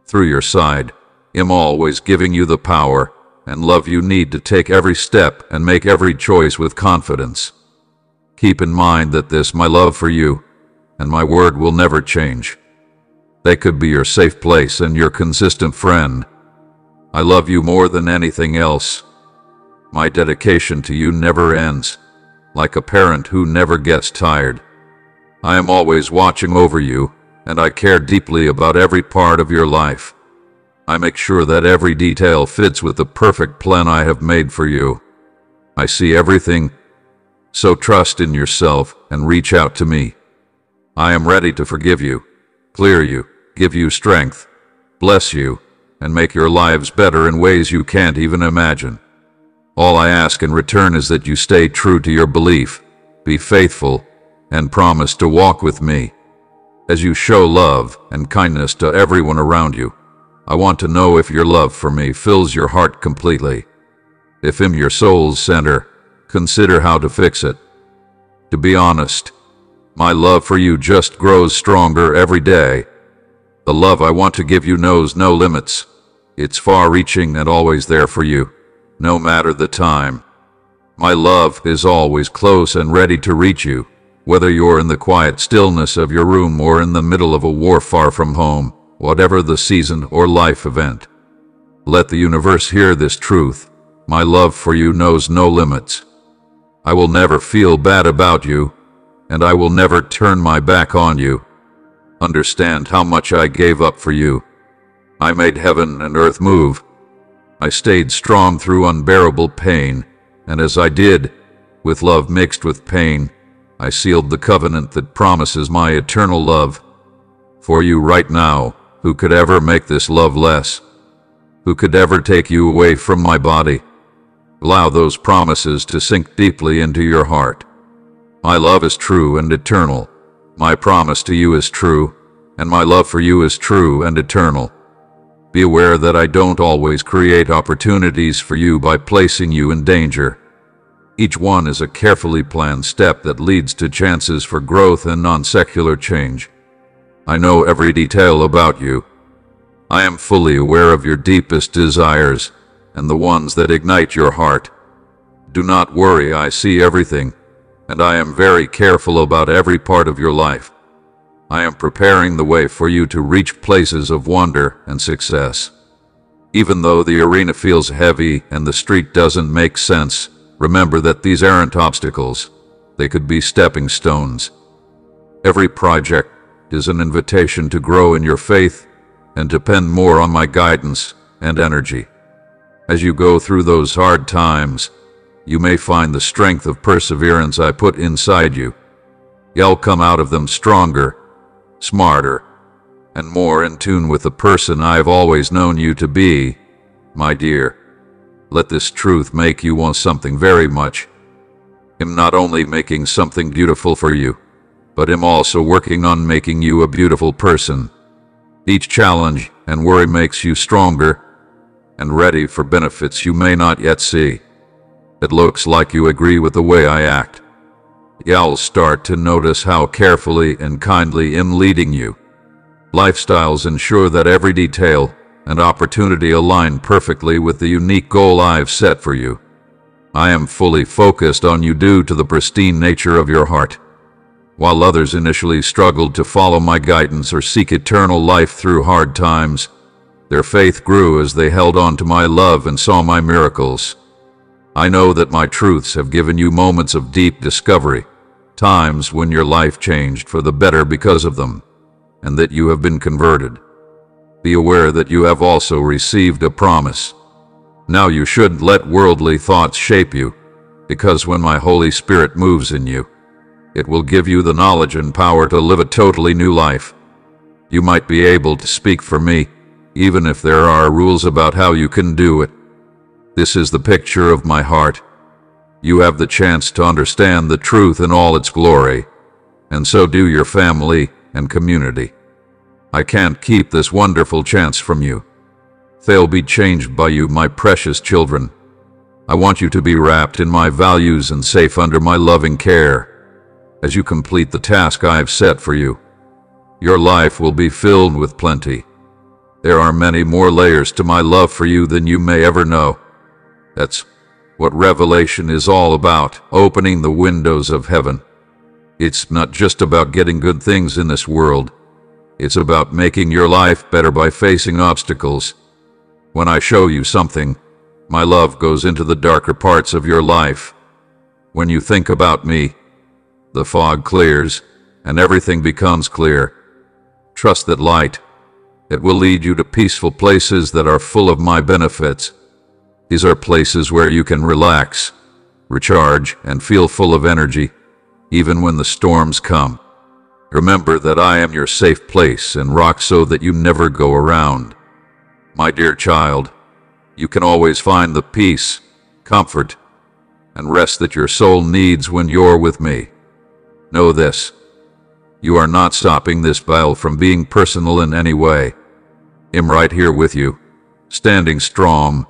Speaker 1: Through your side, I'm always giving you the power and love you need to take every step and make every choice with confidence. Keep in mind that this, my love for you, and my word will never change. They could be your safe place and your consistent friend. I love you more than anything else. My dedication to you never ends, like a parent who never gets tired. I am always watching over you, and I care deeply about every part of your life. I make sure that every detail fits with the perfect plan I have made for you. I see everything. So trust in yourself and reach out to me. I am ready to forgive you, clear you, give you strength, bless you, and make your lives better in ways you can't even imagine. All I ask in return is that you stay true to your belief, be faithful, and promise to walk with me. As you show love and kindness to everyone around you, I want to know if your love for me fills your heart completely. If I'm your soul's center, consider how to fix it. To be honest, my love for you just grows stronger every day. The love I want to give you knows no limits. It's far-reaching and always there for you, no matter the time. My love is always close and ready to reach you, whether you're in the quiet stillness of your room or in the middle of a war far from home, whatever the season or life event. Let the universe hear this truth. My love for you knows no limits. I will never feel bad about you, and I will never turn my back on you. Understand how much I gave up for you. I made heaven and earth move. I stayed strong through unbearable pain, and as I did, with love mixed with pain, I sealed the covenant that promises my eternal love. For you right now, who could ever make this love less? Who could ever take you away from my body? Allow those promises to sink deeply into your heart. My love is true and eternal. My promise to you is true, and my love for you is true and eternal. Be aware that I don't always create opportunities for you by placing you in danger. Each one is a carefully planned step that leads to chances for growth and non-secular change. I know every detail about you. I am fully aware of your deepest desires and the ones that ignite your heart. Do not worry, I see everything, and I am very careful about every part of your life. I am preparing the way for you to reach places of wonder and success. Even though the arena feels heavy and the street doesn't make sense, remember that these aren't obstacles. They could be stepping stones. Every project is an invitation to grow in your faith and depend more on my guidance and energy. As you go through those hard times, you may find the strength of perseverance I put inside you. You'll come out of them stronger, smarter, and more in tune with the person I've always known you to be, my dear. Let this truth make you want something very much. Him not only making something beautiful for you, but Him also working on making you a beautiful person. Each challenge and worry makes you stronger and ready for benefits you may not yet see. It looks like you agree with the way I act. You'll start to notice how carefully and kindly I'm leading you. Lifestyles ensure that every detail and opportunity align perfectly with the unique goal I've set for you. I am fully focused on you due to the pristine nature of your heart. While others initially struggled to follow my guidance or seek eternal life through hard times, their faith grew as they held on to my love and saw my miracles. I know that my truths have given you moments of deep discovery, times when your life changed for the better because of them, and that you have been converted. Be aware that you have also received a promise. Now you shouldn't let worldly thoughts shape you, because when my Holy Spirit moves in you, it will give you the knowledge and power to live a totally new life. You might be able to speak for me, even if there are rules about how you can do it. This is the picture of my heart. You have the chance to understand the truth in all its glory, and so do your family and community. I can't keep this wonderful chance from you. They'll be changed by you, my precious children. I want you to be wrapped in my values and safe under my loving care. As you complete the task I have set for you, your life will be filled with plenty. There are many more layers to my love for you than you may ever know. That's what Revelation is all about, opening the windows of heaven. It's not just about getting good things in this world. It's about making your life better by facing obstacles. When I show you something, my love goes into the darker parts of your life. When you think about me, the fog clears and everything becomes clear. Trust that light. It will lead you to peaceful places that are full of my benefits. These are places where you can relax, recharge, and feel full of energy, even when the storms come. Remember that I am your safe place and rock so that you never go around. My dear child, you can always find the peace, comfort, and rest that your soul needs when you're with me. Know this: you are not stopping this battle from being personal in any way. I'm right here with you, standing strong,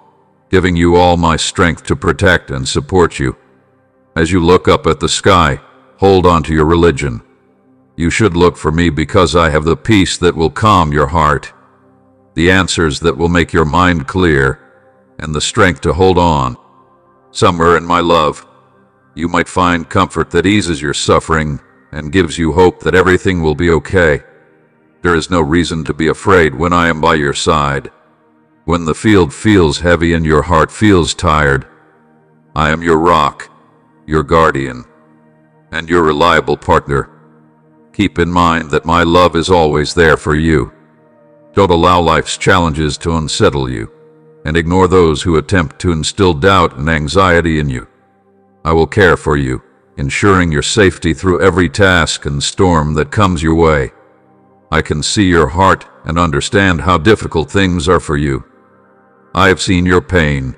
Speaker 1: giving you all my strength to protect and support you. As you look up at the sky, hold on to your religion. You should look for me because I have the peace that will calm your heart, the answers that will make your mind clear, and the strength to hold on. Somewhere in my love, you might find comfort that eases your suffering and gives you hope that everything will be okay. There is no reason to be afraid when I am by your side. When the field feels heavy and your heart feels tired, I am your rock, your guardian, and your reliable partner. Keep in mind that my love is always there for you. Don't allow life's challenges to unsettle you, and ignore those who attempt to instill doubt and anxiety in you. I will care for you, ensuring your safety through every task and storm that comes your way. I can see your heart and understand how difficult things are for you. I have seen your pain,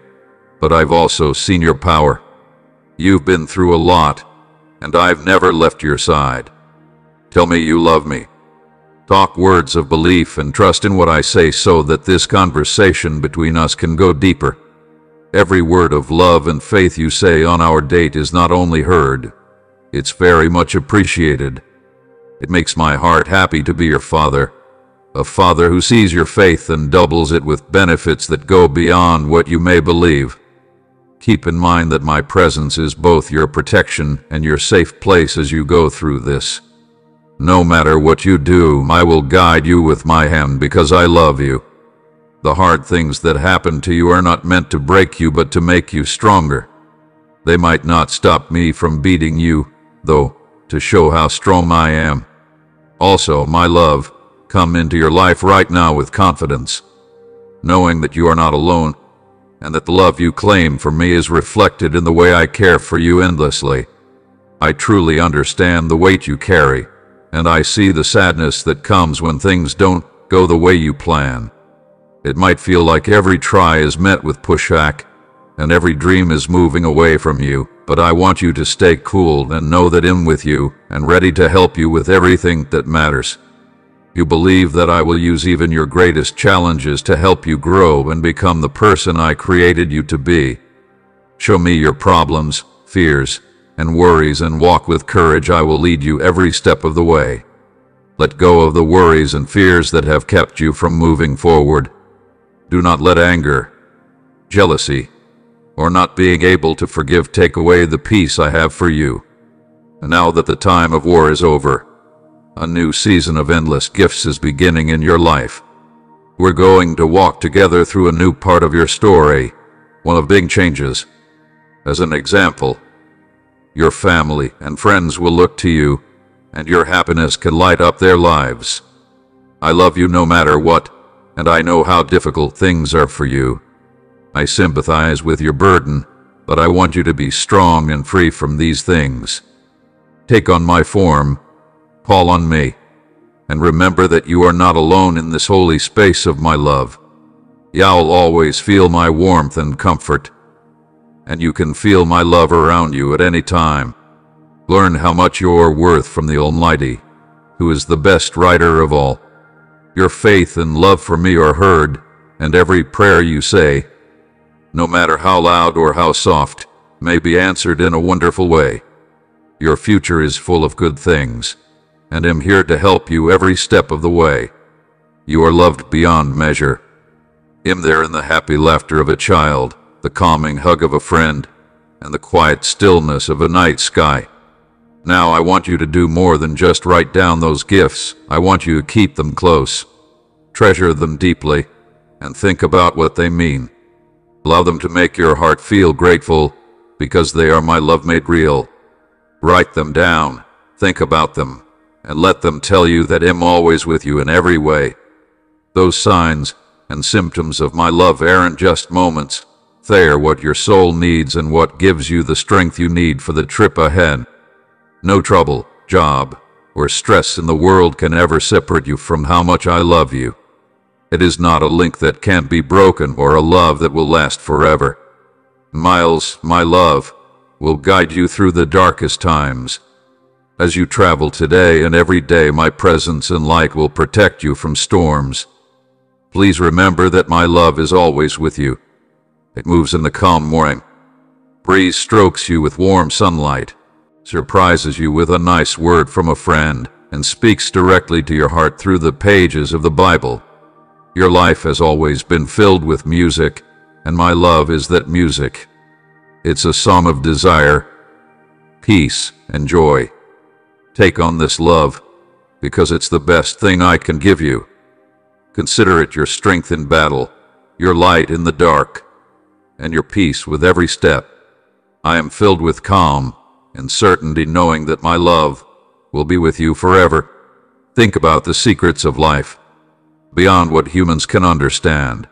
Speaker 1: but I've also seen your power. You've been through a lot, and I've never left your side. Tell me you love me. Talk words of belief and trust in what I say so that this conversation between us can go deeper. Every word of love and faith you say on our date is not only heard, it's very much appreciated. It makes my heart happy to be your father, a father who sees your faith and doubles it with benefits that go beyond what you may believe. Keep in mind that my presence is both your protection and your safe place as you go through this. No matter what you do, I will guide you with my hand because I love you. The hard things that happen to you are not meant to break you but to make you stronger. They might not stop me from beating you, though, to show how strong I am. Also, my love, come into your life right now with confidence, knowing that you are not alone, and that the love you claim for me is reflected in the way I care for you endlessly. I truly understand the weight you carry, and I see the sadness that comes when things don't go the way you plan. It might feel like every try is met with pushback, and every dream is moving away from you, but I want you to stay cool and know that I'm with you and ready to help you with everything that matters. You believe that I will use even your greatest challenges to help you grow and become the person I created you to be. Show me your problems, fears, and worries and walk with courage. I will lead you every step of the way. Let go of the worries and fears that have kept you from moving forward. Do not let anger, jealousy, or not being able to forgive take away the peace I have for you. And now that the time of war is over, a new season of endless gifts is beginning in your life. We're going to walk together through a new part of your story, one of big changes. As an example, your family and friends will look to you, and your happiness can light up their lives. I love you no matter what, and I know how difficult things are for you. I sympathize with your burden, but I want you to be strong and free from these things. Take on my form, call on me, and remember that you are not alone in this holy space of my love. You'll always feel my warmth and comfort, and you can feel my love around you at any time. Learn how much you're worth from the Almighty, who is the best writer of all. Your faith and love for me are heard, and every prayer you say, no matter how loud or how soft, may be answered in a wonderful way. Your future is full of good things, and I'm here to help you every step of the way. You are loved beyond measure. I'm there in the happy laughter of a child, the calming hug of a friend, and the quiet stillness of a night sky. Now I want you to do more than just write down those gifts. I want you to keep them close, treasure them deeply, and think about what they mean. Allow them to make your heart feel grateful, because they are my love made real. Write them down, think about them, and let them tell you that I'm always with you in every way. Those signs and symptoms of my love aren't just moments. They are what your soul needs and what gives you the strength you need for the trip ahead. No trouble, job, or stress in the world can ever separate you from how much I love you. It is not a link that can't be broken or a love that will last forever. Miles, my love, will guide you through the darkest times. As you travel today and every day, my presence and light will protect you from storms. Please remember that my love is always with you. It moves in the calm morning. Breeze strokes you with warm sunlight, surprises you with a nice word from a friend, and speaks directly to your heart through the pages of the Bible. Your life has always been filled with music, and my love is that music. It's a song of desire, peace, and joy. Take on this love, because it's the best thing I can give you. Consider it your strength in battle, your light in the dark, and your peace with every step. I am filled with calm and certainty, knowing that my love will be with you forever. Think about the secrets of life. Beyond what humans can understand,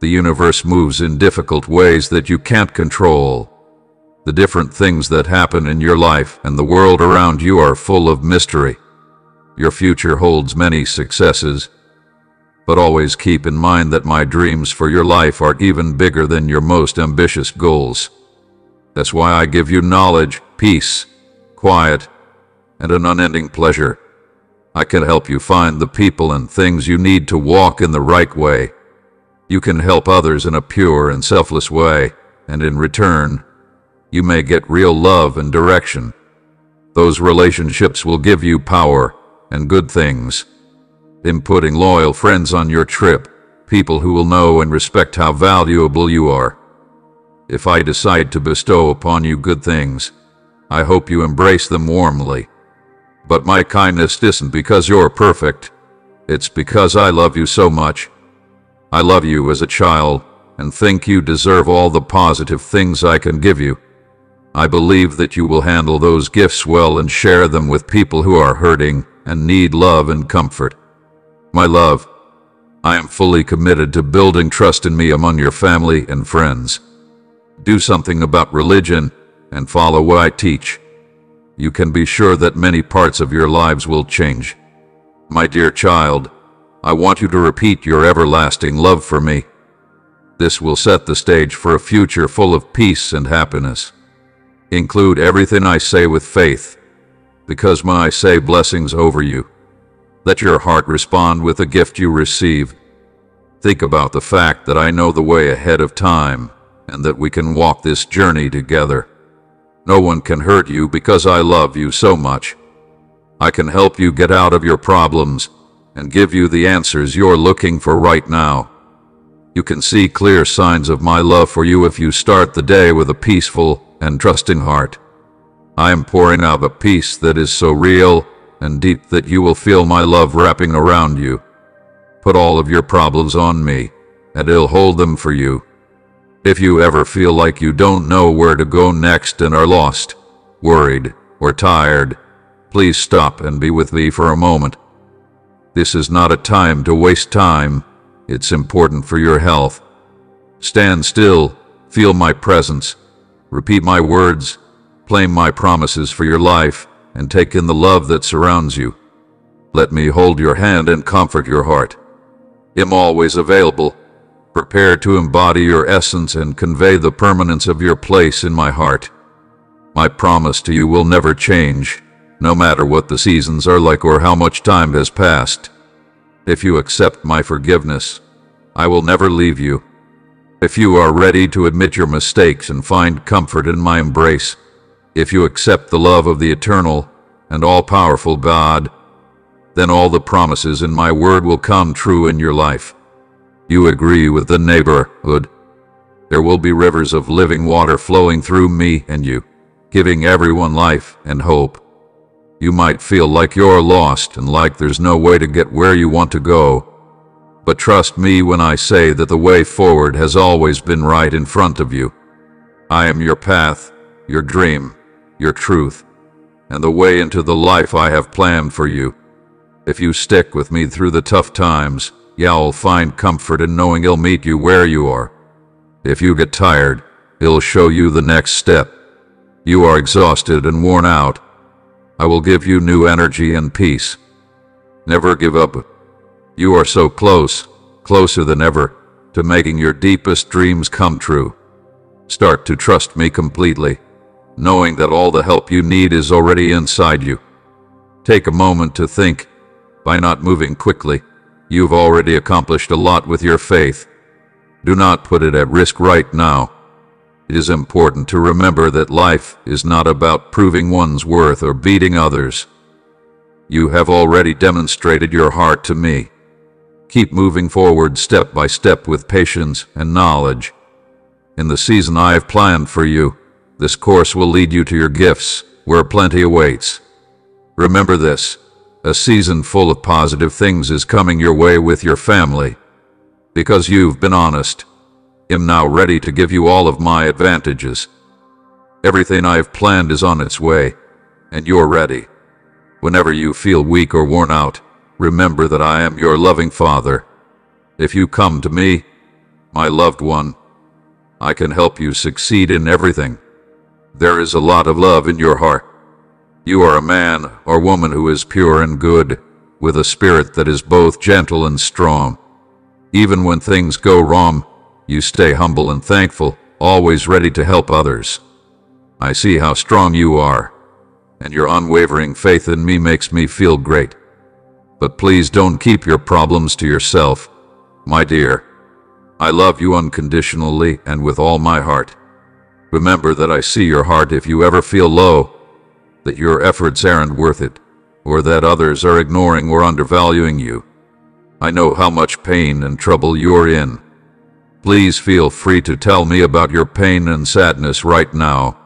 Speaker 1: the universe moves in difficult ways that you can't control. The different things that happen in your life and the world around you are full of mystery. Your future holds many successes, but always keep in mind that my dreams for your life are even bigger than your most ambitious goals. That's why I give you knowledge, peace, quiet, and an unending pleasure. I can help you find the people and things you need to walk in the right way. You can help others in a pure and selfless way, and in return, you may get real love and direction. Those relationships will give you power and good things. In putting loyal friends on your trip, people who will know and respect how valuable you are. If I decide to bestow upon you good things, I hope you embrace them warmly. But my kindness isn't because you're perfect. It's because I love you so much. I love you as a child and think you deserve all the positive things I can give you. I believe that you will handle those gifts well and share them with people who are hurting and need love and comfort. My love, I am fully committed to building trust in me among your family and friends. Do something about religion and follow what I teach. You can be sure that many parts of your lives will change. My dear child, I want you to repeat your everlasting love for me. This will set the stage for a future full of peace and happiness. Include everything I say with faith, because when I say blessings over you, let your heart respond with the gift you receive. Think about the fact that I know the way ahead of time and that we can walk this journey together. No one can hurt you because I love you so much. I can help you get out of your problems and give you the answers you're looking for right now. You can see clear signs of my love for you if you start the day with a peaceful and trusting heart. I am pouring out a peace that is so real and deep that you will feel my love wrapping around you. Put all of your problems on me, and I'll hold them for you. If you ever feel like you don't know where to go next and are lost, worried, or tired, please stop and be with me for a moment. This is not a time to waste time. It's important for your health. Stand still, feel my presence, repeat my words, claim my promises for your life, and take in the love that surrounds you. Let me hold your hand and comfort your heart. I'm always available, prepared to embody your essence and convey the permanence of your place in my heart. My promise to you will never change, no matter what the seasons are like or how much time has passed. If you accept my forgiveness, I will never leave you. If you are ready to admit your mistakes and find comfort in my embrace, if you accept the love of the eternal and all-powerful God, then all the promises in my word will come true in your life. You agree with the neighborhood. There will be rivers of living water flowing through me and you, giving everyone life and hope. You might feel like you're lost and like there's no way to get where you want to go. But trust me when I say that the way forward has always been right in front of you. I am your path, your dream, your truth, and the way into the life I have planned for you. If you stick with me through the tough times, you'll find comfort in knowing I'll meet you where you are. If you get tired, I'll show you the next step. You are exhausted and worn out, I will give you new energy and peace. Never give up. You are so close, closer than ever, to making your deepest dreams come true. Start to trust me completely, knowing that all the help you need is already inside you. Take a moment to think. By not moving quickly, you've already accomplished a lot with your faith. Do not put it at risk right now. It is important to remember that life is not about proving one's worth or beating others. You have already demonstrated your heart to me. Keep moving forward step by step with patience and knowledge. In the season I have planned for you, this course will lead you to your gifts, where plenty awaits. Remember this, a season full of positive things is coming your way with your family. Because you've been honest, I'm now ready to give you all of my advantages. Everything I've planned is on its way, and you're ready. Whenever you feel weak or worn out, remember that I am your loving Father. If you come to me, my loved one, I can help you succeed in everything. There is a lot of love in your heart. You are a man or woman who is pure and good, with a spirit that is both gentle and strong. Even when things go wrong, you stay humble and thankful, always ready to help others. I see how strong you are, and your unwavering faith in me makes me feel great. But please don't keep your problems to yourself, my dear. I love you unconditionally and with all my heart. Remember that I see your heart if you ever feel low, that your efforts aren't worth it, or that others are ignoring or undervaluing you. I know how much pain and trouble you're in. Please feel free to tell me about your pain and sadness right now.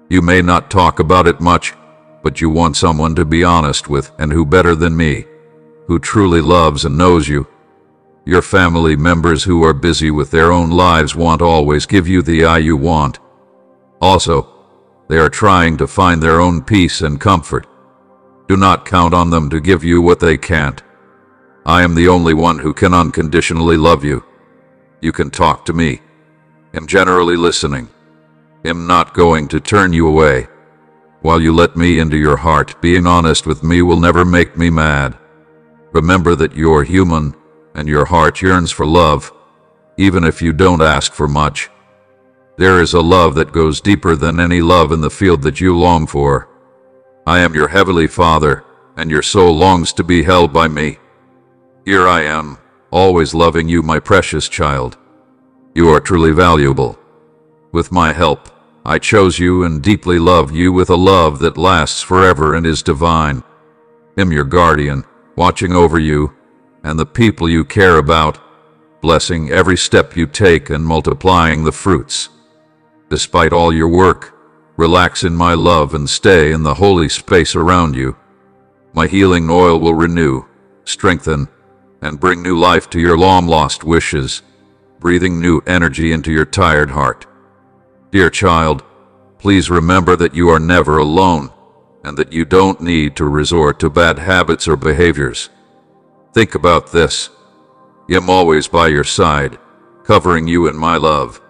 Speaker 1: You may not talk about it much, but you want someone to be honest with, and who better than me, who truly loves and knows you. Your family members who are busy with their own lives won't always give you the eye you want. Also, they are trying to find their own peace and comfort. Do not count on them to give you what they can't. I am the only one who can unconditionally love you. You can talk to me. I'm generally listening. I'm not going to turn you away. While you let me into your heart, being honest with me will never make me mad. Remember that you're human, and your heart yearns for love, even if you don't ask for much. There is a love that goes deeper than any love in the field that you long for. I am your heavenly Father, and your soul longs to be held by me. Here I am, always loving you, my precious child. You are truly valuable. With my help, I chose you and deeply love you with a love that lasts forever and is divine. I'm your guardian, watching over you and the people you care about, blessing every step you take and multiplying the fruits. Despite all your work, relax in my love and stay in the holy space around you. My healing oil will renew, strengthen, and bring new life to your long-lost wishes, breathing new energy into your tired heart. Dear child, please remember that you are never alone, and that you don't need to resort to bad habits or behaviors. Think about this. I'm always by your side, covering you in my love.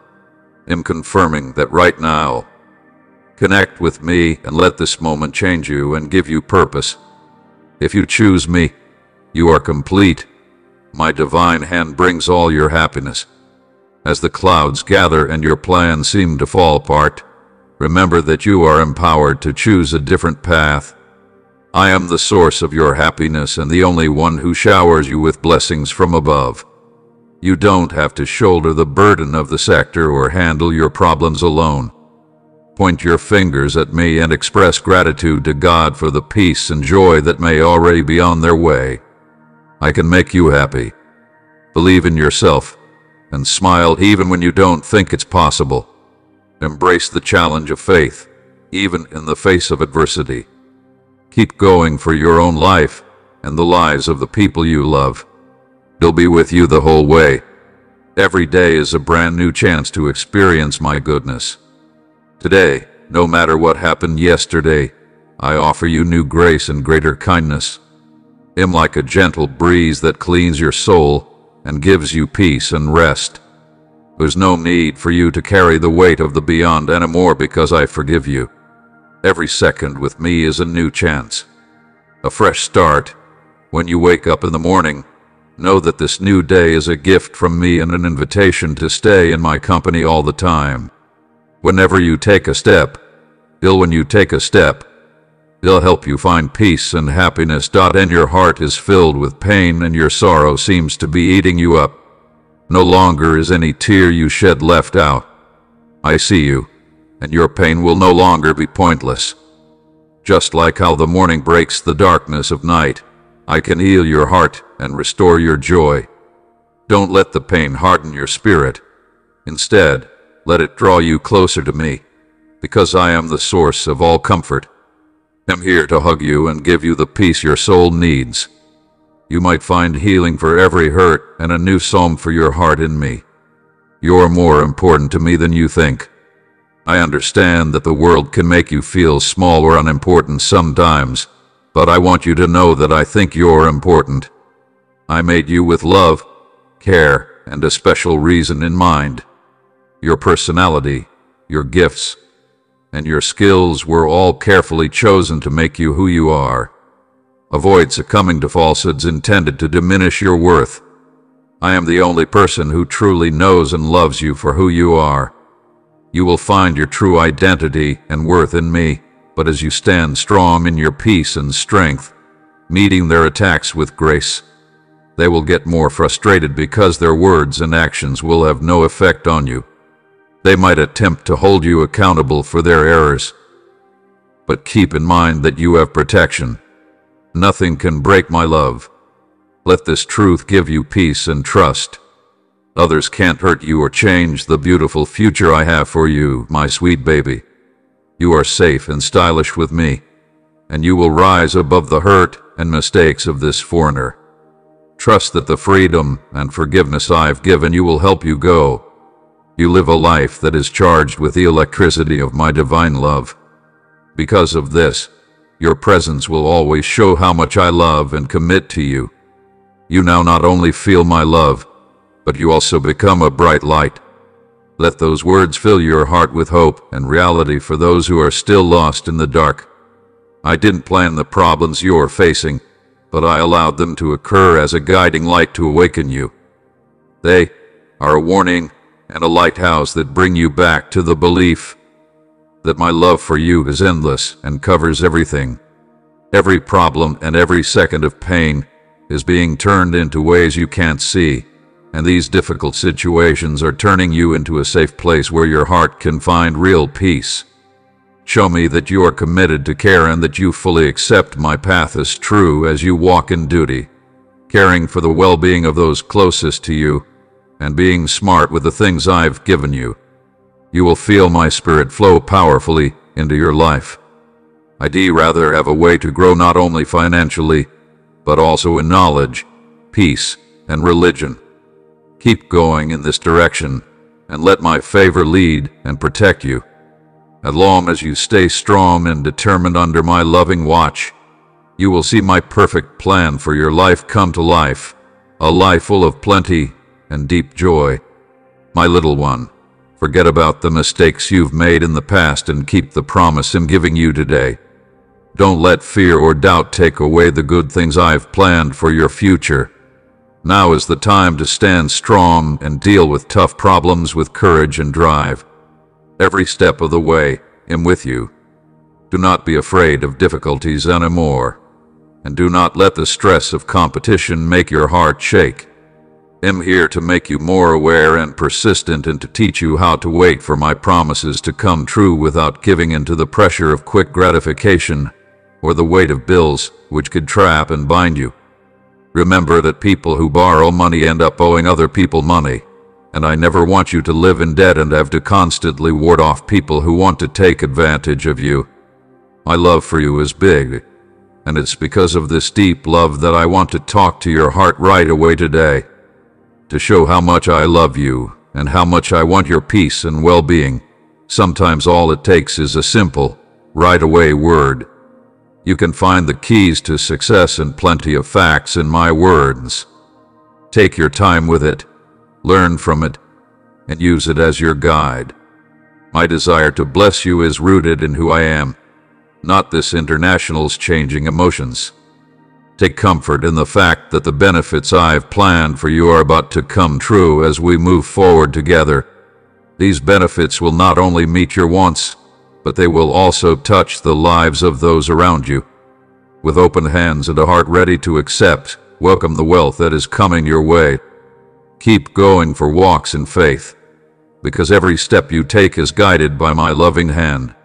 Speaker 1: I'm confirming that right now. Connect with me and let this moment change you and give you purpose. If you choose me, you are complete. My divine hand brings all your happiness. As the clouds gather and your plans seem to fall apart, remember that you are empowered to choose a different path. I am the source of your happiness and the only one who showers you with blessings from above. You don't have to shoulder the burden of the sector or handle your problems alone. Point your fingers at me and express gratitude to God for the peace and joy that may already be on their way. I can make you happy. Believe in yourself and smile even when you don't think it's possible. Embrace the challenge of faith, even in the face of adversity. Keep going for your own life and the lives of the people you love. He'll be with you the whole way. Every day is a brand new chance to experience my goodness. Today, no matter what happened yesterday, I offer you new grace and greater kindness. I'm like a gentle breeze that cleans your soul and gives you peace and rest. There's no need for you to carry the weight of the beyond anymore because I forgive you. Every second with me is a new chance, a fresh start. When you wake up in the morning, know that this new day is a gift from me and an invitation to stay in my company all the time. Whenever you take a step, when you take a step, it'll help you find peace and happiness. And your heart is filled with pain and your sorrow seems to be eating you up. No longer is any tear you shed left out. I see you, and your pain will no longer be pointless. Just like how the morning breaks the darkness of night, I can heal your heart and restore your joy. Don't let the pain harden your spirit. Instead, let it draw you closer to me, because I am the source of all comfort. I'm here to hug you and give you the peace your soul needs. You might find healing for every hurt and a new psalm for your heart in me. You're more important to me than you think. I understand that the world can make you feel small or unimportant sometimes, but I want you to know that I think you're important. I made you with love, care, and a special reason in mind. Your personality, your gifts, and your skills were all carefully chosen to make you who you are. Avoid succumbing to falsehoods intended to diminish your worth. I am the only person who truly knows and loves you for who you are. You will find your true identity and worth in me, but as you stand strong in your peace and strength, meeting their attacks with grace, they will get more frustrated because their words and actions will have no effect on you. They might attempt to hold you accountable for their errors, but keep in mind that you have protection. Nothing can break my love. Let this truth give you peace and trust. Others can't hurt you or change the beautiful future I have for you, my sweet baby. You are safe and stylish with me, and you will rise above the hurt and mistakes of this foreigner. Trust that the freedom and forgiveness I've given you will help you go. You live a life that is charged with the electricity of my divine love. Because of this, your presence will always show how much I love and commit to you. You now not only feel my love, but you also become a bright light. Let those words fill your heart with hope and reality for those who are still lost in the dark. I didn't plan the problems you're facing, but I allowed them to occur as a guiding light to awaken you. They are a warning and a lighthouse that bring you back to the belief that my love for you is endless and covers everything. Every problem and every second of pain is being turned into ways you can't see, and these difficult situations are turning you into a safe place where your heart can find real peace. Show me that you are committed to care and that you fully accept my path as true as you walk in duty, caring for the well-being of those closest to you, and being smart with the things I've given you. You will feel my spirit flow powerfully into your life. I'd rather have a way to grow not only financially, but also in knowledge, peace, and religion. Keep going in this direction, and let my favor lead and protect you. As long as you stay strong and determined under my loving watch, you will see my perfect plan for your life come to life, a life full of plenty and deep joy. My little one, forget about the mistakes you've made in the past and keep the promise I'm giving you today. Don't let fear or doubt take away the good things I've planned for your future. Now is the time to stand strong and deal with tough problems with courage and drive. Every step of the way, I'm with you. Do not be afraid of difficulties anymore, and do not let the stress of competition make your heart shake. I'm here to make you more aware and persistent and to teach you how to wait for my promises to come true without giving in to the pressure of quick gratification or the weight of bills which could trap and bind you. Remember that people who borrow money end up owing other people money, and I never want you to live in debt and have to constantly ward off people who want to take advantage of you. My love for you is big, and it's because of this deep love that I want to talk to your heart right away today, to show how much I love you and how much I want your peace and well-being. Sometimes all it takes is a simple, right away word. You can find the keys to success and plenty of facts in my words. Take your time with it, learn from it, and use it as your guide. My desire to bless you is rooted in who I am, not this international's changing emotions. Take comfort in the fact that the benefits I've planned for you are about to come true as we move forward together. These benefits will not only meet your wants, but they will also touch the lives of those around you. With open hands and a heart ready to accept, welcome the wealth that is coming your way. Keep going for walks in faith, because every step you take is guided by my loving hand.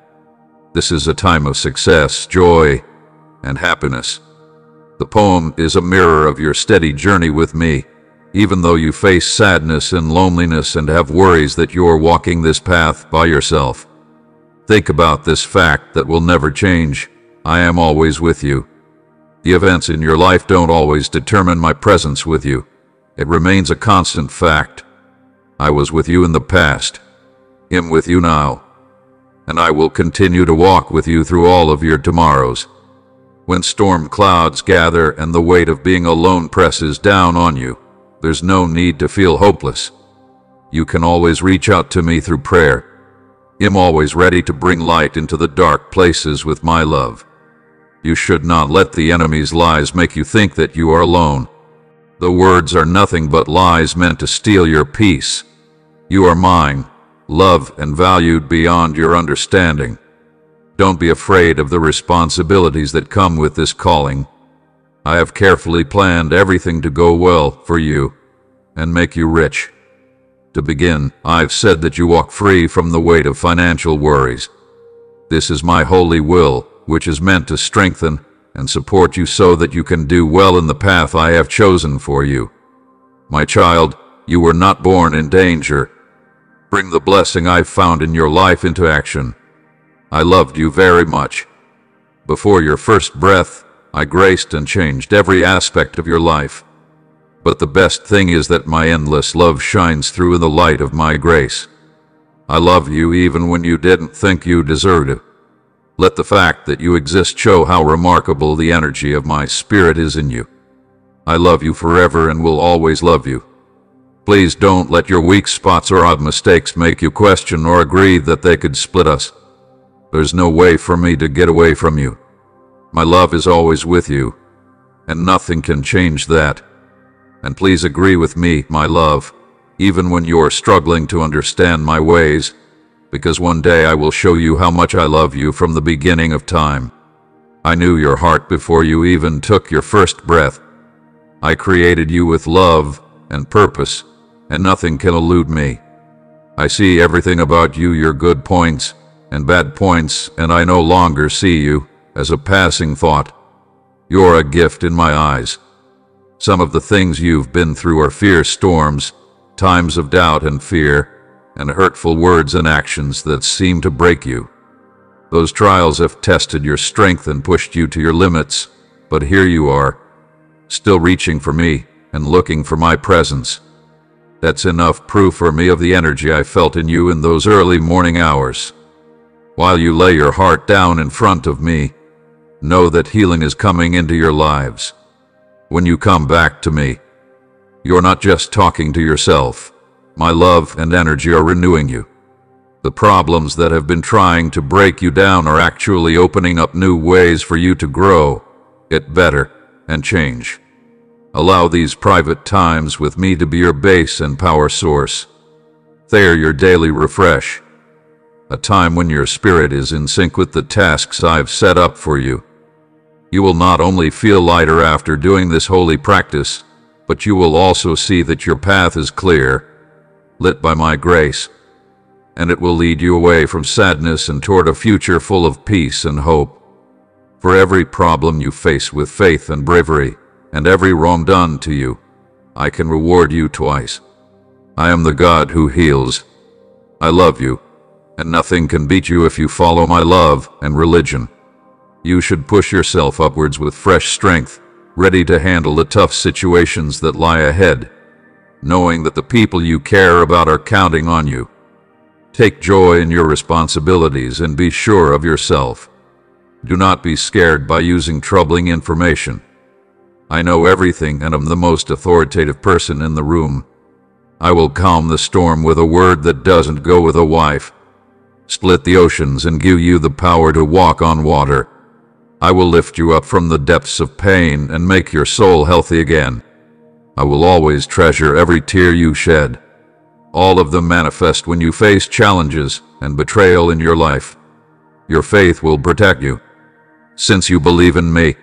Speaker 1: This is a time of success, joy, and happiness. The poem is a mirror of your steady journey with me, even though you face sadness and loneliness and have worries that you're walking this path by yourself. Think about this fact that will never change. I am always with you. The events in your life don't always determine my presence with you. It remains a constant fact. I was with you in the past. I'm with you now. And I will continue to walk with you through all of your tomorrows. When storm clouds gather and the weight of being alone presses down on you, there's no need to feel hopeless. You can always reach out to me through prayer. I'm always ready to bring light into the dark places with my love. You should not let the enemy's lies make you think that you are alone. The words are nothing but lies meant to steal your peace. You are mine, loved and valued beyond your understanding. Don't be afraid of the responsibilities that come with this calling. I have carefully planned everything to go well for you and make you rich. To begin, I've said that you walk free from the weight of financial worries. This is my holy will, which is meant to strengthen and support you so that you can do well in the path I have chosen for you. My child, you were not born in danger. Bring the blessing I've found in your life into action. I loved you very much. Before your first breath, I graced and changed every aspect of your life. But the best thing is that my endless love shines through in the light of my grace. I love you even when you didn't think you deserved it. Let the fact that you exist show how remarkable the energy of my spirit is in you. I love you forever and will always love you. Please don't let your weak spots or odd mistakes make you question or agree that they could split us. There's no way for me to get away from you. My love is always with you, and nothing can change that. And please agree with me, my love. even when you're struggling to understand my ways, because one day I will show you how much I love you from the beginning of time. I knew your heart before you even took your first breath. I created you with love and purpose, and nothing can elude me. I see everything about you, your good points and bad points, and I no longer see you as a passing thought. You're a gift in my eyes. Some of the things you've been through are fierce storms, times of doubt and fear, and hurtful words and actions that seem to break you. Those trials have tested your strength and pushed you to your limits, but here you are, still reaching for me and looking for my presence. That's enough proof for me of the energy I felt in you in those early morning hours. While you lay your heart down in front of me, know that healing is coming into your lives. When you come back to me, you're not just talking to yourself. My love and energy are renewing you. The problems that have been trying to break you down are actually opening up new ways for you to grow, get better, and change. Allow these private times with me to be your base and power source. They're your daily refresh, a time when your spirit is in sync with the tasks I've set up for you. You will not only feel lighter after doing this holy practice, but you will also see that your path is clear, lit by my grace, and it will lead you away from sadness and toward a future full of peace and hope. For every problem you face with faith and bravery, and every wrong done to you, I can reward you twice. I am the God who heals. I love you, and nothing can beat you if you follow my love and religion. You should push yourself upwards with fresh strength, ready to handle the tough situations that lie ahead, knowing that the people you care about are counting on you. Take joy in your responsibilities and be sure of yourself. Do not be scared by using troubling information. I know everything and am the most authoritative person in the room. I will calm the storm with a word that doesn't go with a wife, split the oceans and give you the power to walk on water. I will lift you up from the depths of pain and make your soul healthy again. I will always treasure every tear you shed. All of them manifest when you face challenges and betrayal in your life. Your faith will protect you. Since you believe in me,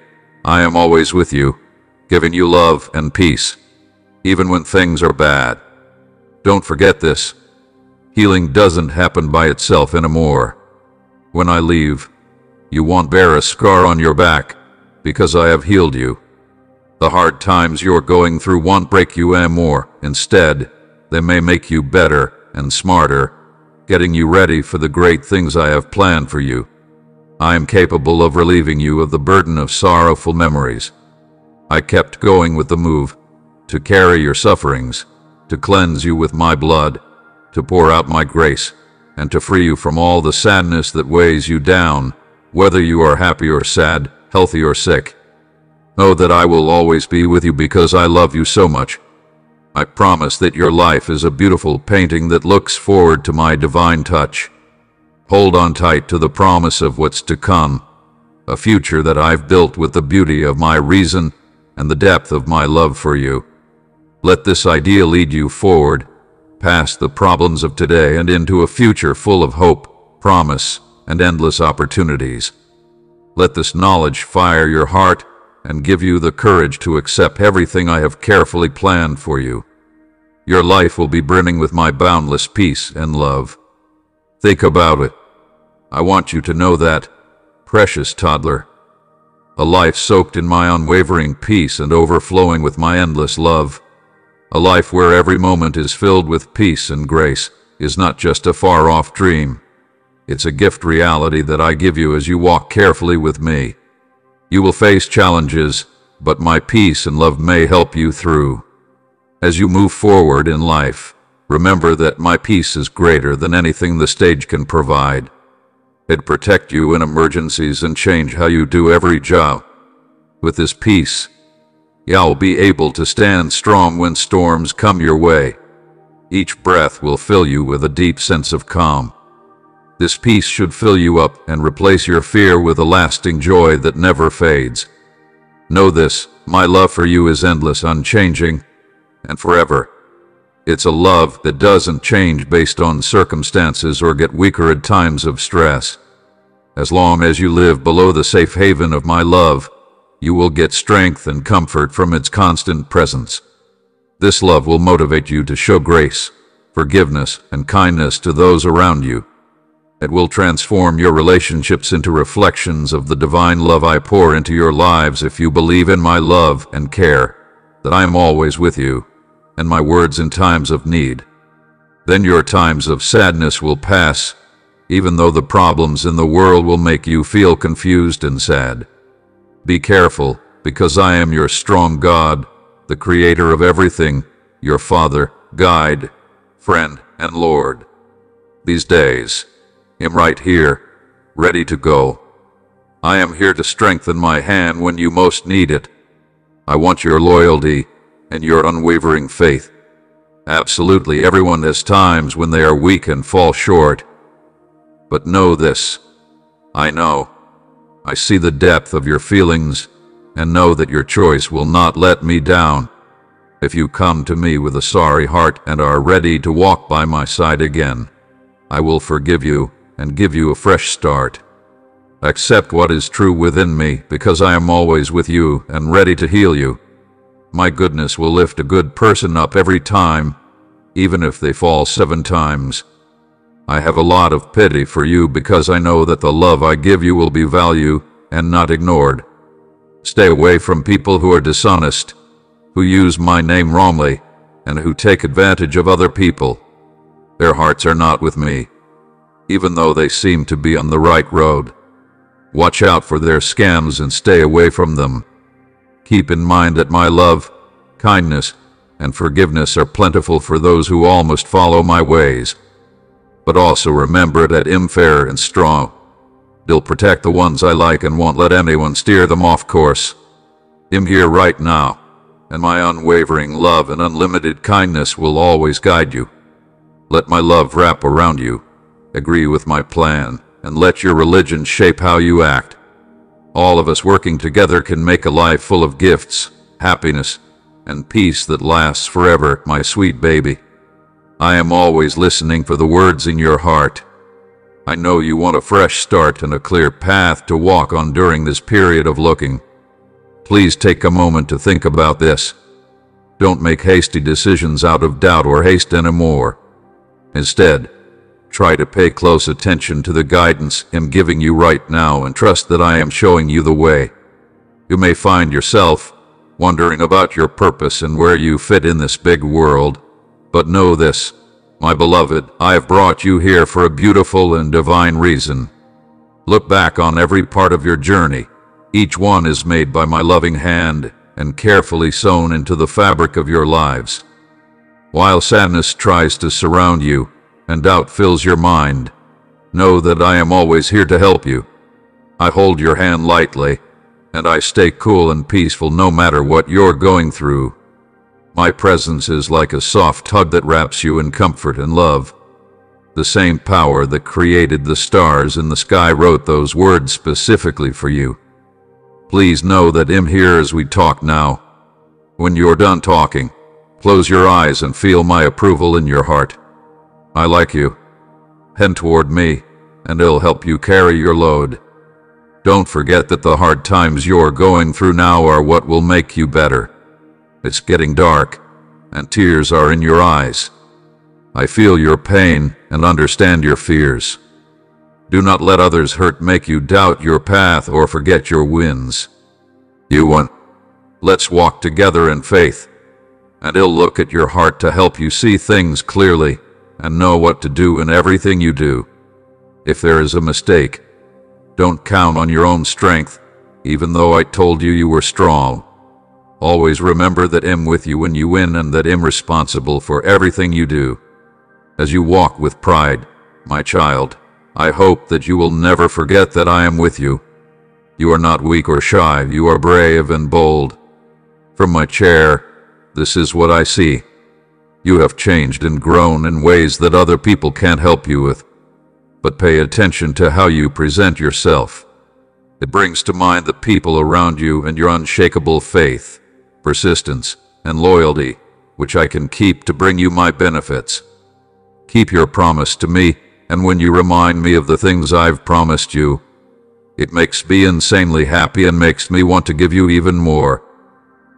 Speaker 1: I am always with you, giving you love and peace, even when things are bad. Don't forget this. Healing doesn't happen by itself anymore. When I leave, you won't bear a scar on your back, because I have healed you. The hard times you're going through won't break you anymore. Instead, they may make you better and smarter, getting you ready for the great things I have planned for you. I am capable of relieving you of the burden of sorrowful memories. I kept going with the move, to carry your sufferings, to cleanse you with my blood, to pour out my grace, and to free you from all the sadness that weighs you down, whether you are happy or sad, healthy or sick. Know that I will always be with you because I love you so much. I promise that your life is a beautiful painting that looks forward to my divine touch. Hold on tight to the promise of what's to come, a future that I've built with the beauty of my reason and the depth of my love for you. Let this idea lead you forward, past the problems of today and into a future full of hope, promise, and endless opportunities. Let this knowledge fire your heart and give you the courage to accept everything I have carefully planned for you. Your life will be brimming with my boundless peace and love. Think about it. I want you to know that, precious toddler, a life soaked in my unwavering peace and overflowing with my endless love, a life where every moment is filled with peace and grace, is not just a far-off dream. It's a gift reality that I give you as you walk carefully with me. You will face challenges, but my peace and love may help you through. As you move forward in life, remember that my peace is greater than anything the stage can provide. It protects you in emergencies and change how you do every job. With this peace, you'll be able to stand strong when storms come your way. Each breath will fill you with a deep sense of calm. This peace should fill you up and replace your fear with a lasting joy that never fades. Know this, my love for you is endless, unchanging, and forever. It's a love that doesn't change based on circumstances or get weaker at times of stress. As long as you live below the safe haven of my love, you will get strength and comfort from its constant presence. This love will motivate you to show grace, forgiveness, and kindness to those around you. It will transform your relationships into reflections of the divine love I pour into your lives if you believe in my love and care, that I am always with you, and my words in times of need. Then your times of sadness will pass, even though the problems in the world will make you feel confused and sad. Be careful, because I am your strong God, the creator of everything, your Father, guide, friend, and Lord. These days, I'm right here, ready to go. I am here to strengthen my hand when you most need it. I want your loyalty and your unwavering faith. Absolutely everyone has times when they are weak and fall short. But know this, I know. I see the depth of your feelings and know that your choice will not let me down. If you come to me with a sorry heart and are ready to walk by my side again, I will forgive you and give you a fresh start. Accept what is true within me, because I am always with you and ready to heal you. My goodness will lift a good person up every time, even if they fall 7 times. I have a lot of pity for you because I know that the love I give you will be valued and not ignored. Stay away from people who are dishonest, who use my name wrongly, and who take advantage of other people. Their hearts are not with me, even though they seem to be on the right road. Watch out for their scams and stay away from them. Keep in mind that my love, kindness, and forgiveness are plentiful for those who almost follow my ways. But also remember that I'm fair and strong. I'll protect the ones I like and won't let anyone steer them off course. I'm here right now, and my unwavering love and unlimited kindness will always guide you. Let my love wrap around you. Agree with my plan, and let your religion shape how you act. All of us working together can make a life full of gifts, happiness, and peace that lasts forever, my sweet baby. I am always listening for the words in your heart. I know you want a fresh start and a clear path to walk on during this period of looking. Please take a moment to think about this. Don't make hasty decisions out of doubt or haste anymore. Instead, try to pay close attention to the guidance I'm giving you right now and trust that I am showing you the way. You may find yourself wondering about your purpose and where you fit in this big world, but know this, my beloved, I have brought you here for a beautiful and divine reason. Look back on every part of your journey. Each one is made by my loving hand and carefully sewn into the fabric of your lives. While sadness tries to surround you, and doubt fills your mind, know that I am always here to help you. I hold your hand lightly, and I stay cool and peaceful no matter what you're going through. My presence is like a soft hug that wraps you in comfort and love. The same power that created the stars in the sky wrote those words specifically for you. Please know that I'm here as we talk now. When you're done talking, close your eyes and feel my approval in your heart. I like you. Head toward me, and it'll help you carry your load. Don't forget that the hard times you're going through now are what will make you better. It's getting dark, and tears are in your eyes. I feel your pain and understand your fears. Do not let others' hurt make you doubt your path or forget your wins. You won. Let's walk together in faith, and I'll look at your heart to help you see things clearly and know what to do in everything you do. If there is a mistake, don't count on your own strength, even though I told you you were strong. Always remember that I'm with you when you win and that I'm responsible for everything you do. As you walk with pride, my child, I hope that you will never forget that I am with you. You are not weak or shy, you are brave and bold. From my chair, this is what I see. You have changed and grown in ways that other people can't help you with. But pay attention to how you present yourself. It brings to mind the people around you and your unshakable faith, persistence, and loyalty which I can keep to bring you my benefits. Keep your promise to me, and when you remind me of the things I've promised you, it makes me insanely happy and makes me want to give you even more.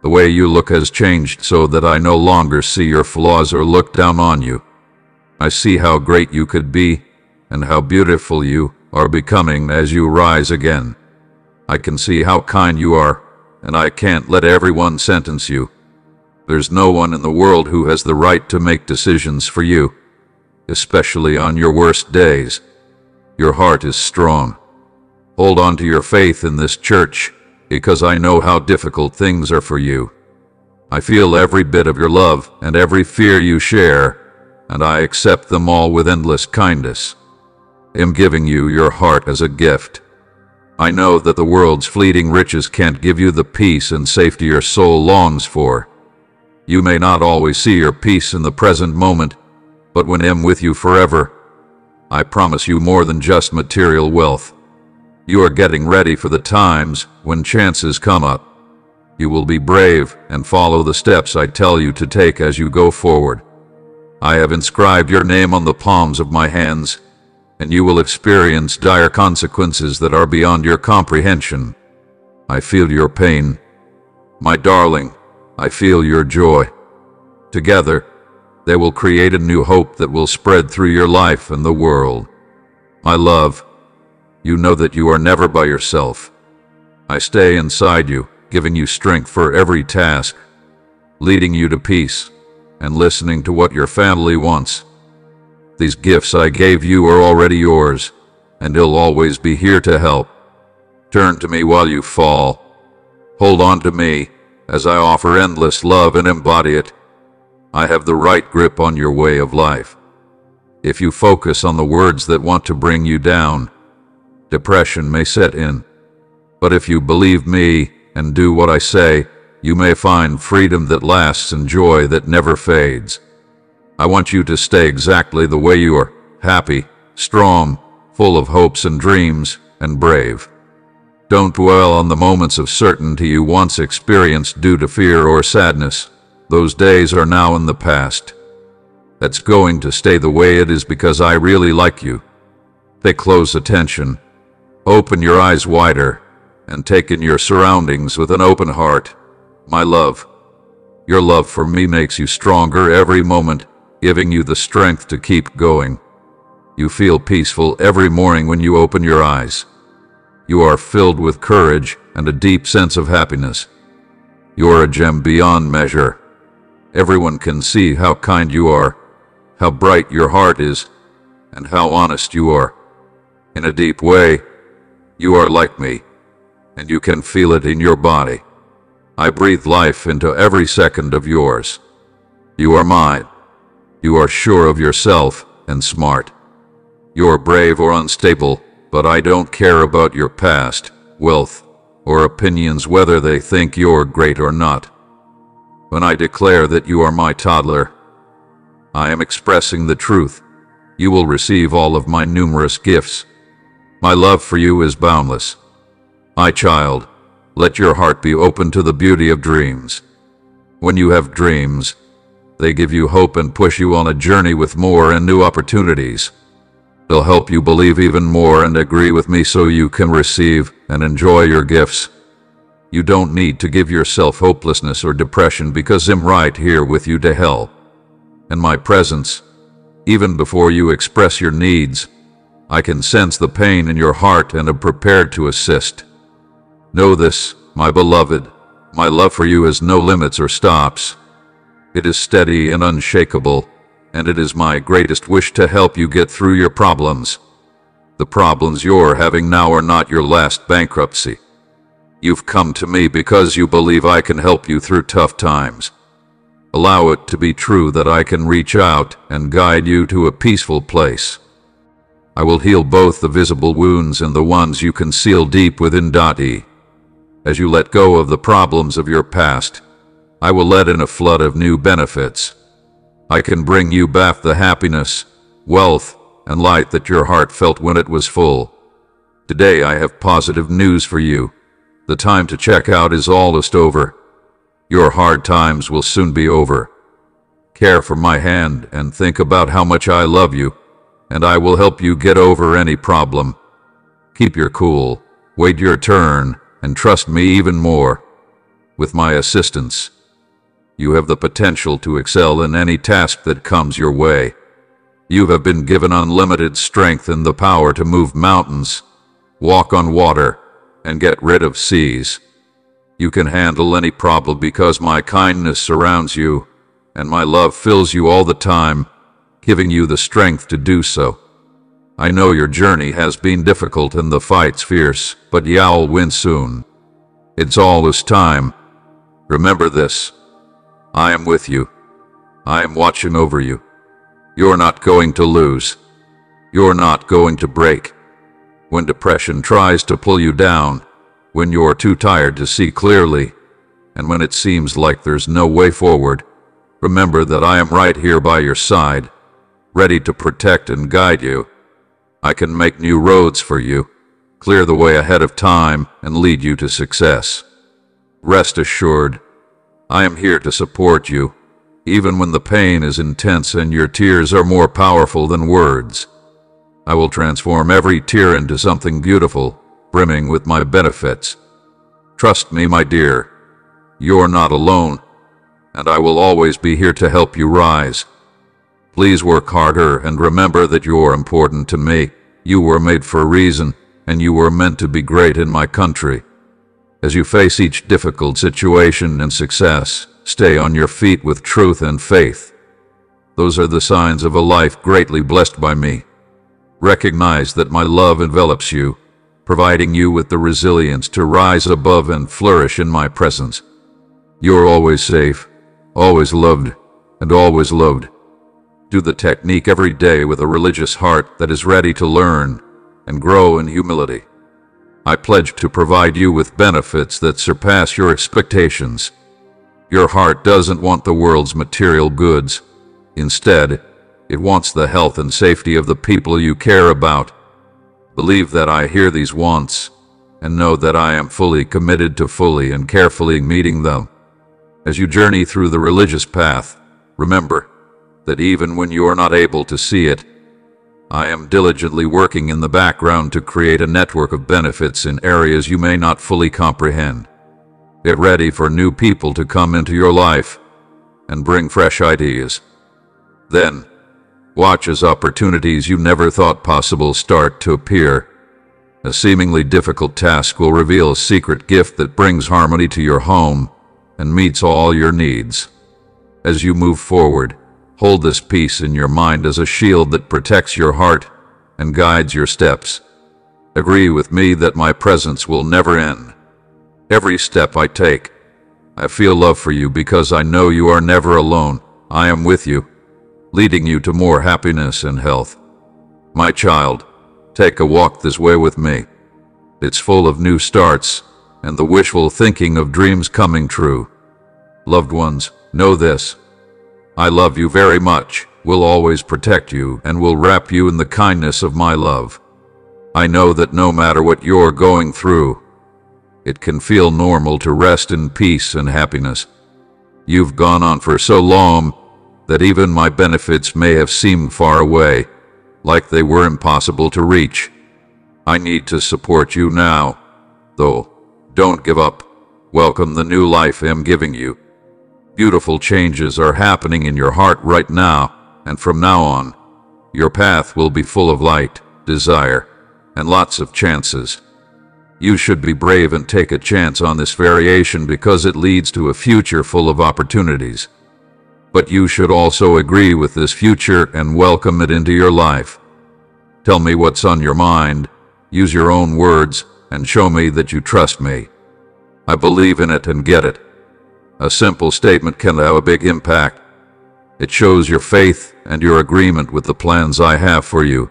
Speaker 1: The way you look has changed so that I no longer see your flaws or look down on you. I see how great you could be and how beautiful you are becoming as you rise again. I can see how kind you are, and I can't let everyone sentence you. There's no one in the world who has the right to make decisions for you, especially on your worst days. Your heart is strong. Hold on to your faith in this church, because I know how difficult things are for you. I feel every bit of your love and every fear you share, and I accept them all with endless kindness. I am giving you your heart as a gift. I know that the world's fleeting riches can't give you the peace and safety your soul longs for. You may not always see your peace in the present moment, but when I'm with you forever, I promise you more than just material wealth. You are getting ready for the times when chances come up. You will be brave and follow the steps I tell you to take as you go forward. I have inscribed your name on the palms of my hands, and you will experience dire consequences that are beyond your comprehension. I feel your pain. My darling, I feel your joy. Together, they will create a new hope that will spread through your life and the world. My love, you know that you are never by yourself. I stay inside you, giving you strength for every task, leading you to peace, and listening to what your family wants. These gifts I gave you are already yours, and I'll always be here to help. Turn to me while you fall. Hold on to me as I offer endless love and embody it. I have the right grip on your way of life. If you focus on the words that want to bring you down, depression may set in. But if you believe me and do what I say, you may find freedom that lasts and joy that never fades. I want you to stay exactly the way you are, happy, strong, full of hopes and dreams, and brave. Don't dwell on the moments of certainty you once experienced due to fear or sadness. Those days are now in the past. That's going to stay the way it is because I really like you. Pay close attention. Open your eyes wider and take in your surroundings with an open heart. My love, your love for me makes you stronger every moment, giving you the strength to keep going. You feel peaceful every morning when you open your eyes. You are filled with courage and a deep sense of happiness. You are a gem beyond measure. Everyone can see how kind you are, how bright your heart is, and how honest you are. In a deep way, you are like me, and you can feel it in your body. I breathe life into every second of yours. You are mine. You are sure of yourself and smart. You are brave or unstable, but I don't care about your past, wealth, or opinions whether they think you're great or not. When I declare that you are my toddler, I am expressing the truth. You will receive all of my numerous gifts. My love for you is boundless. My child, let your heart be open to the beauty of dreams. When you have dreams, they give you hope and push you on a journey with more and new opportunities. They'll help you believe even more and agree with me so you can receive and enjoy your gifts. You don't need to give yourself hopelessness or depression because I'm right here with you to help. In my presence, even before you express your needs, I can sense the pain in your heart and am prepared to assist. Know this, my beloved, my love for you has no limits or stops. It is steady and unshakable, and it is my greatest wish to help you get through your problems. The problems you're having now are not your last bankruptcy. You've come to me because you believe I can help you through tough times. Allow it to be true that I can reach out and guide you to a peaceful place. I will heal both the visible wounds and the ones you conceal deep within. As you let go of the problems of your past, I will let in a flood of new benefits. I can bring you back the happiness, wealth, and light that your heart felt when it was full. Today I have positive news for you. The time to check out is almost over. Your hard times will soon be over. Care for my hand and think about how much I love you, and I will help you get over any problem. Keep your cool, wait your turn, and trust me even more. With my assistance, you have the potential to excel in any task that comes your way. You have been given unlimited strength and the power to move mountains, walk on water, and get rid of seas. You can handle any problem because my kindness surrounds you, and my love fills you all the time, giving you the strength to do so. I know your journey has been difficult and the fight's fierce, but you'll win soon. It's always time. Remember this. I am with you. I am watching over you. You're not going to lose. You're not going to break. When depression tries to pull you down, when you're too tired to see clearly, and when it seems like there's no way forward, remember that I am right here by your side, ready to protect and guide you. I can make new roads for you, clear the way ahead of time, and lead you to success. Rest assured, I am here to support you, even when the pain is intense and your tears are more powerful than words. I will transform every tear into something beautiful, brimming with my benefits. Trust me, my dear, you're not alone, and I will always be here to help you rise. Please work harder and remember that you're important to me. You were made for a reason, and you were meant to be great in my country. As you face each difficult situation and success, stay on your feet with truth and faith. Those are the signs of a life greatly blessed by me. Recognize that my love envelops you, providing you with the resilience to rise above and flourish in my presence. You're always safe, always loved, and always loved. Do the technique every day with a religious heart that is ready to learn and grow in humility. I pledge to provide you with benefits that surpass your expectations. Your heart doesn't want the world's material goods. Instead, it wants the health and safety of the people you care about. Believe that I hear these wants, and know that I am fully committed to fully and carefully meeting them. As you journey through the religious path, remember that even when you are not able to see it, I am diligently working in the background to create a network of benefits in areas you may not fully comprehend. Get ready for new people to come into your life and bring fresh ideas. Then, watch as opportunities you never thought possible start to appear. A seemingly difficult task will reveal a secret gift that brings harmony to your home and meets all your needs. As you move forward, hold this peace in your mind as a shield that protects your heart and guides your steps. Agree with me that my presence will never end. Every step I take, I feel love for you because I know you are never alone. I am with you, leading you to more happiness and health. My child, take a walk this way with me. It's full of new starts and the wishful thinking of dreams coming true. Loved ones, know this. I love you very much, will always protect you, and will wrap you in the kindness of my love. I know that no matter what you're going through, it can feel normal to rest in peace and happiness. You've gone on for so long that even my benefits may have seemed far away, like they were impossible to reach. I need to support you now, though. Don't give up. Welcome the new life I'm giving you. Beautiful changes are happening in your heart right now, and from now on, your path will be full of light, desire, and lots of chances. You should be brave and take a chance on this variation because it leads to a future full of opportunities. But you should also agree with this future and welcome it into your life. Tell me what's on your mind, use your own words, and show me that you trust me. I believe in it and get it. A simple statement can have a big impact. It shows your faith and your agreement with the plans I have for you.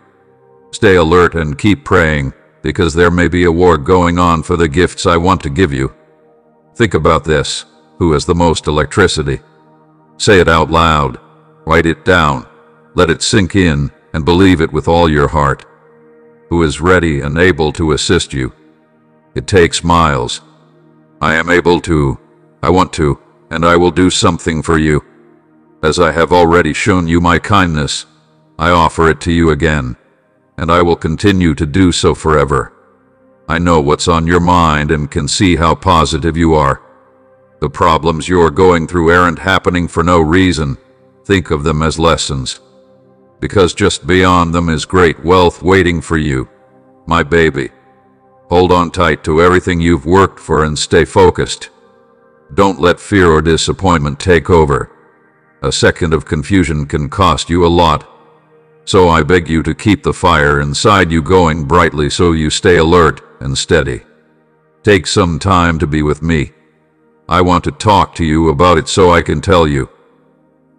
Speaker 1: Stay alert and keep praying, because there may be a war going on for the gifts I want to give you. Think about this. Who has the most electricity? Say it out loud. Write it down. Let it sink in and believe it with all your heart. Who is ready and able to assist you? It takes miles. I am able to, I want to, and I will do something for you. As I have already shown you my kindness, I offer it to you again, and I will continue to do so forever. I know what's on your mind and can see how positive you are. The problems you're going through aren't happening for no reason. Think of them as lessons, because just beyond them is great wealth waiting for you, my baby. Hold on tight to everything you've worked for and stay focused. Don't let fear or disappointment take over. A second of confusion can cost you a lot. So I beg you to keep the fire inside you going brightly so you stay alert and steady. Take some time to be with me. I want to talk to you about it so I can tell you.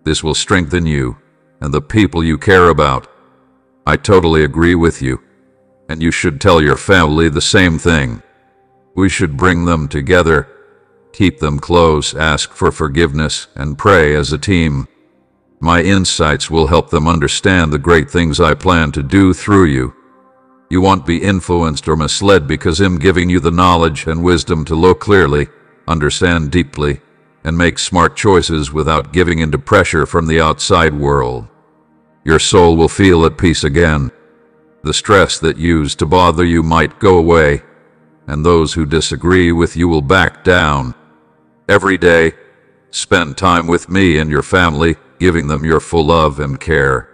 Speaker 1: This will strengthen you and the people you care about. I totally agree with you, and you should tell your family the same thing. We should bring them together, keep them close, ask for forgiveness, and pray as a team. My insights will help them understand the great things I plan to do through you. You won't be influenced or misled because I'm giving you the knowledge and wisdom to look clearly, understand deeply, and make smart choices without giving into pressure from the outside world. Your soul will feel at peace again. The stress that used to bother you might go away, and those who disagree with you will back down. Every day, spend time with me and your family, giving them your full love and care.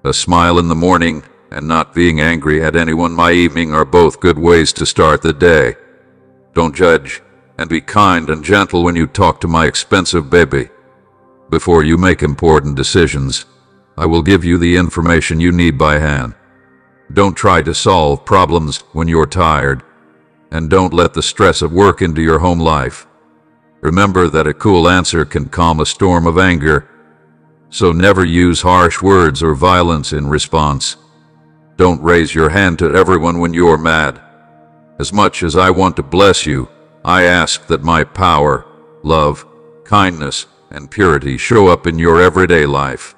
Speaker 1: A smile in the morning and not being angry at anyone my evening are both good ways to start the day. Don't judge, and be kind and gentle when you talk to my expensive baby. Before you make important decisions, I will give you the information you need by hand. Don't try to solve problems when you're tired, and don't let the stress of work into your home life. Remember that a cool answer can calm a storm of anger, so never use harsh words or violence in response. Don't raise your hand to everyone when you're mad. As much as I want to bless you, I ask that my power, love, kindness, and purity show up in your everyday life.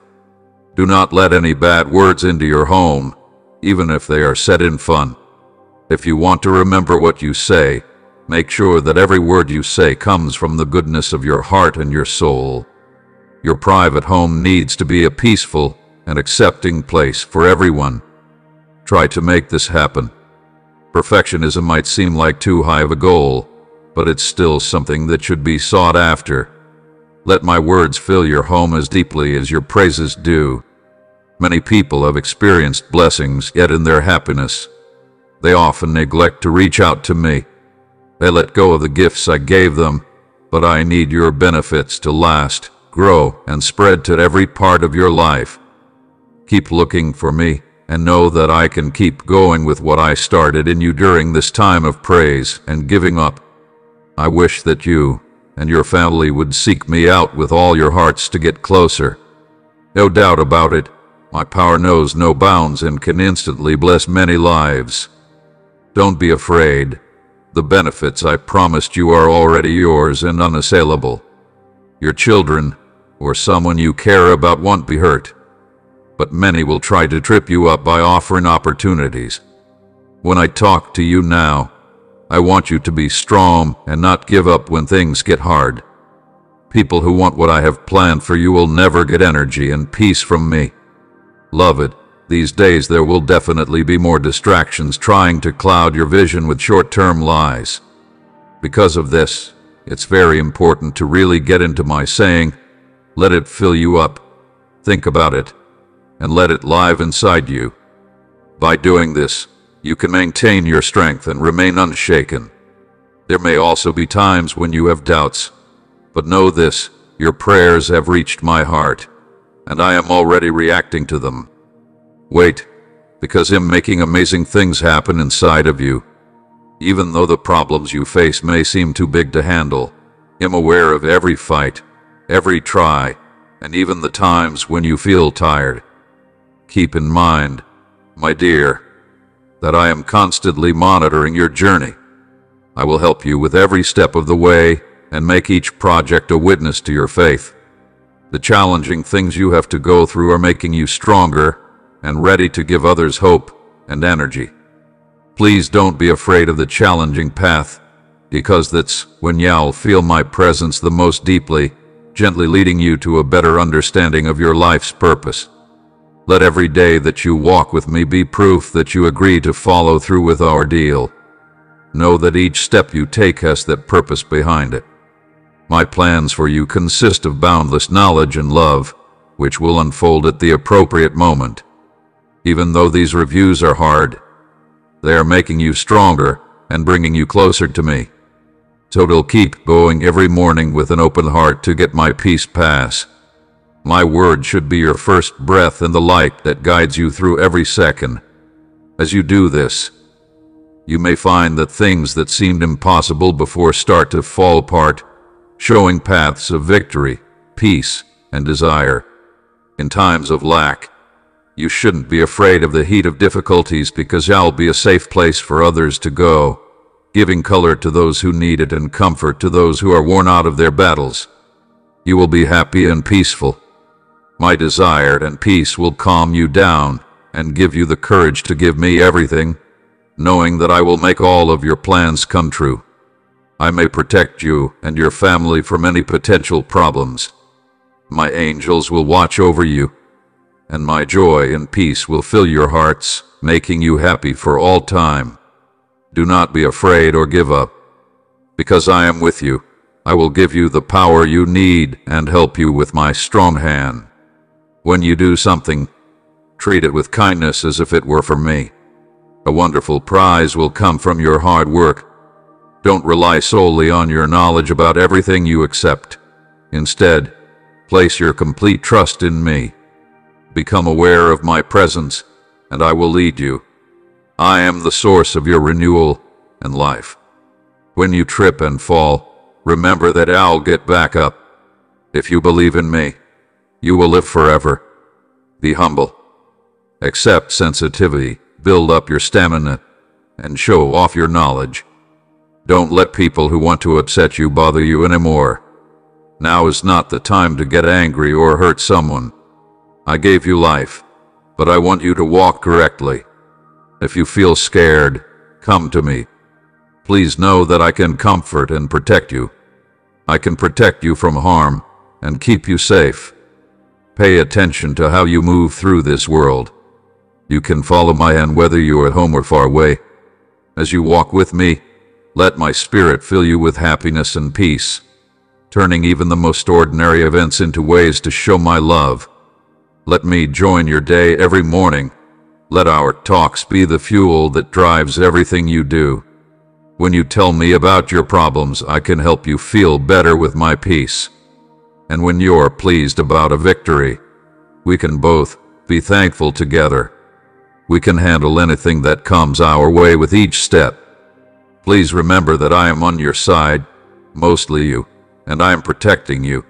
Speaker 1: Do not let any bad words into your home, even if they are said in fun. If you want to remember what you say, make sure that every word you say comes from the goodness of your heart and your soul. Your private home needs to be a peaceful and accepting place for everyone. Try to make this happen. Perfectionism might seem like too high of a goal, but it's still something that should be sought after. Let my words fill your home as deeply as your praises do. Many people have experienced blessings, yet in their happiness, they often neglect to reach out to me. They let go of the gifts I gave them, but I need your benefits to last, grow, and spread to every part of your life. Keep looking for me, and know that I can keep going with what I started in you during this time of praise and giving up. I wish that you and your family would seek me out with all your hearts to get closer. No doubt about it, my power knows no bounds and can instantly bless many lives. Don't be afraid. The benefits I promised you are already yours and unassailable. Your children, or someone you care about, won't be hurt, but many will try to trip you up by offering opportunities. When I talk to you now, I want you to be strong and not give up when things get hard. People who want what I have planned for you will never get energy and peace from me. Love it. These days there will definitely be more distractions trying to cloud your vision with short-term lies. Because of this, it's very important to really get into my saying, let it fill you up. Think about it, and let it live inside you. By doing this, you can maintain your strength and remain unshaken. There may also be times when you have doubts, but know this, your prayers have reached my heart, and I am already reacting to them. Wait, because I'm making amazing things happen inside of you. Even though the problems you face may seem too big to handle, I'm aware of every fight, every try, and even the times when you feel tired. Keep in mind, my dear, that I am constantly monitoring your journey. I will help you with every step of the way and make each project a witness to your faith. The challenging things you have to go through are making you stronger and ready to give others hope and energy. Please don't be afraid of the challenging path, because that's when you'll feel my presence the most deeply. gently leading you to a better understanding of your life's purpose. Let every day that you walk with me be proof that you agree to follow through with our deal. Know that each step you take has that purpose behind it. My plans for you consist of boundless knowledge and love, which will unfold at the appropriate moment. Even though these reviews are hard, they are making you stronger and bringing you closer to me. So we'll keep going every morning with an open heart to get my peace pass. My word should be your first breath and the light that guides you through every second. As you do this, you may find that things that seemed impossible before start to fall apart, showing paths of victory, peace, and desire. In times of lack, you shouldn't be afraid of the heat of difficulties, because I'll be a safe place for others to go, giving color to those who need it and comfort to those who are worn out of their battles. You will be happy and peaceful. My desire and peace will calm you down and give you the courage to give me everything, knowing that I will make all of your plans come true. I may protect you and your family from any potential problems. My angels will watch over you, and my joy and peace will fill your hearts, making you happy for all time. Do not be afraid or give up. Because I am with you, I will give you the power you need and help you with my strong hand. When you do something, treat it with kindness as if it were for me. A wonderful prize will come from your hard work. Don't rely solely on your knowledge about everything you accept. Instead, place your complete trust in me. Become aware of my presence, and I will lead you. I am the source of your renewal and life. When you trip and fall, remember that I'll get back up. If you believe in me, you will live forever. Be humble. Accept sensitivity, build up your stamina, and show off your knowledge. Don't let people who want to upset you bother you anymore. Now is not the time to get angry or hurt someone. I gave you life, but I want you to walk correctly. If you feel scared, come to me. Please know that I can comfort and protect you. I can protect you from harm and keep you safe. Pay attention to how you move through this world. You can follow my hand whether you are at home or far away. As you walk with me, let my spirit fill you with happiness and peace, turning even the most ordinary events into ways to show my love. Let me join your day every morning. Let our talks be the fuel that drives everything you do. When you tell me about your problems, I can help you feel better with my peace. And when you're pleased about a victory, we can both be thankful together. We can handle anything that comes our way with each step. Please remember that I am on your side, mostly you, and I am protecting you.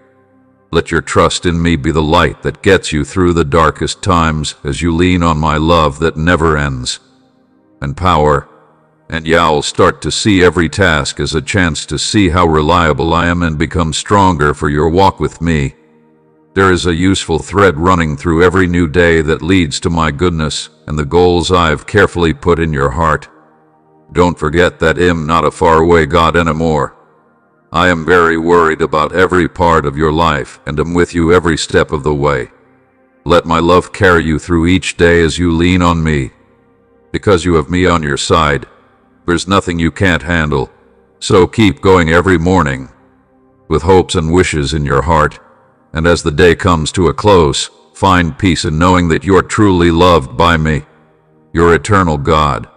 Speaker 1: Let your trust in me be the light that gets you through the darkest times as you lean on my love that never ends. And power, and you'll start to see every task as a chance to see how reliable I am and become stronger for your walk with me. There is a useful thread running through every new day that leads to my goodness and the goals I've carefully put in your heart. Don't forget that I'm not a faraway God anymore. I am very worried about every part of your life and am with you every step of the way. Let my love carry you through each day as you lean on me. Because you have me on your side, there's nothing you can't handle. So keep going every morning, with hopes and wishes in your heart. And as the day comes to a close, find peace in knowing that you're truly loved by me, your eternal God.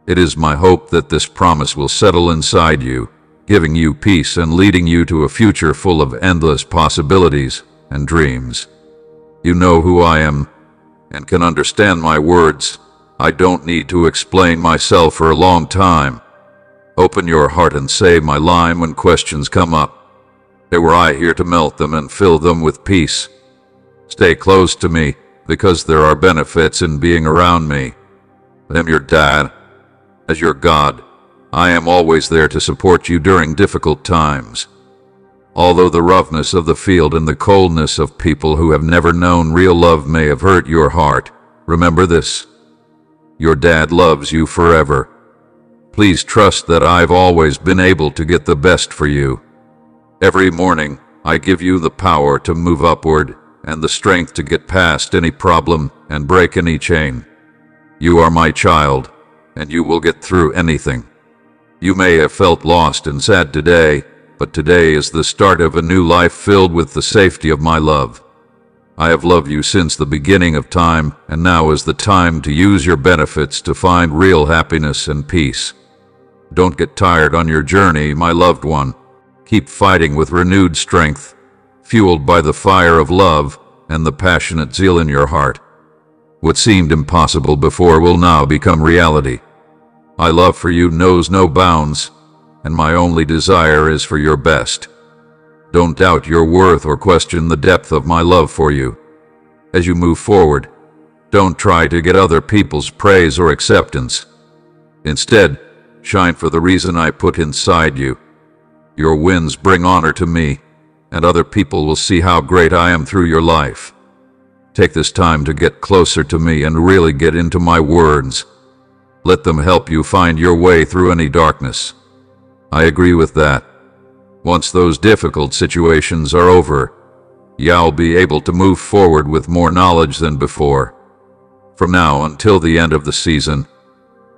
Speaker 1: It is my hope that this promise will settle inside you, giving you peace and leading you to a future full of endless possibilities and dreams. You know who I am and can understand my words. I don't need to explain myself for a long time. Open your heart and say my line when questions come up. They were I here to melt them and fill them with peace. Stay close to me, because there are benefits in being around me. I'm your dad. As your God, I am always there to support you during difficult times. Although the roughness of the field and the coldness of people who have never known real love may have hurt your heart, remember this: your dad loves you forever. Please trust that I've always been able to get the best for you. Every morning, I give you the power to move upward and the strength to get past any problem and break any chain. You are my child, and you will get through anything. You may have felt lost and sad today, but today is the start of a new life filled with the safety of my love. I have loved you since the beginning of time, and now is the time to use your benefits to find real happiness and peace. Don't get tired on your journey, my loved one. Keep fighting with renewed strength, fueled by the fire of love and the passionate zeal in your heart. What seemed impossible before will now become reality. My love for you knows no bounds, and my only desire is for your best. Don't doubt your worth or question the depth of my love for you. As you move forward, don't try to get other people's praise or acceptance. Instead, shine for the reason I put inside you. Your wins bring honor to me, and other people will see how great I am through your life. Take this time to get closer to me and really get into my words. Let them help you find your way through any darkness. I agree with that. Once those difficult situations are over, you'll be able to move forward with more knowledge than before. From now until the end of the season,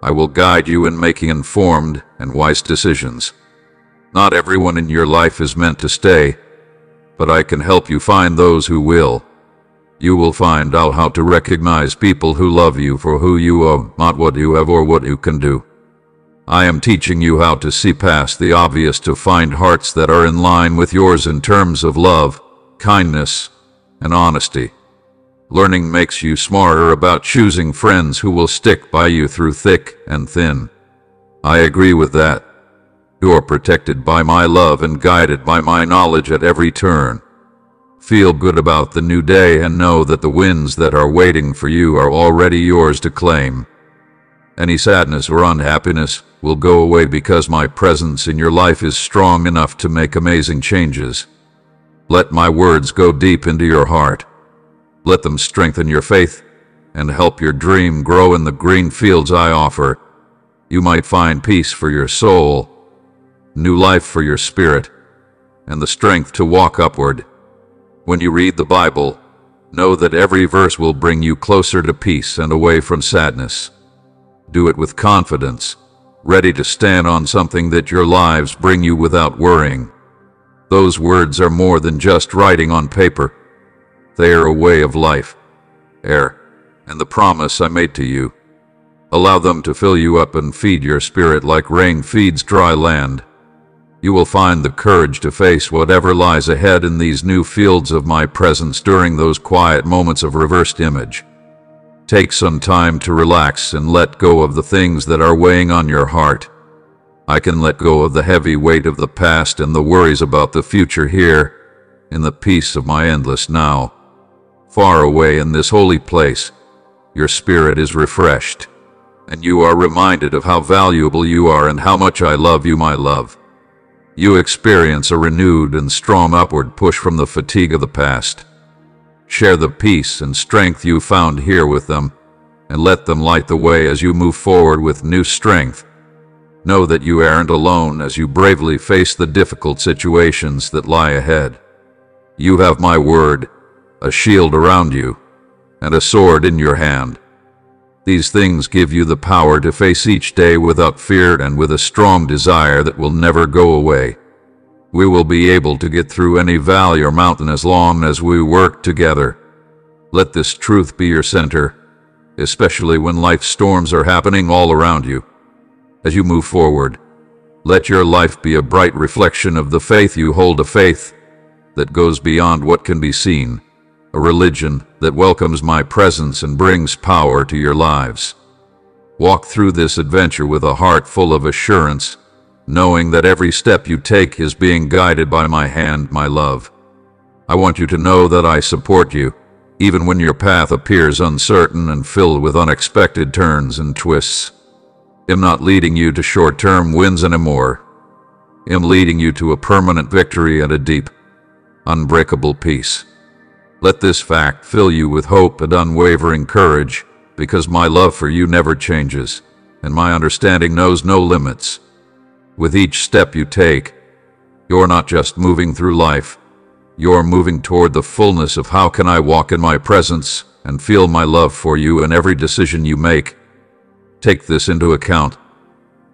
Speaker 1: I will guide you in making informed and wise decisions. Not everyone in your life is meant to stay, but I can help you find those who will. You will find out how to recognize people who love you for who you are, not what you have or what you can do. I am teaching you how to see past the obvious to find hearts that are in line with yours in terms of love, kindness, and honesty. Learning makes you smarter about choosing friends who will stick by you through thick and thin. I agree with that. You are protected by my love and guided by my knowledge at every turn. Feel good about the new day and know that the winds that are waiting for you are already yours to claim. Any sadness or unhappiness will go away because my presence in your life is strong enough to make amazing changes. Let my words go deep into your heart. Let them strengthen your faith and help your dream grow in the green fields I offer. You might find peace for your soul, new life for your spirit, and the strength to walk upward. When you read the Bible, know that every verse will bring you closer to peace and away from sadness. Do it with confidence, ready to stand on something that your lives bring you without worrying. Those words are more than just writing on paper. They are a way of life, air, and the promise I made to you. Allow them to fill you up and feed your spirit like rain feeds dry land. You will find the courage to face whatever lies ahead in these new fields of my presence during those quiet moments of reversed image. Take some time to relax and let go of the things that are weighing on your heart. I can let go of the heavy weight of the past and the worries about the future here, in the peace of my endless now. Far away in this holy place, your spirit is refreshed, and you are reminded of how valuable you are and how much I love you, my love. You experience a renewed and strong upward push from the fatigue of the past. Share the peace and strength you found here with them, and let them light the way as you move forward with new strength. Know that you aren't alone as you bravely face the difficult situations that lie ahead. You have my word, a shield around you, and a sword in your hand. These things give you the power to face each day without fear and with a strong desire that will never go away. We will be able to get through any valley or mountain as long as we work together. Let this truth be your center, especially when life's storms are happening all around you. As you move forward, let your life be a bright reflection of the faith you hold, a faith that goes beyond what can be seen, a religion that welcomes my presence and brings power to your lives. Walk through this adventure with a heart full of assurance, knowing that every step you take is being guided by my hand, my love. I want you to know that I support you, even when your path appears uncertain and filled with unexpected turns and twists. I'm not leading you to short-term wins anymore. I'm leading you to a permanent victory and a deep, unbreakable peace. Let this fact fill you with hope and unwavering courage, because my love for you never changes, and my understanding knows no limits. With each step you take, you're not just moving through life, You're moving toward the fullness of how can I walk in my presence and feel my love for you in every decision you make. Take this into account.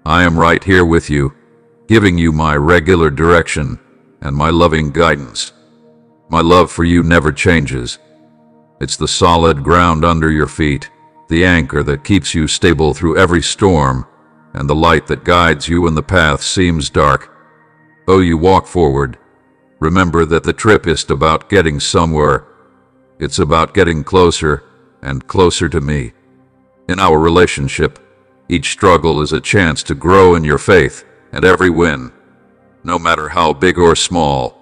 Speaker 1: I am right here with you, giving you my regular direction and my loving guidance. My love for you never changes. It's the solid ground under your feet, the anchor that keeps you stable through every storm, and the light that guides you when the path seems dark. Oh, you walk forward. Remember that the trip isn't about getting somewhere. It's about getting closer and closer to me. In our relationship, each struggle is a chance to grow in your faith, and every win, no matter how big or small,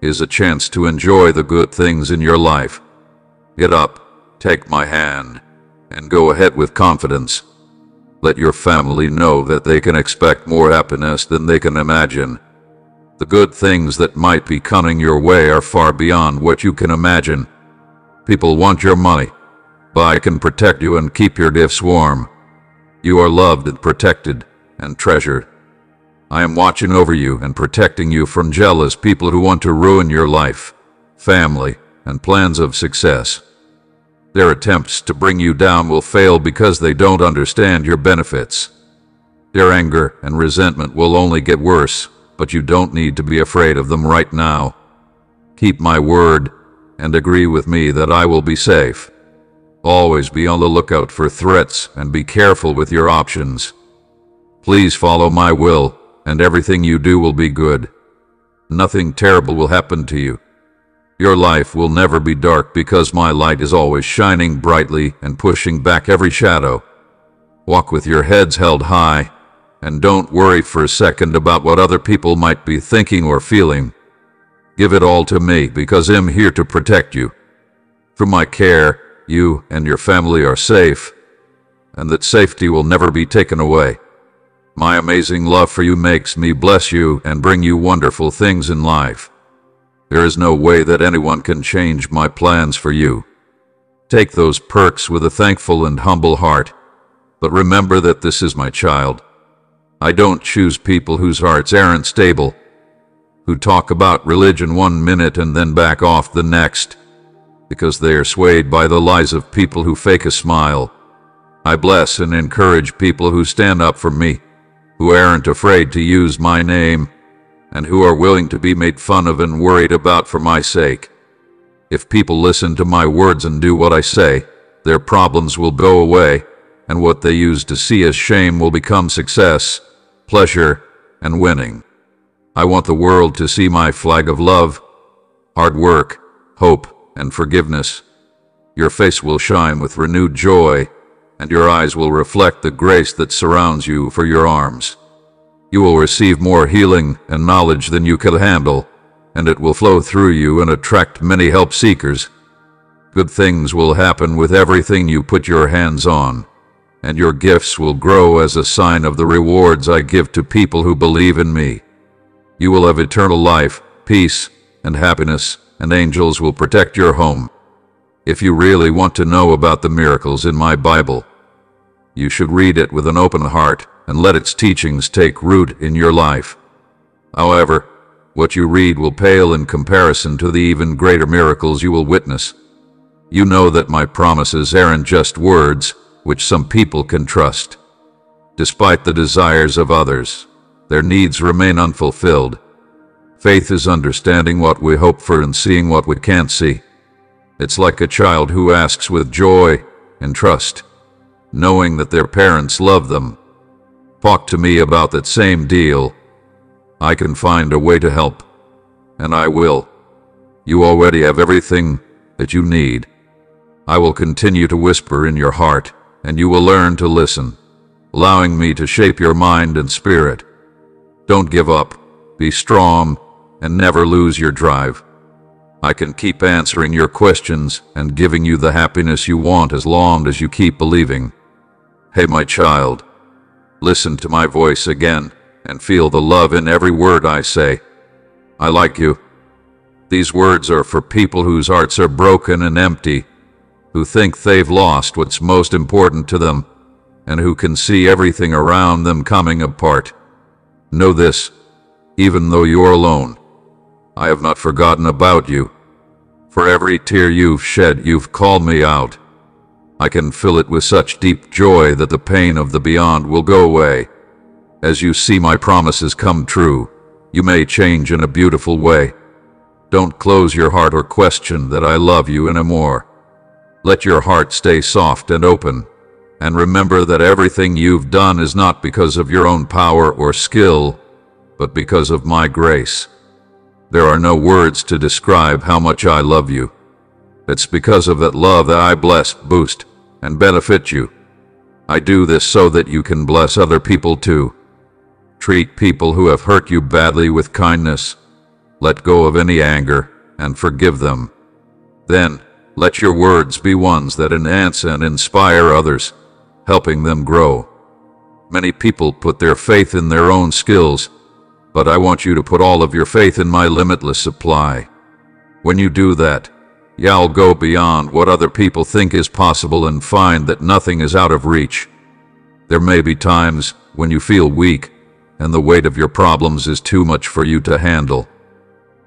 Speaker 1: is a chance to enjoy the good things in your life. Get up, take my hand, and go ahead with confidence. Let your family know that they can expect more happiness than they can imagine. The good things that might be coming your way are far beyond what you can imagine. People want your money, but I can protect you and keep your gifts warm. You are loved and protected and treasured. I am watching over you and protecting you from jealous people who want to ruin your life, family, and plans of success. Their attempts to bring you down will fail because they don't understand your benefits. Their anger and resentment will only get worse, but you don't need to be afraid of them right now. Keep my word and agree with me that I will be safe. Always be on the lookout for threats and be careful with your options. Please follow my will, and everything you do will be good. Nothing terrible will happen to you. Your life will never be dark because my light is always shining brightly and pushing back every shadow. Walk with your heads held high, and don't worry for a second about what other people might be thinking or feeling. Give it all to me because I'm here to protect you. Through my care, you and your family are safe, and that safety will never be taken away. My amazing love for you makes me bless you and bring you wonderful things in life. There is no way that anyone can change my plans for you. Take those perks with a thankful and humble heart, but remember that this is my child. I don't choose people whose hearts aren't stable, who talk about religion one minute and then back off the next, because they are swayed by the lies of people who fake a smile. I bless and encourage people who stand up for me, who aren't afraid to use my name, and who are willing to be made fun of and worried about for my sake. If people listen to my words and do what I say, their problems will go away, and what they used to see as shame will become success, pleasure, and winning. I want the world to see my flag of love, hard work, hope, and forgiveness. Your face will shine with renewed joy, and your eyes will reflect the grace that surrounds you for your arms. You will receive more healing and knowledge than you could handle, and it will flow through you and attract many help seekers. Good things will happen with everything you put your hands on, and your gifts will grow as a sign of the rewards I give to people who believe in me. You will have eternal life, peace, and happiness, and angels will protect your home. If you really want to know about the miracles in my Bible, you should read it with an open heart and let its teachings take root in your life. However, what you read will pale in comparison to the even greater miracles you will witness. You know that my promises aren't just words, which some people can trust. Despite the desires of others, their needs remain unfulfilled. Faith is understanding what we hope for and seeing what we can't see. It's like a child who asks with joy and trust, knowing that their parents love them. Talk to me about that same deal. I can find a way to help, and I will. You already have everything that you need. I will continue to whisper in your heart, and you will learn to listen, allowing me to shape your mind and spirit. Don't give up, be strong, and never lose your drive. I can keep answering your questions and giving you the happiness you want as long as you keep believing. Hey, my child, listen to my voice again and feel the love in every word I say. I like you. These words are for people whose hearts are broken and empty, who think they've lost what's most important to them, and who can see everything around them coming apart. Know this, even though you're alone, I have not forgotten about you. For every tear you've shed, you've called me out. I can fill it with such deep joy that the pain of the beyond will go away. As you see my promises come true, you may change in a beautiful way. Don't close your heart or question that I love you anymore. Let your heart stay soft and open, and remember that everything you've done is not because of your own power or skill, but because of my grace. There are no words to describe how much I love you. It's because of that love that I bless, boost, and benefit you. I do this so that you can bless other people too. Treat people who have hurt you badly with kindness. Let go of any anger and forgive them. Then, let your words be ones that enhance and inspire others, helping them grow. Many people put their faith in their own skills, but I want you to put all of your faith in my limitless supply. When you do that, you'll go beyond what other people think is possible and find that nothing is out of reach. There may be times when you feel weak, and the weight of your problems is too much for you to handle.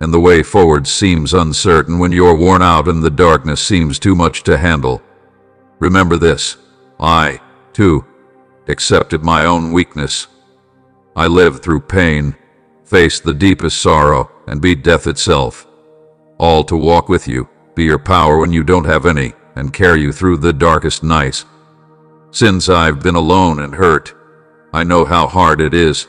Speaker 1: And the way forward seems uncertain when you're worn out and the darkness seems too much to handle. Remember this: I, too, accepted my own weakness. I lived through pain, faced the deepest sorrow, and beat death itself. All to walk with you, be your power when you don't have any, and carry you through the darkest nights. Since I've been alone and hurt, I know how hard it is,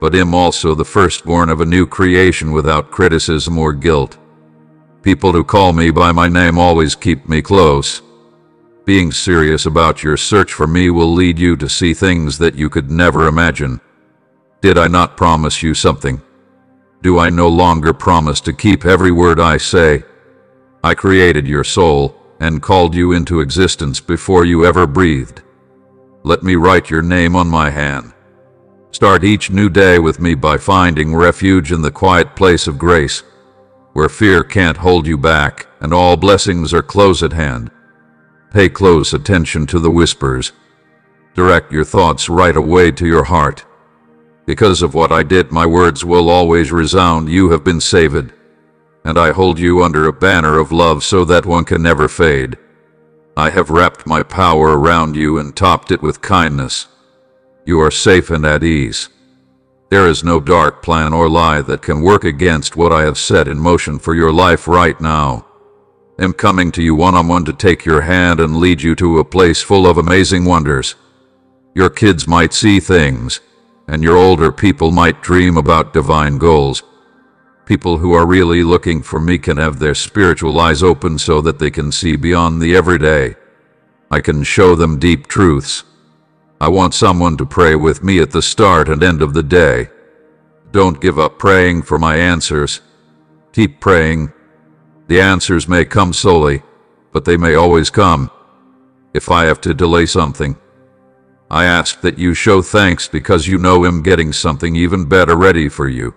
Speaker 1: but am also the firstborn of a new creation without criticism or guilt. People who call me by my name always keep me close. Being serious about your search for me will lead you to see things that you could never imagine. Did I not promise you something? Do I no longer promise to keep every word I say? I created your soul and called you into existence before you ever breathed. Let me write your name on my hand. Start each new day with me by finding refuge in the quiet place of grace, where fear can't hold you back and all blessings are close at hand. Pay close attention to the whispers. Direct your thoughts right away to your heart. Because of what I did, my words will always resound. You have been saved, and I hold you under a banner of love so that one can never fade. I have wrapped my power around you and topped it with kindness. You are safe and at ease. There is no dark plan or lie that can work against what I have set in motion for your life right now. I'm coming to you one-on-one to take your hand and lead you to a place full of amazing wonders. Your kids might see things, and your older people might dream about divine goals. People who are really looking for me can have their spiritual eyes open so that they can see beyond the everyday. I can show them deep truths. I want someone to pray with me at the start and end of the day. Don't give up praying for my answers. Keep praying. The answers may come slowly, but they may always come. If I have to delay something, I ask that you show thanks because you know I'm getting something even better ready for you.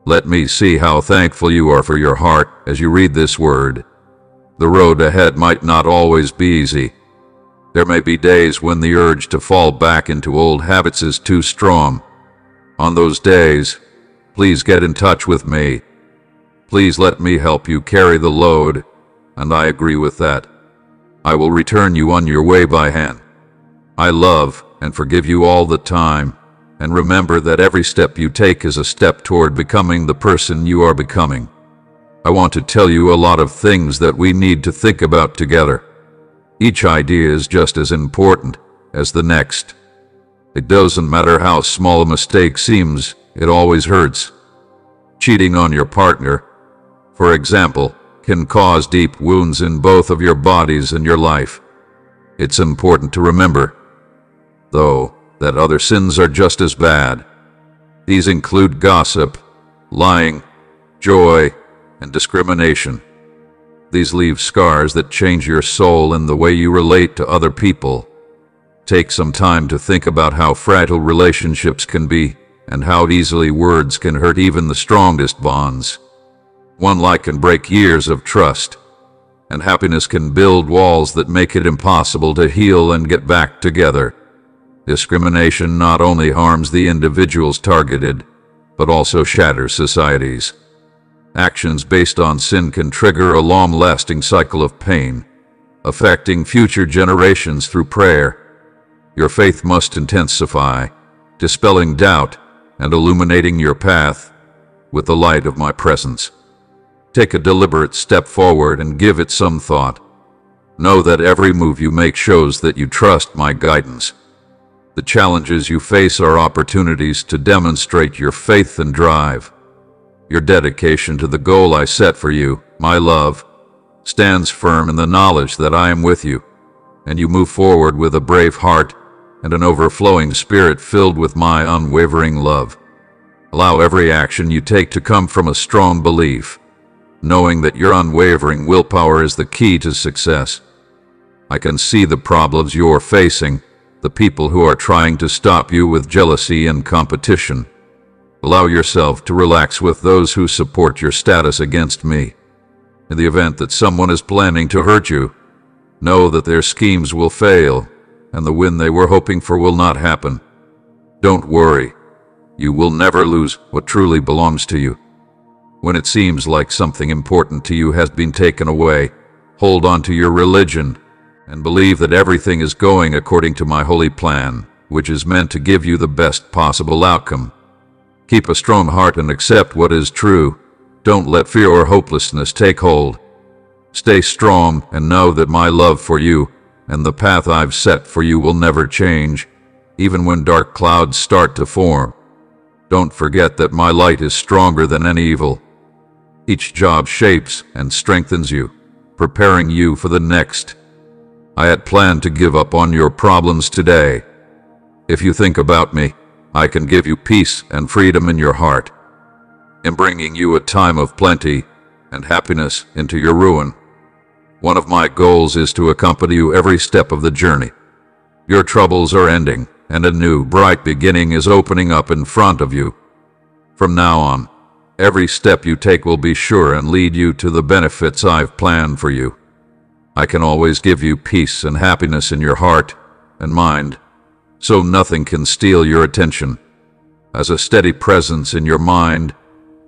Speaker 1: Let me see how thankful you are for your heart as you read this word. The road ahead might not always be easy. There may be days when the urge to fall back into old habits is too strong. On those days, please get in touch with me. Please let me help you carry the load, and I agree with that. I will return you on your way by hand. I love and forgive you all the time, and remember that every step you take is a step toward becoming the person you are becoming. I want to tell you a lot of things that we need to think about together. Each idea is just as important as the next. It doesn't matter how small a mistake seems, it always hurts. Cheating on your partner, for example, can cause deep wounds in both of your bodies and your life. It's important to remember, though, that other sins are just as bad. These include gossip, lying, joy, and discrimination. These leave scars that change your soul and the way you relate to other people. Take some time to think about how fragile relationships can be and how easily words can hurt even the strongest bonds. One lie can break years of trust, and happiness can build walls that make it impossible to heal and get back together. Discrimination not only harms the individuals targeted, but also shatters societies. Actions based on sin can trigger a long-lasting cycle of pain, affecting future generations through prayer. Your faith must intensify, dispelling doubt and illuminating your path with the light of my presence. Take a deliberate step forward and give it some thought. Know that every move you make shows that you trust my guidance. The challenges you face are opportunities to demonstrate your faith and drive. Your dedication to the goal I set for you, my love, stands firm in the knowledge that I am with you, and you move forward with a brave heart and an overflowing spirit filled with my unwavering love. Allow every action you take to come from a strong belief, knowing that your unwavering willpower is the key to success. I can see the problems you're facing, the people who are trying to stop you with jealousy and competition. Allow yourself to relax with those who support your status against me. In the event that someone is planning to hurt you, know that their schemes will fail, and the win they were hoping for will not happen. Don't worry. You will never lose what truly belongs to you. When it seems like something important to you has been taken away, hold on to your religion and believe that everything is going according to my holy plan, which is meant to give you the best possible outcome. Keep a strong heart and accept what is true. Don't let fear or hopelessness take hold. Stay strong and know that my love for you and the path I've set for you will never change, even when dark clouds start to form. Don't forget that my light is stronger than any evil. Each job shapes and strengthens you, preparing you for the next. I had planned to give up on your problems today. If you think about me, I can give you peace and freedom in your heart, in bringing you a time of plenty and happiness into your ruin. One of my goals is to accompany you every step of the journey. Your troubles are ending, and a new, bright beginning is opening up in front of you. From now on, every step you take will be sure and lead you to the benefits I've planned for you. I can always give you peace and happiness in your heart and mind, so nothing can steal your attention. As a steady presence in your mind,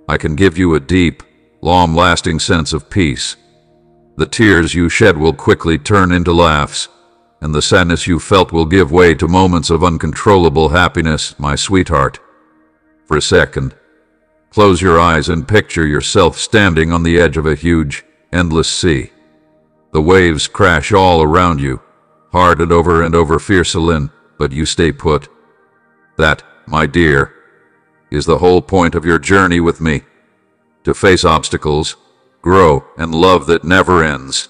Speaker 1: I can give you a deep, long-lasting sense of peace. The tears you shed will quickly turn into laughs, and the sadness you felt will give way to moments of uncontrollable happiness, my sweetheart. For a second, close your eyes and picture yourself standing on the edge of a huge, endless sea. The waves crash all around you, hard and over fiercely, but you stay put. That, my dear, is the whole point of your journey with me. To face obstacles, grow, and love that never ends.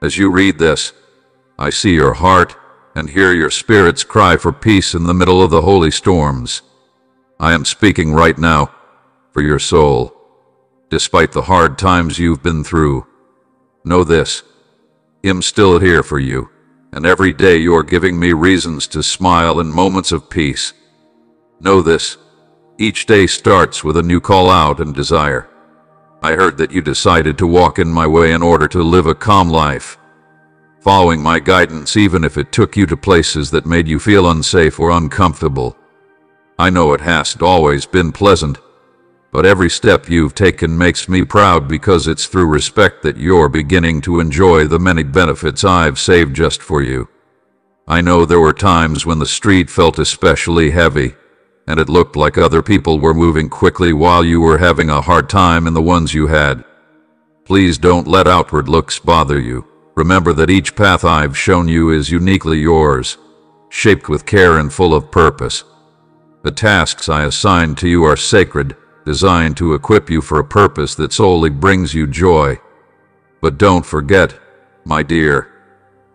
Speaker 1: As you read this, I see your heart and hear your spirit's cry for peace in the middle of the holy storms. I am speaking right now for your soul. Despite the hard times you've been through, know this: I'm still here for you, and every day you're giving me reasons to smile in moments of peace. Know this: each day starts with a new call out and desire. I heard that you decided to walk in my way in order to live a calm life, following my guidance even if it took you to places that made you feel unsafe or uncomfortable. I know it hasn't always been pleasant, but every step you've taken makes me proud because it's through respect that you're beginning to enjoy the many benefits I've saved just for you. I know there were times when the street felt especially heavy, and it looked like other people were moving quickly while you were having a hard time in the ones you had. Please don't let outward looks bother you. Remember that each path I've shown you is uniquely yours, shaped with care and full of purpose. The tasks I assign to you are sacred, designed to equip you for a purpose that solely brings you joy. But don't forget, my dear,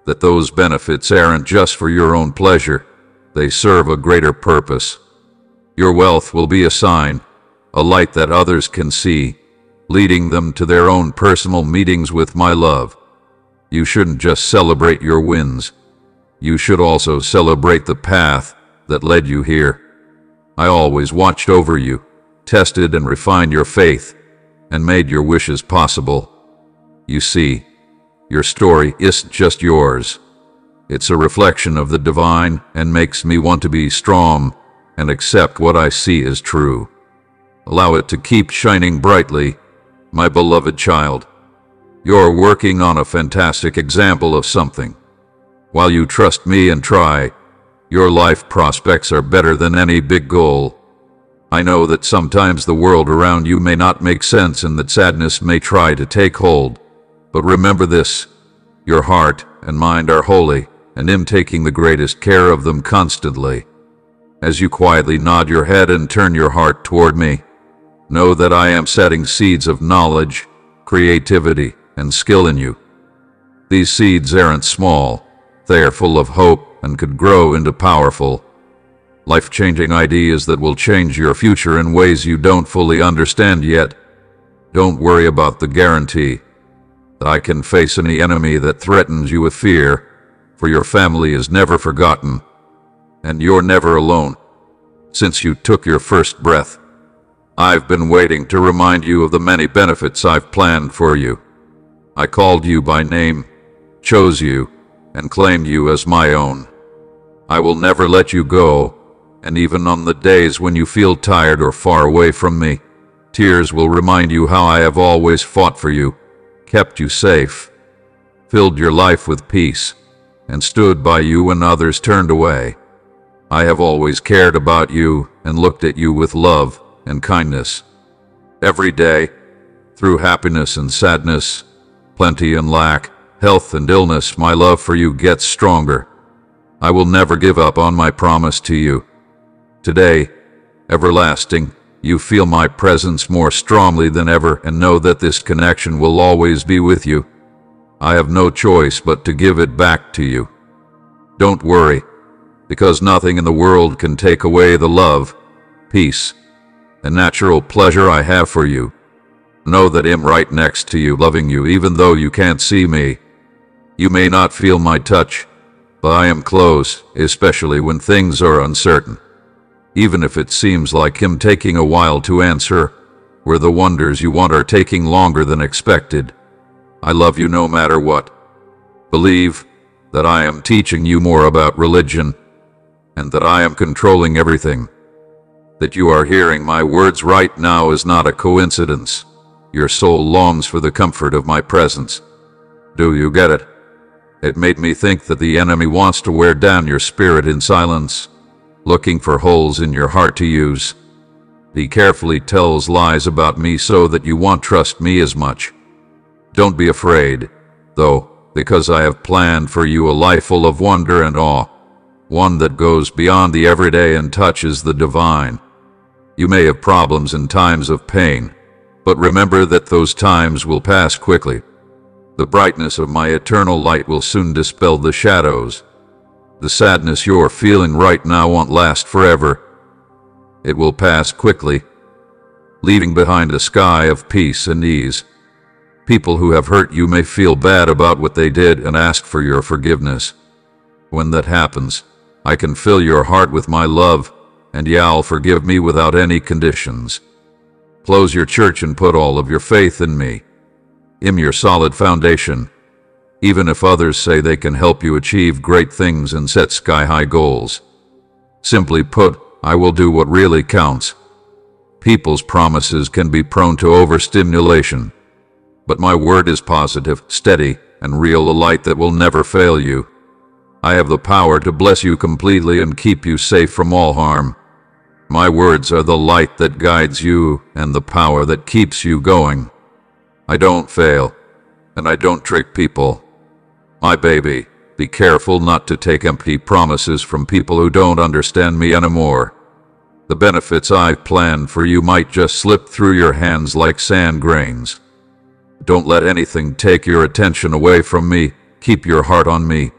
Speaker 1: that those benefits aren't just for your own pleasure. They serve a greater purpose. Your wealth will be a sign, a light that others can see, leading them to their own personal meetings with my love. You shouldn't just celebrate your wins. You should also celebrate the path that led you here. I always watched over you, tested and refined your faith, and made your wishes possible. You see, your story isn't just yours. It's a reflection of the divine and makes me want to be strong and accept what I see as true. Allow it to keep shining brightly, my beloved child. You're working on a fantastic example of something. While you trust me and try, your life prospects are better than any big goal. I know that sometimes the world around you may not make sense and that sadness may try to take hold. But remember this, your heart and mind are holy, and I'm taking the greatest care of them constantly. As you quietly nod your head and turn your heart toward me, know that I am setting seeds of knowledge, creativity, and skill in you. These seeds aren't small, they are full of hope and could grow into powerful, life-changing ideas that will change your future in ways you don't fully understand yet. Don't worry about the guarantee that I can face any enemy that threatens you with fear, for your family is never forgotten, and you're never alone. Since you took your first breath, I've been waiting to remind you of the many benefits I've planned for you. I called you by name, chose you, and claimed you as my own. I will never let you go, and even on the days when you feel tired or far away from me, tears will remind you how I have always fought for you, kept you safe, filled your life with peace, and stood by you when others turned away. I have always cared about you and looked at you with love and kindness. Every day, through happiness and sadness, plenty and lack, health and illness, my love for you gets stronger. I will never give up on my promise to you. Today, everlasting, you feel my presence more strongly than ever and know that this connection will always be with you. I have no choice but to give it back to you. Don't worry, because nothing in the world can take away the love, peace, and natural pleasure I have for you. Know that I'm right next to you, loving you even though you can't see me. You may not feel my touch, but I am close, especially when things are uncertain. Even if it seems like I'm taking a while to answer, where the wonders you want are taking longer than expected. I love you no matter what. Believe that I am teaching you more about religion, and that I am controlling everything. That you are hearing my words right now is not a coincidence. Your soul longs for the comfort of my presence. Do you get it? It made me think that the enemy wants to wear down your spirit in silence, looking for holes in your heart to use. He carefully tells lies about me so that you won't trust me as much. Don't be afraid, though, because I have planned for you a life full of wonder and awe, one that goes beyond the everyday and touches the divine. You may have problems in times of pain, but remember that those times will pass quickly. The brightness of my eternal light will soon dispel the shadows. The sadness you're feeling right now won't last forever. It will pass quickly, leaving behind a sky of peace and ease. People who have hurt you may feel bad about what they did and ask for your forgiveness. When that happens, I can fill your heart with my love, and you'll forgive me without any conditions. Close your church and put all of your faith in me. I'm your solid foundation. Even if others say they can help you achieve great things and set sky-high goals. Simply put, I will do what really counts. People's promises can be prone to overstimulation, but my word is positive, steady, and real, a light that will never fail you. I have the power to bless you completely and keep you safe from all harm. My words are the light that guides you and the power that keeps you going. I don't fail, and I don't trick people. My baby, be careful not to take empty promises from people who don't understand me anymore. The benefits I've planned for you might just slip through your hands like sand grains. Don't let anything take your attention away from me. Keep your heart on me.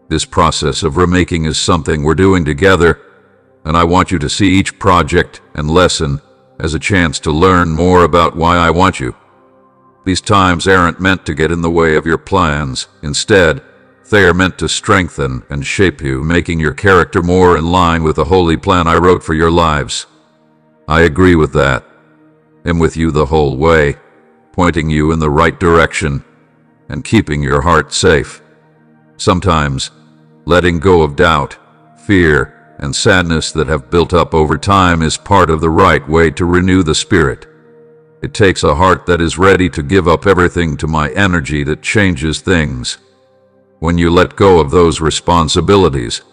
Speaker 1: This process of remaking is something we're doing together, and I want you to see each project and lesson as a chance to learn more about why I want you. These times aren't meant to get in the way of your plans. Instead, they are meant to strengthen and shape you, making your character more in line with the holy plan I wrote for your lives. I agree with that. I'm with you the whole way, pointing you in the right direction and keeping your heart safe. Sometimes, letting go of doubt, fear, and sadness that have built up over time is part of the right way to renew the spirit. It takes a heart that is ready to give up everything to my energy that changes things. When you let go of those responsibilities,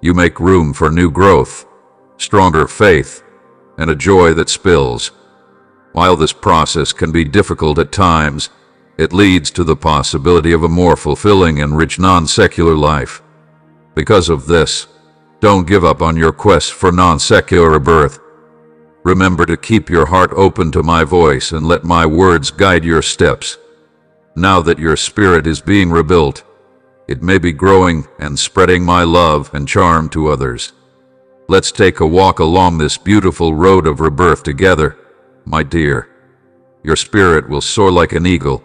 Speaker 1: you make room for new growth, stronger faith, and a joy that spills. While this process can be difficult at times, it leads to the possibility of a more fulfilling and rich non-secular life. Because of this, don't give up on your quest for non-secular rebirth. Remember to keep your heart open to my voice and let my words guide your steps. Now that your spirit is being rebuilt, it may be growing and spreading my love and charm to others. Let's take a walk along this beautiful road of rebirth together, my dear. Your spirit will soar like an eagle,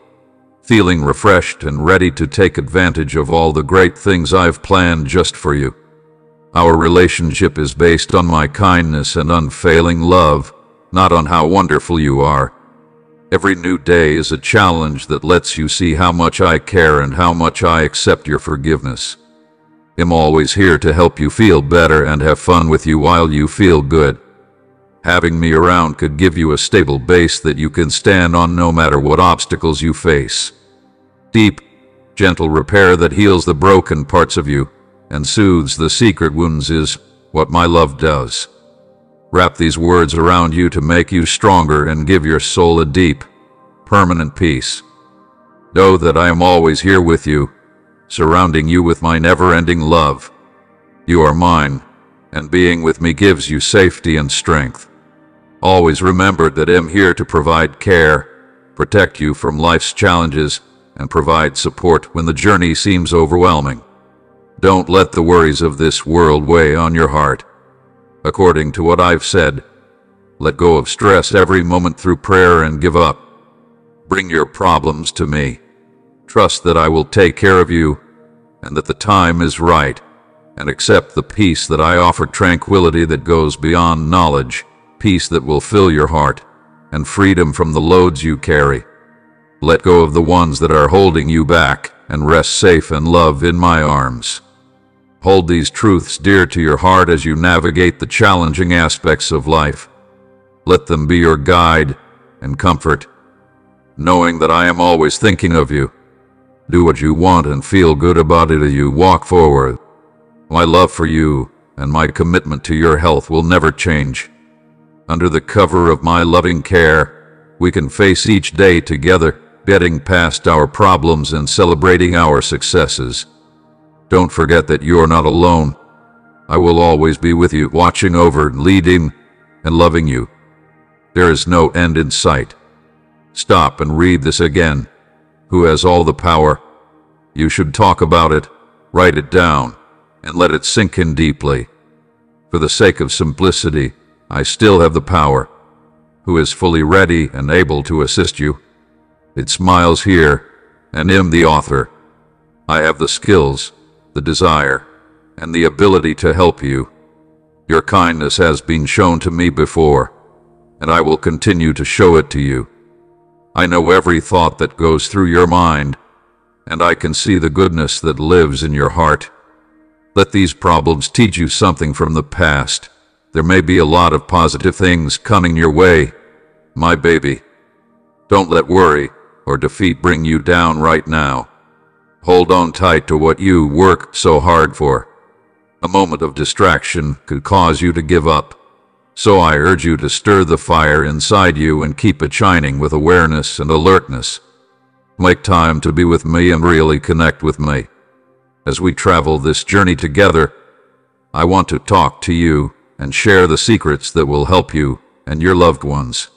Speaker 1: feeling refreshed and ready to take advantage of all the great things I've planned just for you. Our relationship is based on my kindness and unfailing love, not on how wonderful you are. Every new day is a challenge that lets you see how much I care and how much I accept your forgiveness. I'm always here to help you feel better and have fun with you while you feel good. Having me around could give you a stable base that you can stand on no matter what obstacles you face. Deep, gentle repair that heals the broken parts of you and soothes the secret wounds is what my love does. Wrap these words around you to make you stronger and give your soul a deep, permanent peace. Know that I am always here with you, surrounding you with my never-ending love. You are mine, and being with me gives you safety and strength. Always remember that I'm here to provide care, protect you from life's challenges, and provide support when the journey seems overwhelming. Don't let the worries of this world weigh on your heart. According to what I've said, let go of stress every moment through prayer and give up. Bring your problems to me. Trust that I will take care of you and that the time is right, and accept the peace that I offer, tranquility that goes beyond knowledge, peace that will fill your heart, and freedom from the loads you carry. Let go of the ones that are holding you back and rest safe and love in my arms. Hold these truths dear to your heart as you navigate the challenging aspects of life. Let them be your guide and comfort, knowing that I am always thinking of you. Do what you want and feel good about it as you walk forward. My love for you and my commitment to your health will never change. Under the cover of my loving care, we can face each day together, getting past our problems and celebrating our successes. Don't forget that you're not alone. I will always be with you, watching over, leading, and loving you. There is no end in sight. Stop and read this again. Who has all the power? You should talk about it, write it down, and let it sink in deeply. For the sake of simplicity, I still have the power. Who is fully ready and able to assist you? It smiles here, and am the author. I have the skills, the desire, and the ability to help you. Your kindness has been shown to me before, and I will continue to show it to you. I know every thought that goes through your mind, and I can see the goodness that lives in your heart. Let these problems teach you something from the past. There may be a lot of positive things coming your way, my baby. Don't let worry or defeat bring you down right now. Hold on tight to what you work so hard for. A moment of distraction could cause you to give up. So I urge you to stir the fire inside you and keep it shining with awareness and alertness. Make time to be with me and really connect with me. As we travel this journey together, I want to talk to you and share the secrets that will help you and your loved ones.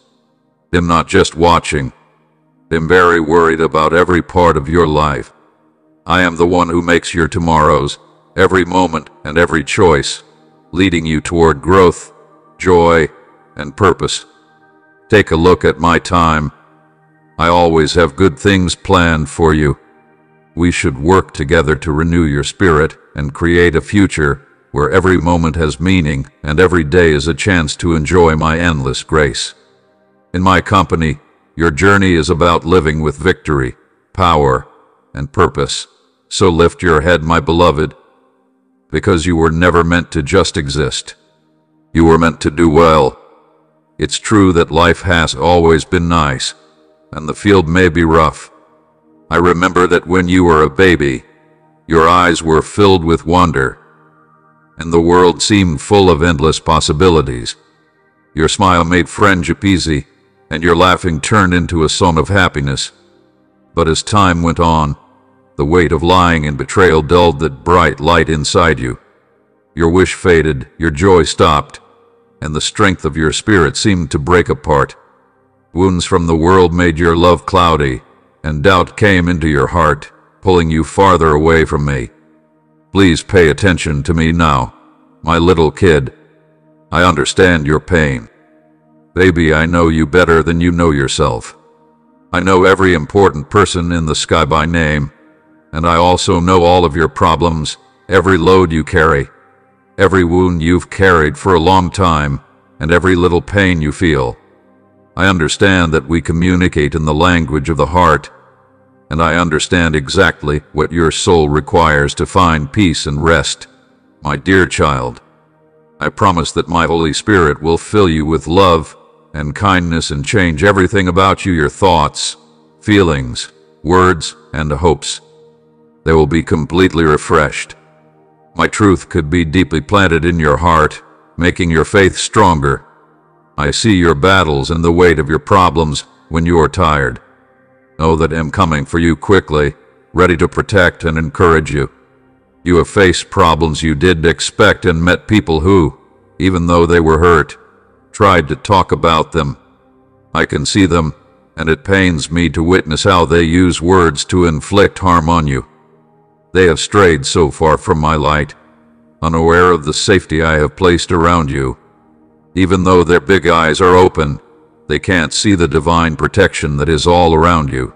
Speaker 1: I'm not just watching. I'm very worried about every part of your life. I am the one who makes your tomorrows, every moment and every choice, leading you toward growth, joy, and purpose. Take a look at my time. I always have good things planned for you. We should work together to renew your spirit and create a future where every moment has meaning and every day is a chance to enjoy my endless grace. In my company, your journey is about living with victory, power, and purpose. So lift your head, my beloved, because you were never meant to just exist. You were meant to do well. It's true that life has always been nice, and the field may be rough. I remember that when you were a baby, your eyes were filled with wonder, and the world seemed full of endless possibilities. Your smile made friendship easy, and your laughing turned into a song of happiness. But as time went on, the weight of lying and betrayal dulled that bright light inside you. Your wish faded, your joy stopped, and the strength of your spirit seemed to break apart. Wounds from the world made your love cloudy, and doubt came into your heart, pulling you farther away from me. Please pay attention to me now, my little kid. I understand your pain. Baby, I know you better than you know yourself. I know every important person in the sky by name, and I also know all of your problems, every load you carry, every wound you've carried for a long time, and every little pain you feel. I understand that we communicate in the language of the heart, and I understand exactly what your soul requires to find peace and rest. My dear child, I promise that my Holy Spirit will fill you with love and kindness and change everything about you, your thoughts, feelings, words, and hopes. They will be completely refreshed. My truth could be deeply planted in your heart, making your faith stronger. I see your battles and the weight of your problems when you are tired. Know that I am coming for you quickly, ready to protect and encourage you. You have faced problems you didn't expect and met people who, even though they were hurt, tried to talk about them. I can see them, and it pains me to witness how they use words to inflict harm on you. They have strayed so far from my light, unaware of the safety I have placed around you. Even though their big eyes are open, they can't see the divine protection that is all around you.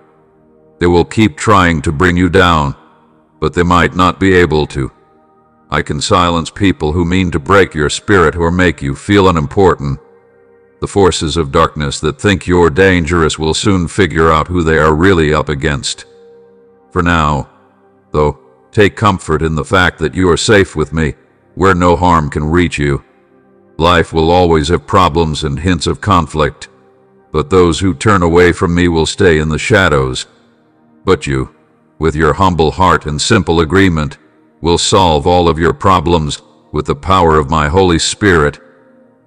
Speaker 1: They will keep trying to bring you down, but they might not be able to. I can silence people who mean to break your spirit or make you feel unimportant. The forces of darkness that think you're dangerous will soon figure out who they are really up against. For now, though, take comfort in the fact that you are safe with me, where no harm can reach you. Life will always have problems and hints of conflict, but those who turn away from me will stay in the shadows. But you, with your humble heart and simple agreement, will solve all of your problems with the power of my Holy Spirit,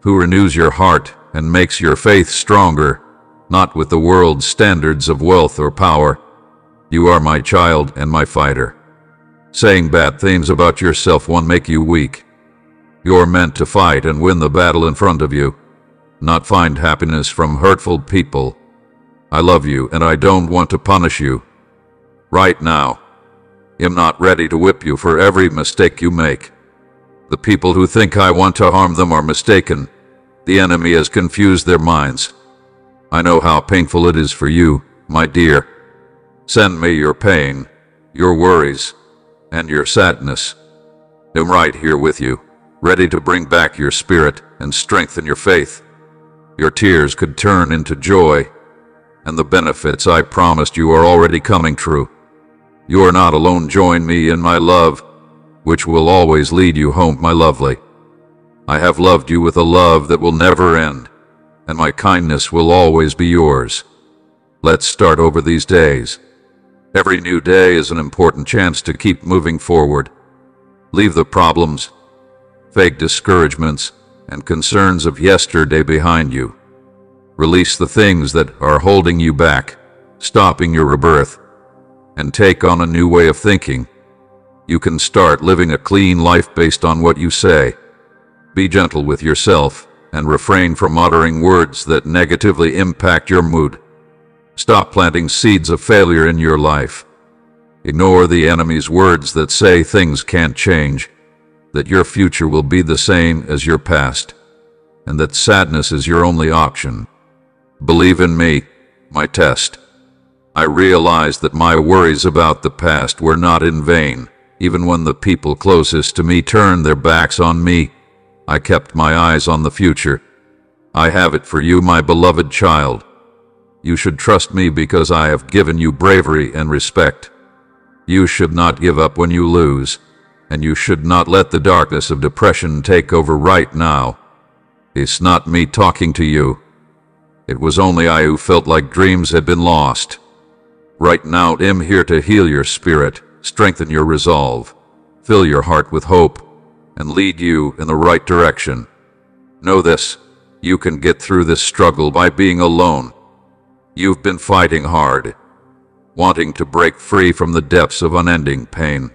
Speaker 1: who renews your heart and makes your faith stronger, not with the world's standards of wealth or power. You are my child and my fighter. Saying bad things about yourself won't make you weak. You're meant to fight and win the battle in front of you, not find happiness from hurtful people. I love you and I don't want to punish you. Right now, I'm not ready to whip you for every mistake you make. The people who think I want to harm them are mistaken. The enemy has confused their minds. I know how painful it is for you, my dear. Send me your pain, your worries, and your sadness. I'm right here with you, ready to bring back your spirit and strengthen your faith. Your tears could turn into joy, and the benefits I promised you are already coming true. You are not alone. Join me in my love, which will always lead you home, my lovely. I have loved you with a love that will never end, and my kindness will always be yours. Let's start over these days. Every new day is an important chance to keep moving forward. Leave the problems, fake discouragements, and concerns of yesterday behind you. Release the things that are holding you back, stopping your rebirth, and take on a new way of thinking. You can start living a clean life based on what you say. Be gentle with yourself and refrain from uttering words that negatively impact your mood. Stop planting seeds of failure in your life. Ignore the enemy's words that say things can't change, that your future will be the same as your past, and that sadness is your only option. Believe in me, my test. I realized that my worries about the past were not in vain. Even when the people closest to me turned their backs on me, I kept my eyes on the future. I have it for you, my beloved child. You should trust me because I have given you bravery and respect. You should not give up when you lose, and you should not let the darkness of depression take over right now. It's not me talking to you, It was only I who felt like dreams had been lost. Right now, I'm here to heal your spirit, strengthen your resolve, fill your heart with hope, and lead you in the right direction. Know this, you can get through this struggle by being alone. You've been fighting hard, wanting to break free from the depths of unending pain.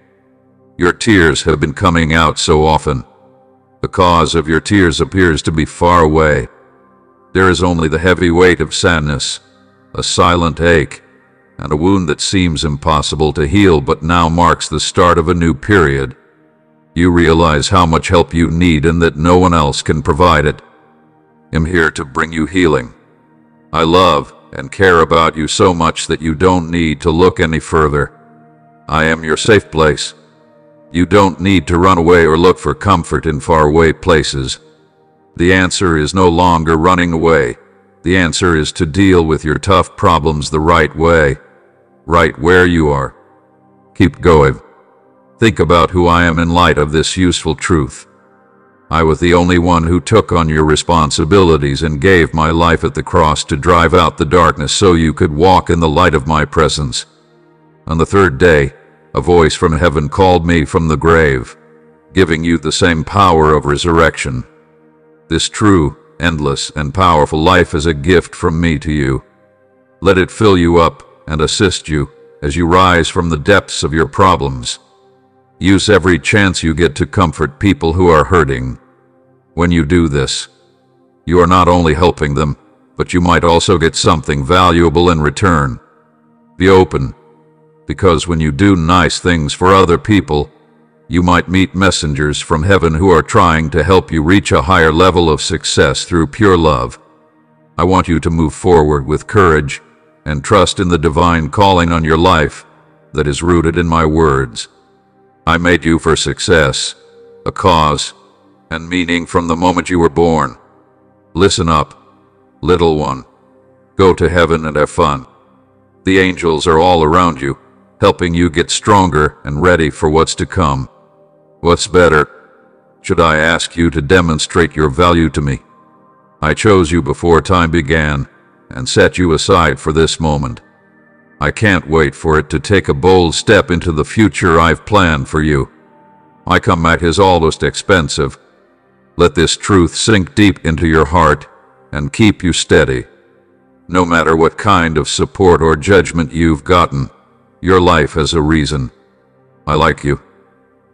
Speaker 1: Your tears have been coming out so often. The cause of your tears appears to be far away. There is only the heavy weight of sadness, a silent ache, and a wound that seems impossible to heal but now marks the start of a new period. You realize how much help you need and that no one else can provide it. I'm here to bring you healing. I love and care about you so much that you don't need to look any further. I am your safe place. You don't need to run away or look for comfort in faraway places. The answer is no longer running away. The answer is to deal with your tough problems the right way, right where you are. Keep going. Think about who I am in light of this useful truth. I was the only one who took on your responsibilities and gave my life at the cross to drive out the darkness so you could walk in the light of my presence. On the third day, a voice from heaven called me from the grave, giving you the same power of resurrection. This true, endless, and powerful life is a gift from me to you. Let it fill you up and assist you as you rise from the depths of your problems. Use every chance you get to comfort people who are hurting. When you do this, you are not only helping them, but you might also get something valuable in return. Be open, because when you do nice things for other people, you might meet messengers from heaven who are trying to help you reach a higher level of success through pure love. I want you to move forward with courage and trust in the divine calling on your life that is rooted in my words. I made you for success, a cause, and meaning from the moment you were born. Listen up, little one. Go to heaven and have fun. The angels are all around you, helping you get stronger and ready for what's to come. What's better? Should I ask you to demonstrate your value to me? I chose you before time began and set you aside for this moment. I can't wait for it to take a bold step into the future I've planned for you. My comeback is almost expensive. Let this truth sink deep into your heart and keep you steady. No matter what kind of support or judgment you've gotten, your life has a reason. I like you.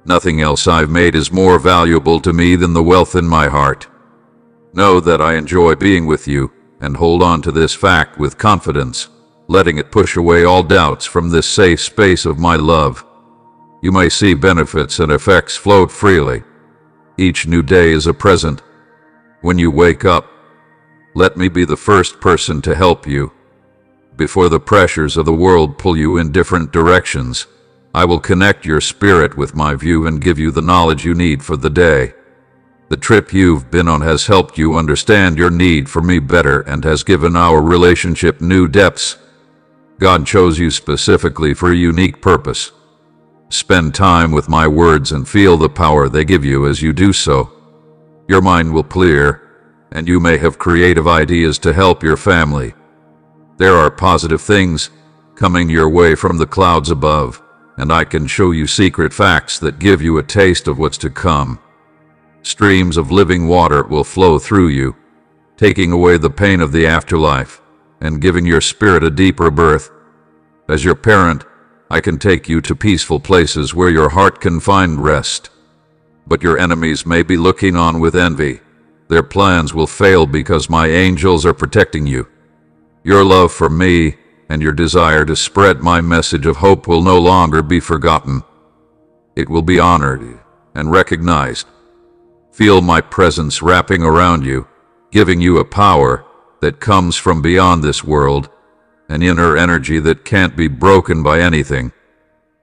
Speaker 1: Nothing else I've made is more valuable to me than the wealth in my heart. Know that I enjoy being with you and hold on to this fact with confidence, letting it push away all doubts from this safe space of my love. You may see benefits and effects float freely. Each new day is a present. When you wake up, let me be the first person to help you. Before the pressures of the world pull you in different directions, I will connect your spirit with my view and give you the knowledge you need for the day. The trip you've been on has helped you understand your need for me better and has given our relationship new depths. God chose you specifically for a unique purpose. Spend time with my words and feel the power they give you as you do so. Your mind will clear, and you may have creative ideas to help your family. There are positive things coming your way from the clouds above, and I can show you secret facts that give you a taste of what's to come. Streams of living water will flow through you, taking away the pain of the afterlife and giving your spirit a deeper birth. As your parent, I can take you to peaceful places where your heart can find rest. But your enemies may be looking on with envy. Their plans will fail because my angels are protecting you. Your love for me and your desire to spread my message of hope will no longer be forgotten. It will be honored and recognized. Feel my presence wrapping around you, giving you a power that comes from beyond this world, an inner energy that can't be broken by anything.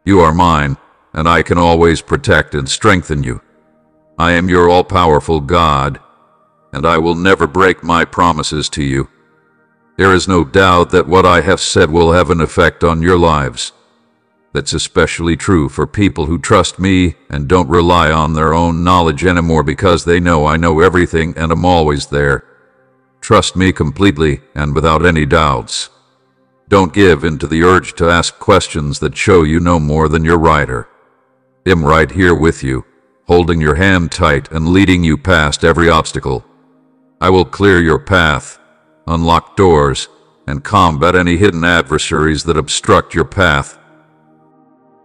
Speaker 1: You are mine, and I can always protect and strengthen you. I am your all-powerful God, and I will never break my promises to you. There is no doubt that what I have said will have an effect on your lives. That's especially true for people who trust me and don't rely on their own knowledge anymore because they know I know everything and I'm always there. Trust me completely and without any doubts. Don't give in to the urge to ask questions that show you know more than your rider. I'm right here with you, holding your hand tight and leading you past every obstacle. I will clear your path, unlock doors, and combat any hidden adversaries that obstruct your path.